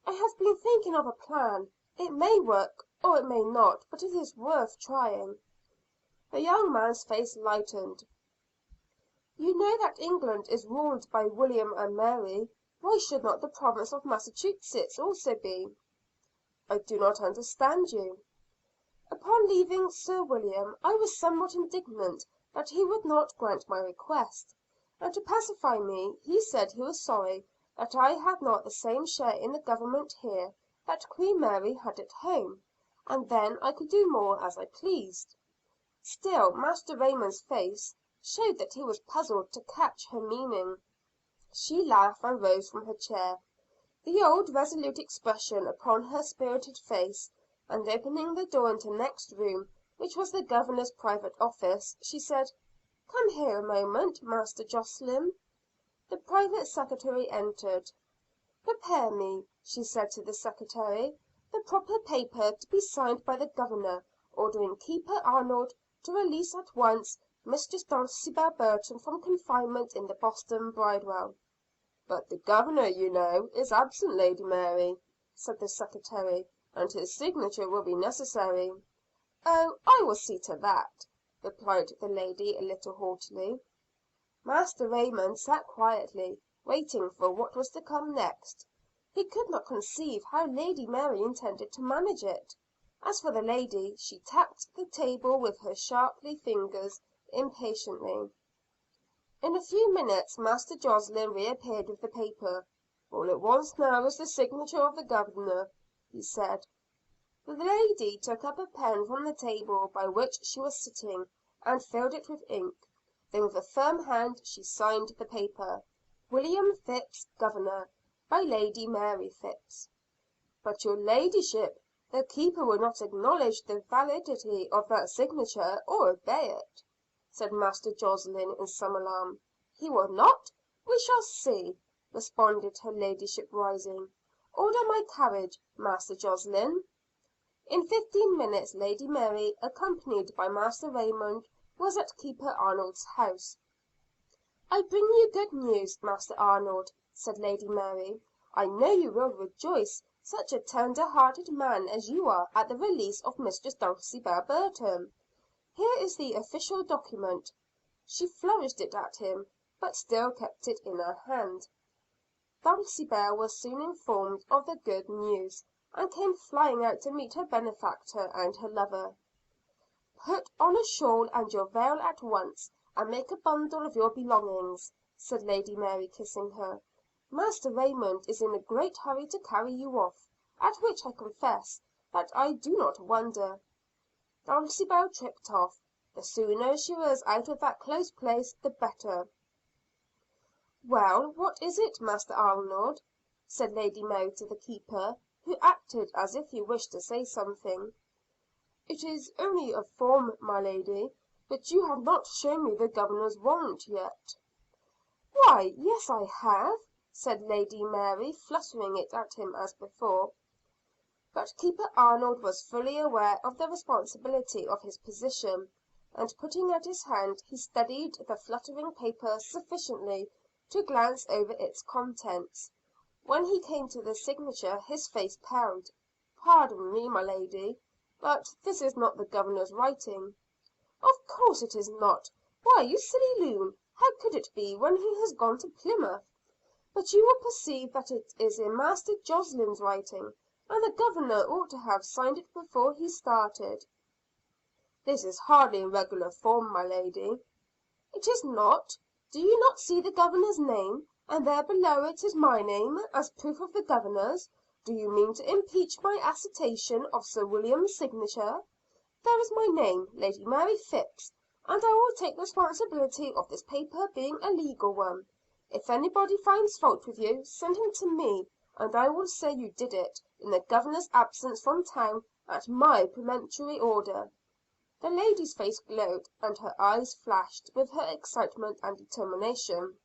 "I have been thinking of a plan. It may work, or it may not, but it is worth trying." The young man's face lightened. "You know that England is ruled by William and Mary. Why should not the province of Massachusetts also be?" "I do not understand you." "Upon leaving Sir William, I was somewhat indignant that he would not grant my request; and to pacify me, he said he was sorry that I had not the same share in the government here that Queen Mary had at home, and then I could do more as I pleased." Still Master Raymond's face showed that he was puzzled to catch her meaning. She laughed and rose from her chair, the old resolute expression upon her spirited face, and opening the door into the next room, which was the Governor's private office, she said, "Come here a moment, Master Josslyn." The private secretary entered. "Prepare me," she said to the secretary, "the proper paper to be signed by the Governor, ordering Keeper Arnold to release at once Mistress Dulcibel Burton from confinement in the Boston bridewell." "But the Governor, you know, is absent, Lady Mary," said the secretary, "and his signature will be necessary." "Oh, I will see to that," replied the lady a little haughtily. Master Raymond sat quietly, waiting for what was to come next. He could not conceive how Lady Mary intended to manage it. As for the lady, she tapped the table with her shapely fingers impatiently. In a few minutes Master Josslyn reappeared with the paper. "All it wants now is the signature of the Governor," he said. The lady took up a pen from the table by which she was sitting, and filled it with ink. Then with a firm hand she signed the paper, "William Phips, Governor, by Lady Mary Phips." "But your ladyship, the keeper will not acknowledge the validity of that signature, or obey it," said Master Josslyn in some alarm. "He will not? We shall see," responded her ladyship rising. "Order my carriage, Master Josslyn." In 15 minutes Lady Mary, accompanied by Master Raymond, was at Keeper Arnold's house. "I bring you good news, Master Arnold," said Lady Mary. "I know you will rejoice, such a tender hearted man as you are, at the release of Mistress Dulcibel Burton. Here is the official document." She flourished it at him, but still kept it in her hand. Dulcibel was soon informed of the good news, and came flying out to meet her benefactor and her lover. "Put on a shawl and your veil at once, and make a bundle of your belongings," said Lady Mary, kissing her. "Master Raymond is in a great hurry to carry you off, at which I confess that I do not wonder." Dulcibel tripped off. The sooner she was out of that close place the better. "Well, what is it, Master Arnold?" said Lady Mary to the keeper, who acted as if he wished to say something. "It is only a form, my lady. But you have not shown me the Governor's warrant yet." "Why, yes, I have," said Lady Mary, fluttering it at him as before. But Keeper Arnold was fully aware of the responsibility of his position, and putting out his hand he studied the fluttering paper sufficiently to glance over its contents. When he came to the signature his face paled. "Pardon me, my lady, but this is not the Governor's writing." "Of course it is not. Why, you silly loon, how could it be when he has gone to Plymouth? But you will perceive that it is in Master Josslyn's writing, and the Governor ought to have signed it before he started." "This is hardly in regular form, my lady." "It is not? Do you not see the Governor's name, and there below it is my name, as proof of the Governor's? Do you mean to impeach my attestation of Sir William's signature? There is my name, Lady Mary Phips, and I will take the responsibility of this paper being a legal one. If anybody finds fault with you, send him to me, and I will say you did it, in the Governor's absence from town, at my peremptory order." The lady's face glowed, and her eyes flashed with her excitement and determination.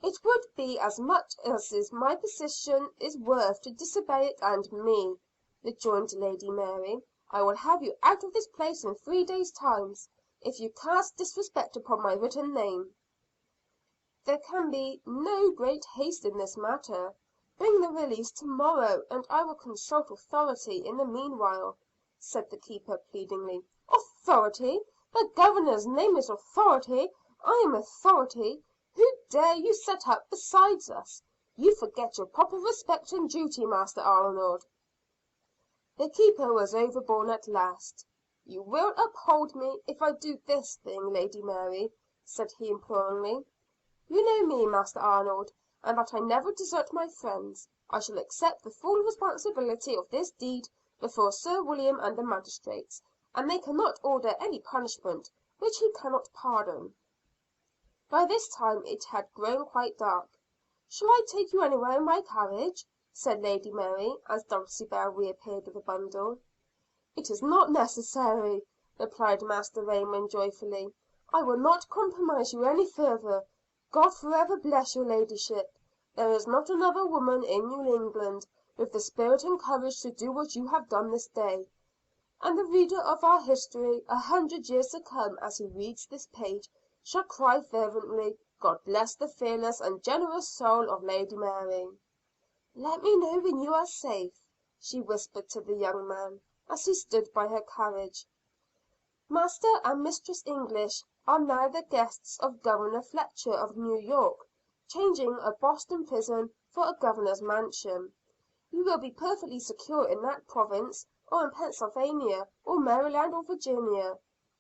"It would be as much as my position is worth to disobey it and me," rejoined Lady Mary. "I will have you out of this place in 3 days' time, if you cast disrespect upon my written name." "There can be no great haste in this matter. Bring the release to morrow, and I will consult authority in the meanwhile," said the keeper pleadingly. "Authority! The Governor's name is authority! I am authority! Who dare you set up beside us? You forget your proper respect and duty, Master Arnold." The keeper was overborne at last. "You will uphold me if I do this thing, Lady Mary?" said he imploringly. "You know me, Master Arnold, and that I never desert my friends. I shall accept the full responsibility of this deed before Sir William and the magistrates, and they cannot order any punishment which he cannot pardon." By this time it had grown quite dark. "Shall I take you anywhere in my carriage?" said Lady Mary, as Dulcibel reappeared with a bundle. "It is not necessary," replied Master Raymond joyfully. "I will not compromise you any further. God forever bless your ladyship. There is not another woman in New England with the spirit and courage to do what you have done this day." And the reader of our history, 100 years to come, as he reads this page, shall cry fervently, "God bless the fearless and generous soul of Lady Mary." "Let me know when you are safe," she whispered to the young man, as he stood by her carriage. "Master and Mistress English are now the guests of Governor Fletcher of New York, changing a Boston prison for a governor's mansion. You will be perfectly secure in that province, or in Pennsylvania, or Maryland, or Virginia."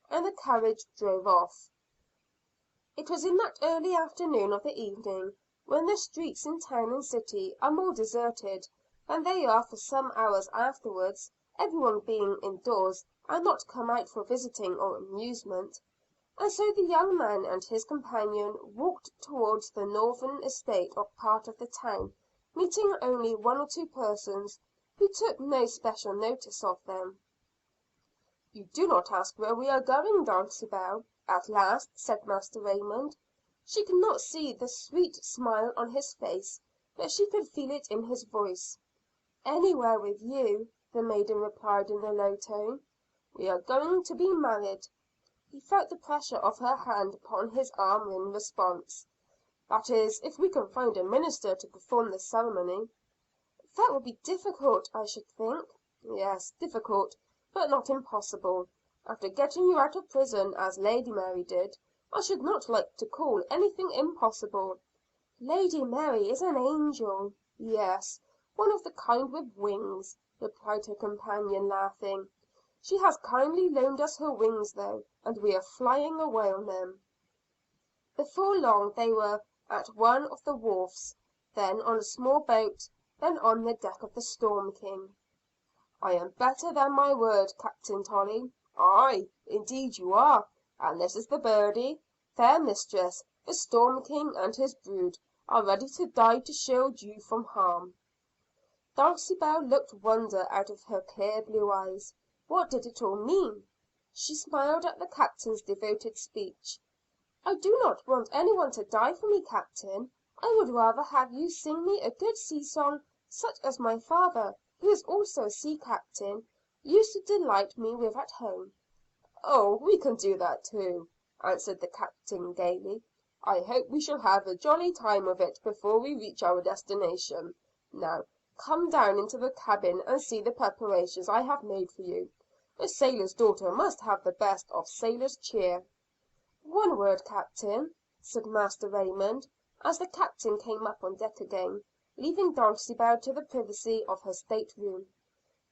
And the carriage drove off. It was in that early afternoon of the evening, when the streets in town and city are more deserted than they are for some hours afterwards, everyone being indoors and not come out for visiting or amusement. And so the young man and his companion walked towards the northern estate or part of the town, meeting only 1 or 2 persons, who took no special notice of them. "You do not ask where we are going, Dulcibel?" at last said Master Raymond. She could not see the sweet smile on his face, but she could feel it in his voice. "Anywhere with you," the maiden replied in a low tone. "We are going to be married." He felt the pressure of her hand upon his arm in response. "That is, if we can find a minister to perform the ceremony." "That will be difficult, I should think." "Yes, difficult, but not impossible. After getting you out of prison as Lady Mary did, I should not like to call anything impossible." "Lady Mary is an angel." "Yes, one of the kind with wings," replied her companion, laughing. "She has kindly loaned us her wings though, and we are flying away on them." Before long they were at one of the wharves, then on a small boat, then on the deck of the Storm King. "I am better than my word, Captain Tolley." "Aye, indeed you are. And this is the birdie. Fair mistress, the Storm King and his brood are ready to die to shield you from harm." Dulcibel looked wonder out of her clear blue eyes. What did it all mean? She smiled at the Captain's devoted speech. "I do not want any one to die for me, Captain. I would rather have you sing me a good sea song, such as my father, who is also a sea captain, used to delight me with at home." "Oh, we can do that too," answered the Captain gaily. I hope we shall have a jolly time of it before we reach our destination. Now, come down into the cabin and see the preparations I have made for you. A sailor's daughter must have the best of sailor's cheer." "One word, Captain," said Master Raymond, as the Captain came up on deck again, leaving Dulcibel to the privacy of her state room.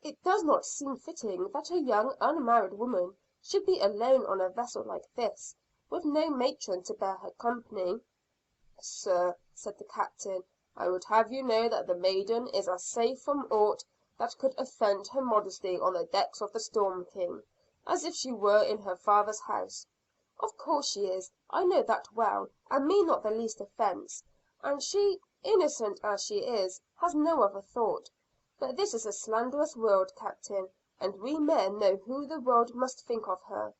"It does not seem fitting that a young unmarried woman should be alone on a vessel like this, with no matron to bear her company." "Sir," said the Captain, "I would have you know that the maiden is as safe from aught that could offend her modesty on the decks of the Storm King, as if she were in her father's house." "Of course she is. I know that well, and mean not the least offence. And she, innocent as she is, has no other thought. But this is a slanderous world, Captain, and we men know who the world must think of her."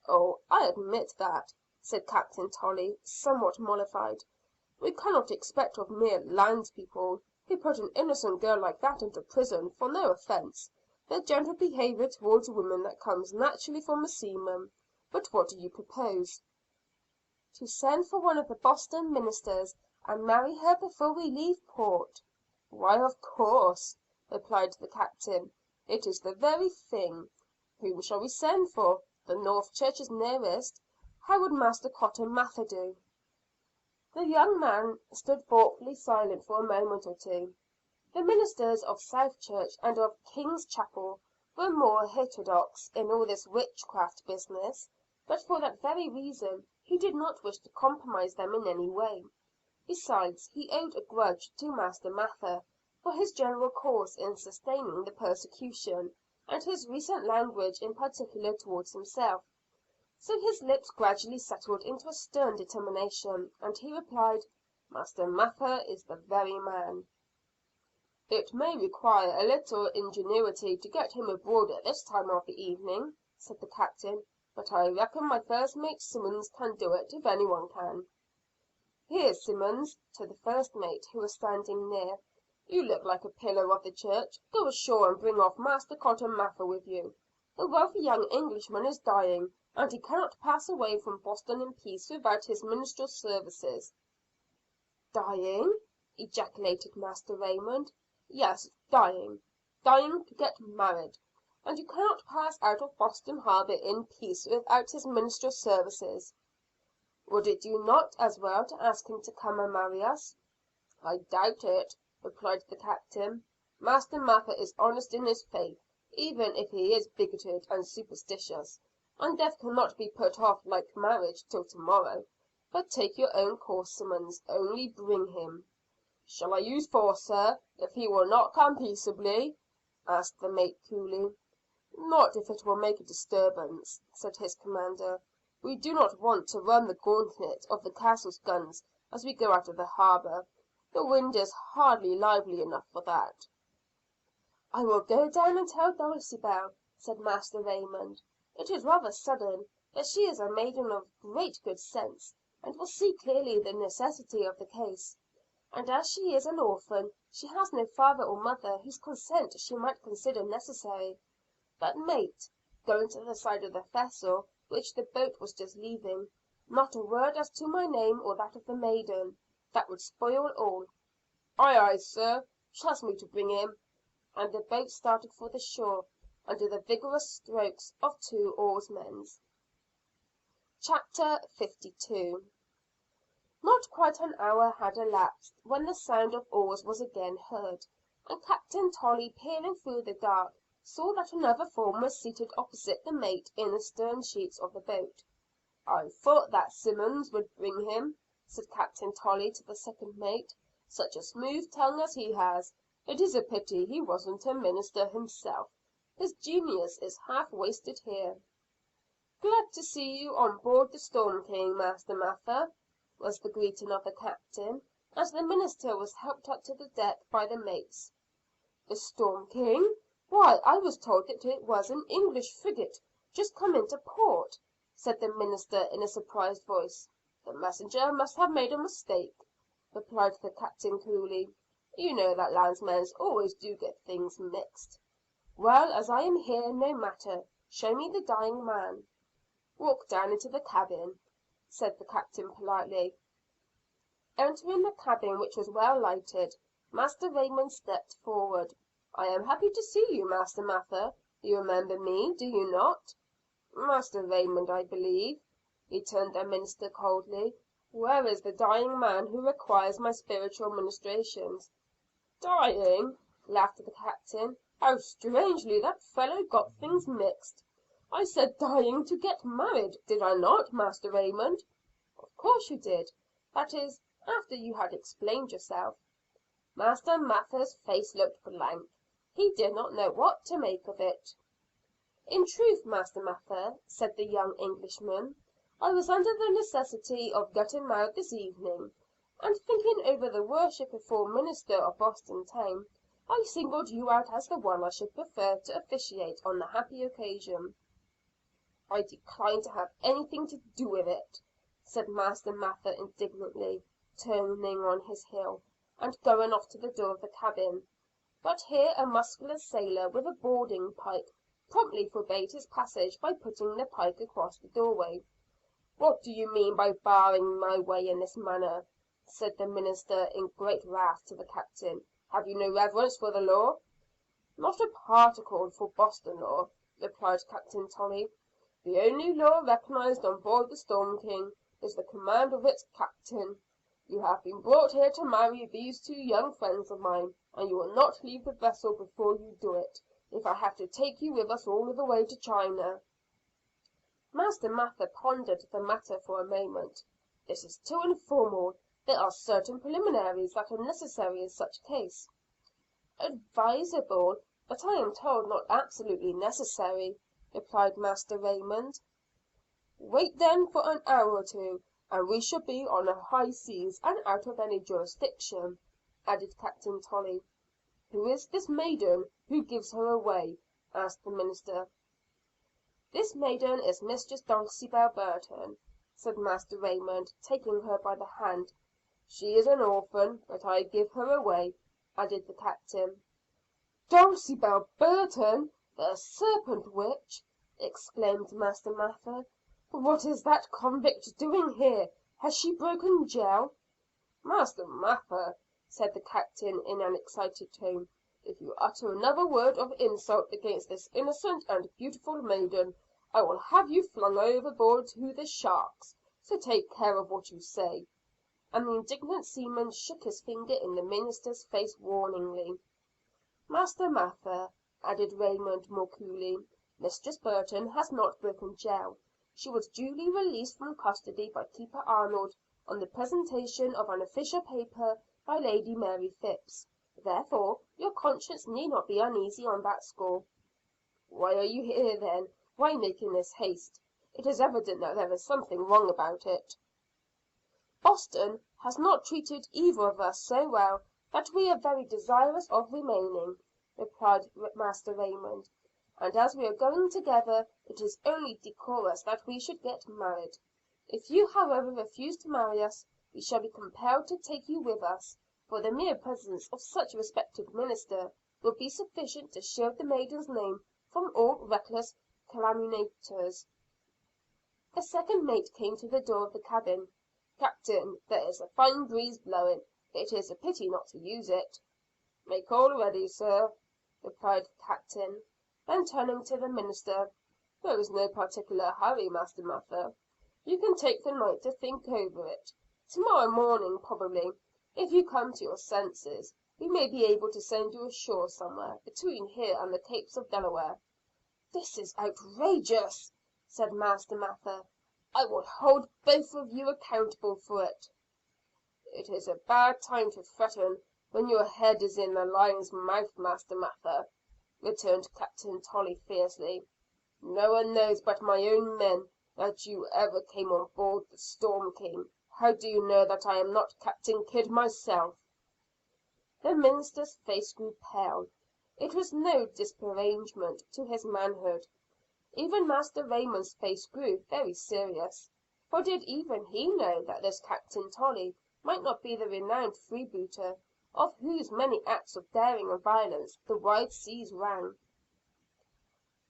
"Oh, I admit that," said Captain Tolley, somewhat mollified. "We cannot expect of mere landspeople, who put an innocent girl like that into prison for no offence, the gentle behavior towards women that comes naturally from a seaman. But what do you propose?" "To send for one of the Boston ministers, and marry her before we leave port." "Why, of course," replied the Captain. "It is the very thing. Whom shall we send for? The North Church is nearest. How would Master Cotton Mather do?" The young man stood thoughtfully silent for a moment or two. The ministers of South Church and of King's Chapel were more heterodox in all this witchcraft business, but for that very reason he did not wish to compromise them in any way. Besides, he owed a grudge to Master Mather for his general course in sustaining the persecution, and his recent language in particular towards himself. So his lips gradually settled into a stern determination, and he replied, "Master Mather is the very man." "It may require a little ingenuity to get him aboard at this time of the evening," said the Captain, "but I reckon my first mate Simmons can do it if any one can." "Here, Simmons," to the first mate, who was standing near, "you look like a pillar of the church. Go ashore and bring off Master Cotton Mather with you. The wealthy young Englishman is dying, and he cannot pass away from Boston in peace without his ministerial services." "Dying!" ejaculated Master Raymond. "Yes, dying. Dying to get married. And you cannot pass out of Boston harbor in peace without his ministerial services." "Would it do not as well to ask him to come and marry us?" "I doubt it," replied the Captain. "Master Mather is honest in his faith, even if he is bigoted and superstitious, and death cannot be put off like marriage till tomorrow. But take your own course, Simmons, only bring him." "Shall I use force, sir, if he will not come peaceably?" asked the mate coolly. "Not if it will make a disturbance," said his commander. "We do not want to run the gauntlet of the castle's guns as we go out of the harbor. The wind is hardly lively enough for that." "I will go down and tell Dulcibel," said Master Raymond. "It is rather sudden, but she is a maiden of great good sense, and will see clearly the necessity of the case. And as she is an orphan, she has no father or mother whose consent she might consider necessary. But mate," going to the side of the vessel which the boat was just leaving, "not a word as to my name or that of the maiden. That would spoil all." "Aye, aye, sir. Trust me to bring him." And the boat started for the shore, under the vigorous strokes of two oarsmen. CHAPTER 52. Not quite an hour had elapsed when the sound of oars was again heard, and Captain Tolley, peering through the dark, saw that another form was seated opposite the mate in the stern sheets of the boat. "I thought that Simmons would bring him," said Captain Tolley to the second mate. "Such a smooth tongue as he has. It is a pity he wasn't a minister himself. His genius is half wasted here." "Glad to see you on board the Storm King, Master Mather," was the greeting of the Captain, as the minister was helped up to the deck by the mates. "The Storm King? Why, I was told that it was an English frigate just come into port," said the minister in a surprised voice. "The messenger must have made a mistake," replied the Captain coolly. "You know that landsmen always do get things mixed." "Well, as I am here, no matter. Show me the dying man." "Walk down into the cabin," said the Captain politely. Entering the cabin, which was well lighted, Master Raymond stepped forward. "I am happy to see you, Master Mather. You remember me, do you not?" "Master Raymond, I believe," returned the minister coldly. "Where is the dying man who requires my spiritual ministrations?" "Dying!" laughed the Captain. "How strangely that fellow got things mixed. I said dying to get married, did I not, Master Raymond?" "Of course you did that is, after you had explained yourself." Master Mather's face looked blank. He did not know what to make of it. "In truth, Master Mather," said the young Englishman, "I was under the necessity of getting married this evening, and thinking over the worshipful minister of Boston town, I singled you out as the one I should prefer to officiate on the happy occasion." "I decline to have anything to do with it," said Master Mather indignantly, turning on his heel, and going off to the door of the cabin. But here a muscular sailor with a boarding pike promptly forbade his passage by putting the pike across the doorway. "What do you mean by barring my way in this manner?" said the minister in great wrath to the Captain. "Have you no reverence for the law?" "Not a particle for Boston law," replied Captain Tolley. "The only law recognized on board the Storm King is the command of its captain. You have been brought here to marry these two young friends of mine, and you will not leave the vessel before you do it, if I have to take you with us all the way to China." Master Mather pondered the matter for a moment. "This is too informal. There are certain preliminaries that are necessary in such case." "Advisable, but I am told not absolutely necessary," replied Master Raymond. "Wait then for an hour or two, and we shall be on the high seas, and out of any jurisdiction," added Captain Tolley. "Who is this maiden? Who gives her away?" asked the minister. "This maiden is Mistress Dulcibel Burton," said Master Raymond, taking her by the hand. "She is an orphan, but I give her away," added the Captain. "Dulcibel Burton, the serpent witch!" exclaimed Master Mather. "What is that convict doing here? Has she broken jail?" "Master Mather," said the Captain in an excited tone, "if you utter another word of insult against this innocent and beautiful maiden, I will have you flung overboard to the sharks. So take care of what you say." And the indignant seaman shook his finger in the minister's face warningly. "Master Mather," added Raymond more coolly, "Mistress Burton has not broken jail. She was duly released from custody by Keeper Arnold on the presentation of an official paper by Lady Mary Phips. Therefore your conscience need not be uneasy on that score." "Why are you here then? Why making this haste? It is evident that there is something wrong about it." "Boston has not treated either of us so well that we are very desirous of remaining," replied Master Raymond. "And as we are going together, it is only decorous that we should get married. If you however refuse to marry us, we shall be compelled to take you with us, for the mere presence of such a respected minister will be sufficient to shield the maiden's name from all reckless calumniators." The second mate came to the door of the cabin. "Captain, there is a fine breeze blowing. It is a pity not to use it." "Make all ready, sir," replied the Captain. Then turning to the minister, "There is no particular hurry, Master Mather. You can take the night to think over it. Tomorrow morning probably, if you come to your senses, we may be able to send you ashore somewhere between here and the Capes of Delaware." "This is outrageous," said Master Mather. "I will hold both of you accountable for it." "It is a bad time to threaten when your head is in the lion's mouth, Master Mather," returned Captain Tolley fiercely. "No one knows but my own men that you ever came on board the Storm King. How do you know that I am not Captain Kidd myself?" The minister's face grew pale. It was no disparagement to his manhood. Even Master Raymond's face grew very serious, for did even he know that this Captain Tolley might not be the renowned freebooter, of whose many acts of daring and violence the wide seas rang?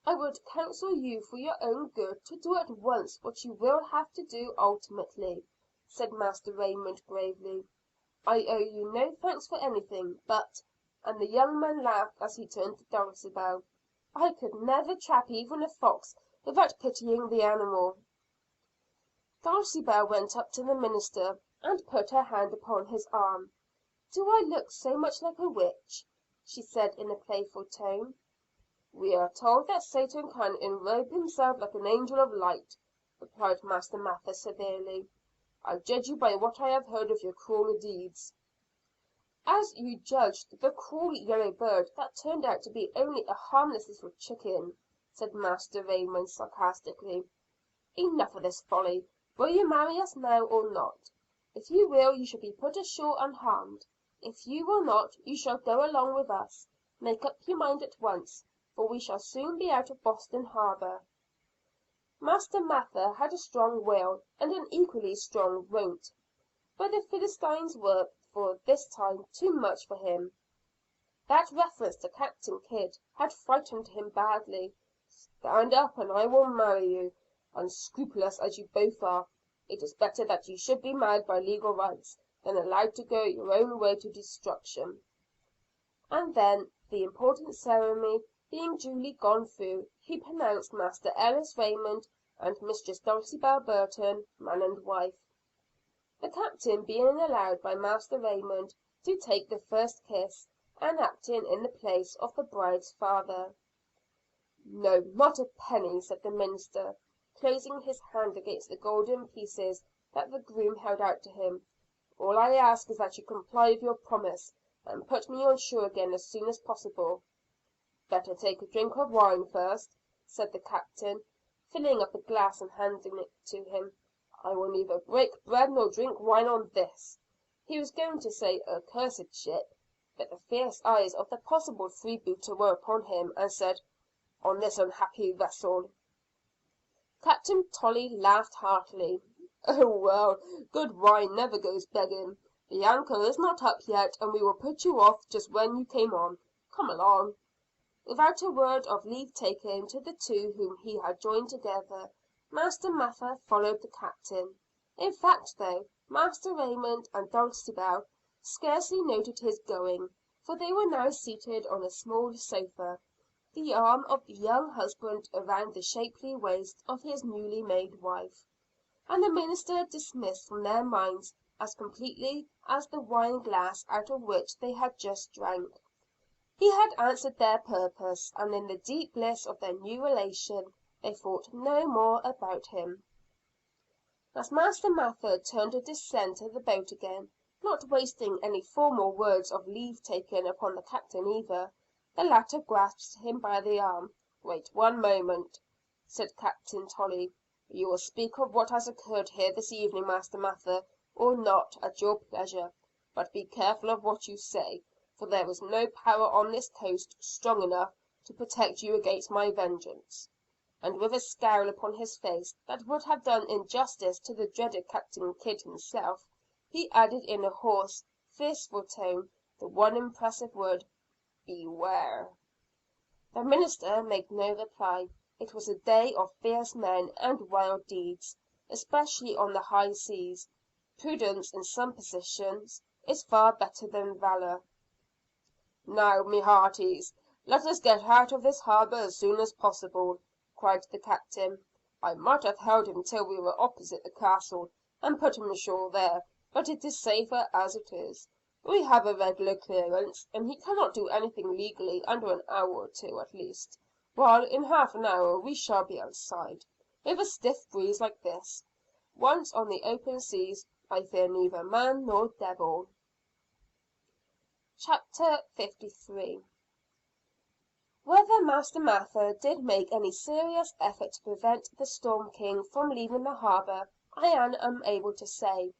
"I would counsel you for your own good to do at once what you will have to do ultimately," said Master Raymond gravely. I owe you no thanks for anything, but," and the young man laughed as he turned to Dulcibel, "I could never trap even a fox without pitying the animal." Dulcibel went up to the minister and put her hand upon his arm. "Do I look so much like a witch?" she said in a playful tone. "We are told that Satan can enrobe himself like an angel of light," replied Master Mather severely. "I judge you by what I have heard of your cruel deeds." "As you judged the cruel yellow bird that turned out to be only a harmless little chicken," said Master Raymond sarcastically. "Enough of this folly. Will you marry us now or not? If you will, you shall be put ashore unharmed. If you will not, you shall go along with us. Make up your mind at once, for we shall soon be out of Boston harbor." Master Mather had a strong will, and an equally strong won't. But the Philistines were, for this time, too much for him. That reference to Captain Kidd had frightened him badly. "Stand up and I will marry you, unscrupulous as you both are. It is better that you should be married by legal rights, than allowed to go your own way to destruction." And then, the important ceremony being duly gone through, he pronounced Master Ellis Raymond and Mistress Dulcibel Burton man and wife, the Captain being allowed by Master Raymond to take the first kiss, and acting in the place of the bride's father. "No, not a penny," said the minister, closing his hand against the golden pieces that the groom held out to him. "All I ask is that you comply with your promise, and put me on shore again as soon as possible." "Better take a drink of wine first," said the Captain, filling up a glass and handing it to him. "I will neither break bread nor drink wine on this," he was going to say accursed ship, but the fierce eyes of the possible freebooter were upon him, and said, "on this unhappy vessel." Captain Tolley laughed heartily. "Oh well, good wine never goes begging. The anchor is not up yet, and we will put you off just when you came on. Come along." Without a word of leave taking to the two whom he had joined together, Master Mather followed the Captain. In fact, though, Master Raymond and Dulcibel scarcely noted his going, for they were now seated on a small sofa, the arm of the young husband around the shapely waist of his newly made wife, and the minister dismissed from their minds as completely as the wine glass out of which they had just drank. He had answered their purpose, and in the deep bliss of their new relation they thought no more about him. As Master Mather turned to descend to the boat again, not wasting any formal words of leave taking upon the Captain either, the latter grasped him by the arm. "Wait one moment," said Captain Tolley. "You will speak of what has occurred here this evening, Master Mather, or not, at your pleasure. But be careful of what you say, for there is no power on this coast strong enough to protect you against my vengeance." And with a scowl upon his face that would have done injustice to the dreaded Captain Kidd himself, he added in a hoarse, fearful tone the one impressive word, "Beware!" The minister made no reply. It was a day of fierce men and wild deeds, especially on the high seas. Prudence in some positions is far better than valor. "Now, my hearties, let us get out of this harbor as soon as possible," cried the Captain. "I might have held him till we were opposite the castle, and put him ashore there, but it is safer as it is. We have a regular clearance, and he cannot do anything legally under an hour or two at least, while in half an hour we shall be outside, with a stiff breeze like this. Once on the open seas, I fear neither man nor devil." Chapter 53. Whether Master Mather did make any serious effort to prevent the Storm King from leaving the harbor, I am unable to say.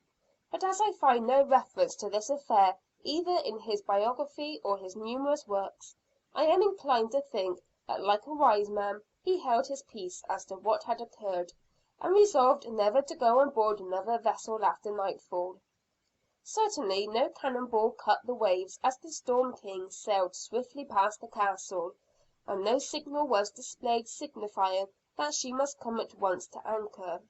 But as I find no reference to this affair either in his biography or his numerous works, I am inclined to think that like a wise man he held his peace as to what had occurred, and resolved never to go on board another vessel after nightfall. Certainly no cannon ball cut the waves as the Storm King sailed swiftly past the castle, and no signal was displayed signifying that she must come at once to anchor.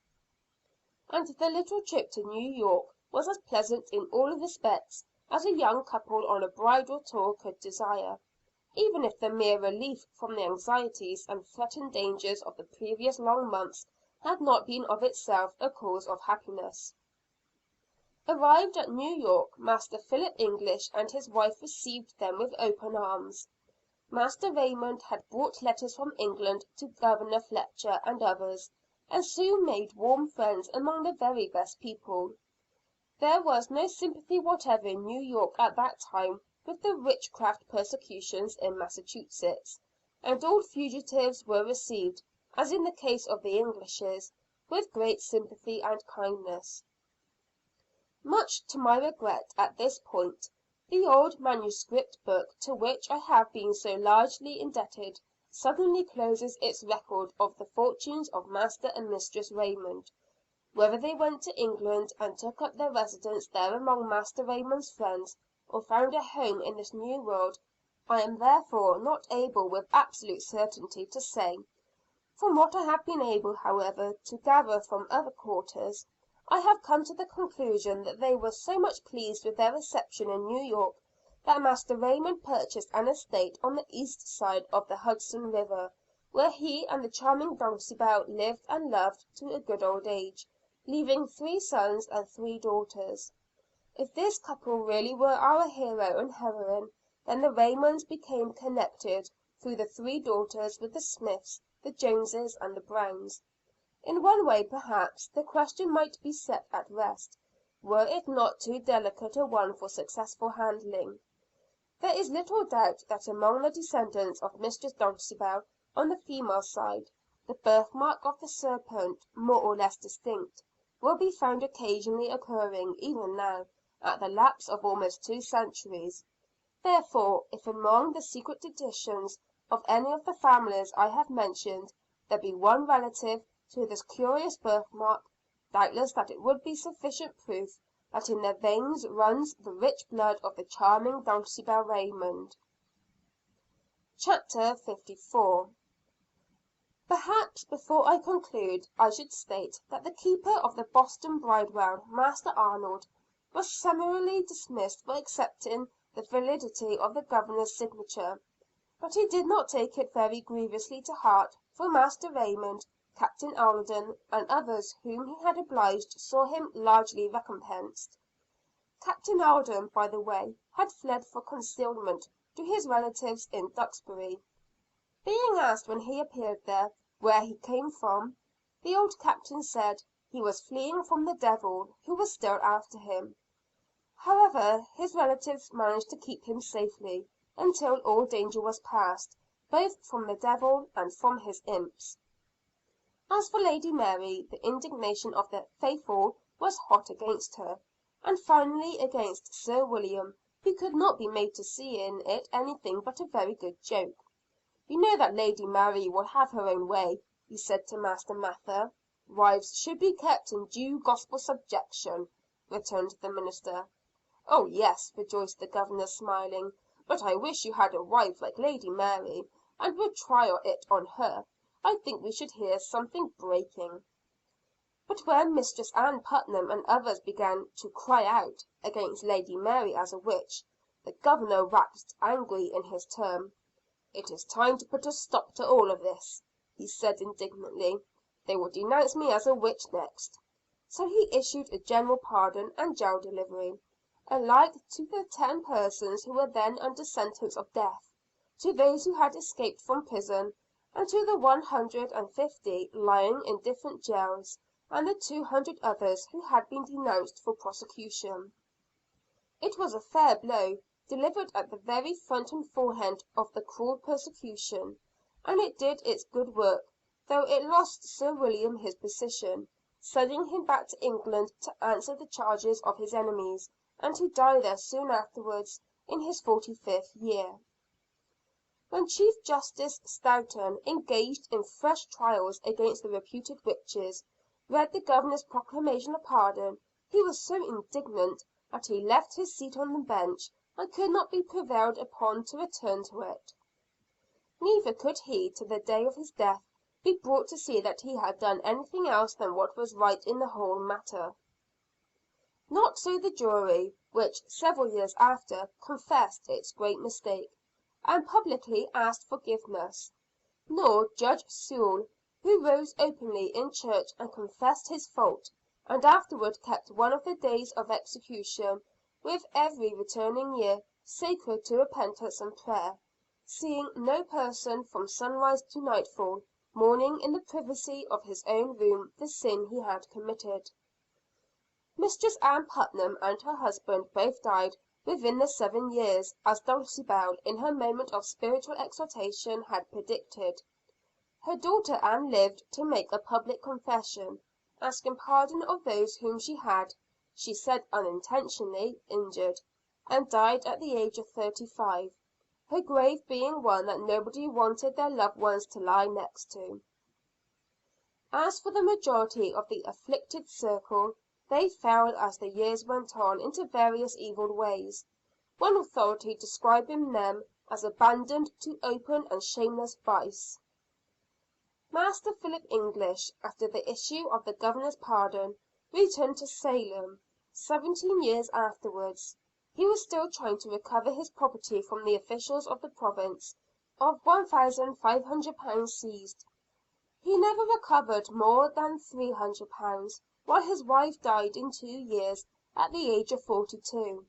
And the little trip to New York was as pleasant in all respects as a young couple on a bridal tour could desire, even if the mere relief from the anxieties and threatened dangers of the previous long months had not been of itself a cause of happiness. Arrived at New York, Master Philip English and his wife received them with open arms. Master Raymond had brought letters from England to Governor Fletcher and others, and soon made warm friends among the very best people. There was no sympathy whatever in New York at that time with the witchcraft persecutions in Massachusetts, and all fugitives were received, as in the case of the Englishes, with great sympathy and kindness. Much to my regret at this point, the old manuscript book to which I have been so largely indebted suddenly closes its record of the fortunes of Master and Mistress Raymond. Whether they went to England and took up their residence there among Master Raymond's friends, or found a home in this new world, I am therefore not able with absolute certainty to say. From what I have been able, however, to gather from other quarters, I have come to the conclusion that they were so much pleased with their reception in New York, that Master Raymond purchased an estate on the east side of the Hudson River, where he and the charming Dulcibel lived and loved to a good old age, leaving 3 sons and 3 daughters. If this couple really were our hero and heroine, then the Raymonds became connected through the 3 daughters with the Smiths, the Joneses, and the Browns. In one way, perhaps, the question might be set at rest, were it not too delicate a one for successful handling. There is little doubt that among the descendants of Mistress Dulcibel on the female side, the birthmark of the serpent, more or less distinct, will be found occasionally occurring even now, at the lapse of almost 2 centuries. Therefore, if among the secret traditions of any of the families I have mentioned, there be one relative to this curious birthmark, doubtless that it would be sufficient proof that in their veins runs the rich blood of the charming Dulcibel Raymond. Chapter 54. Perhaps before I conclude I should state that the keeper of the Boston bridewell, Master Arnold, was summarily dismissed for accepting the validity of the Governor's signature. But he did not take it very grievously to heart, for Master Raymond, Captain Alden, and others whom he had obliged saw him largely recompensed. Captain Alden, by the way, had fled for concealment to his relatives in Duxbury. Being asked when he appeared there, where he came from, the old captain said he was fleeing from the devil, who was still after him. However, his relatives managed to keep him safely, until all danger was past, both from the devil and from his imps. As for Lady Mary, the indignation of the "faithful" was hot against her, and finally against Sir William, who could not be made to see in it anything but a very good joke. "You know that Lady Mary will have her own way," he said to Master Mather. "Wives should be kept in due gospel subjection," returned the minister. "Oh yes," rejoined the Governor, smiling; "but I wish you had a wife like Lady Mary, and would try it on her. I think we should hear something breaking." But when Mistress Ann Putnam and others began to "cry out" against Lady Mary as a witch, the Governor waxed angry in his turn. "It is time to put a stop to all this," he said indignantly. "They will denounce me as a witch next." So he issued a general pardon and jail delivery, alike to the 10 persons who were then under sentence of death, to those who had escaped from prison, and to the 150 lying in different jails, and the 200 others who had been denounced for prosecution. It was a fair blow, delivered at the very front and forehead of the cruel persecution, and it did its good work, though it lost Sir William his position, sending him back to England to answer the charges of his enemies, and to die there soon afterwards in his 45th year. When Chief Justice Stoughton, engaged in fresh trials against the reputed witches, read the Governor's proclamation of pardon, he was so indignant that he left his seat on the bench, and could not be prevailed upon to return to it. Neither could he, to the day of his death, be brought to see that he had done anything else than what was right in the whole matter. Not so the jury, which several years after confessed its great mistake, and publicly asked forgiveness. Nor Judge Sewell, who rose openly in church and confessed his fault, and afterward kept one of the days of execution, with every returning year, sacred to repentance and prayer, seeing no person from sunrise to nightfall, mourning in the privacy of his own room the sin he had committed. Mistress Ann Putnam and her husband both died within the 7 years, as Dulcibel in her moment of spiritual exaltation had predicted. Her daughter Ann lived to make a public confession, asking pardon of those whom she had, she said unintentionally, injured, and died at the age of 35, her grave being one that nobody wanted their loved ones to lie next to. As for the majority of the "afflicted circle," they fell as the years went on into various evil ways, one authority describing them as abandoned to open and shameless vice. Master Philip English, after the issue of the Governor's pardon, returned to Salem. 17 years afterwards, he was still trying to recover his property from the officials of the Province of £1,500 seized. He never recovered more than £300, while his wife died in 2 years at the age of 42,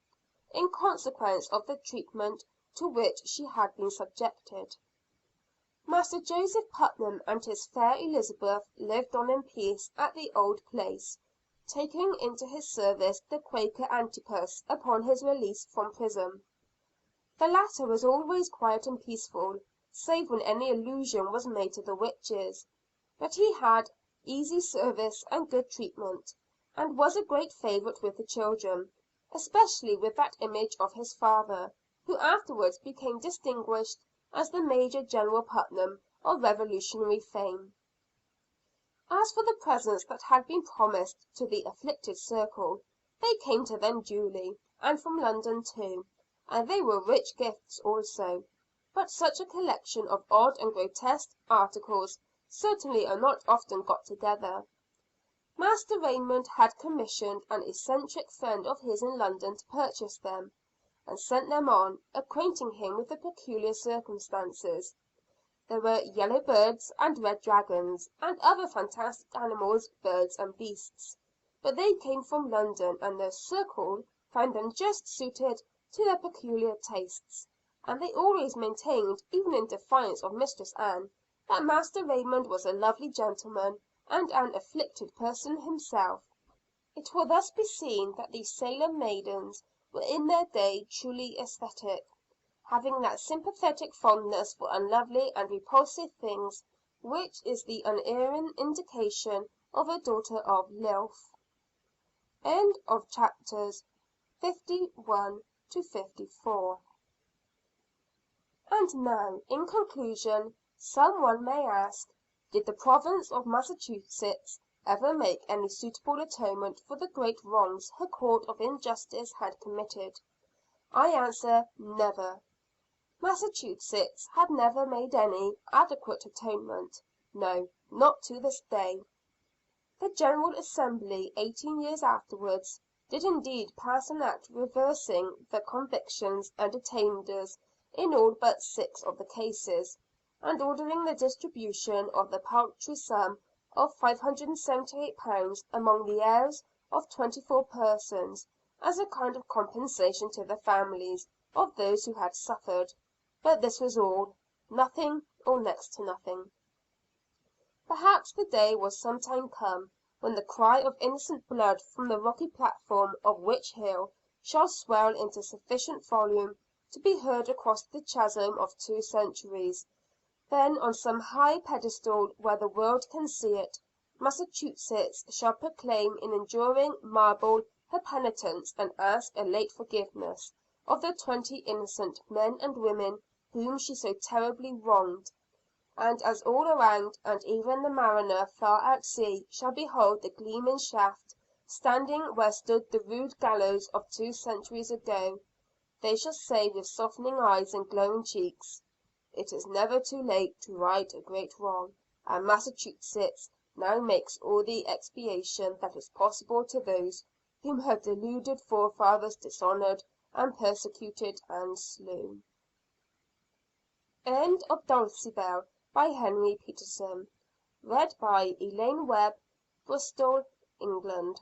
in consequence of the treatment to which she had been subjected. Master Joseph Putnam and his fair Elizabeth lived on in peace at the old place, taking into his service the Quaker Antipas upon his release from prison. The latter was always quiet and peaceful, save when any allusion was made to the witches. But he had easy service and good treatment, and was a great favorite with the children, especially with that image of his father, who afterwards became distinguished as the Major General Putnam of Revolutionary fame. As for the presents that had been promised to the "afflicted circle," they came to them duly, and from London too, and they were rich gifts also. But such a collection of odd and grotesque articles certainly are not often got together. Master Raymond had commissioned an eccentric friend of his in London to purchase them, and sent them on, acquainting him with the peculiar circumstances. There were yellow birds, and red dragons, and other fantastic animals, birds and beasts. But they came from London, and the "circle" found them just suited to their peculiar tastes; and they always maintained, even in defiance of Mistress Ann, that Master Raymond was a lovely gentleman, and an "afflicted" person himself. It will thus be seen that these Salem maidens were in their day truly aesthetic, having that sympathetic fondness for unlovely and repulsive things which is the unerring indication of a daughter of Lilith. End of chapters 51 to 54. And now, in conclusion, some one may ask, did the Province of Massachusetts ever make any suitable atonement for the great wrongs her court of injustice had committed? I answer, never. Massachusetts had never made any adequate atonement, no, not to this day. The General Assembly 18 years afterwards, did indeed pass an act reversing the convictions and attainders in all but 6 of the cases, and ordering the distribution of the paltry sum of £578 among the heirs of 24 persons, as a kind of compensation to the families of those who had suffered. But this was all nothing, or next to nothing. Perhaps the day will sometime come, when the cry of innocent blood from the rocky platform of Witch Hill shall swell into sufficient volume to be heard across the chasm of 2 centuries. Then on some high pedestal where the world can see it, Massachusetts shall proclaim in enduring marble her penitence, and ask a late forgiveness of the 20 innocent men and women whom she so terribly wronged. And as all around, and even the mariner far at sea, shall behold the gleaming shaft, standing where stood the rude gallows of 2 centuries ago, they shall say with softening eyes and glowing cheeks, "It is never too late to right a great wrong, and Massachusetts now makes all the expiation that is possible to those whom her deluded forefathers dishonored and persecuted and slew. End of Dulcibel by Henry Peterson. Read by Elaine Webb, Bristol, England.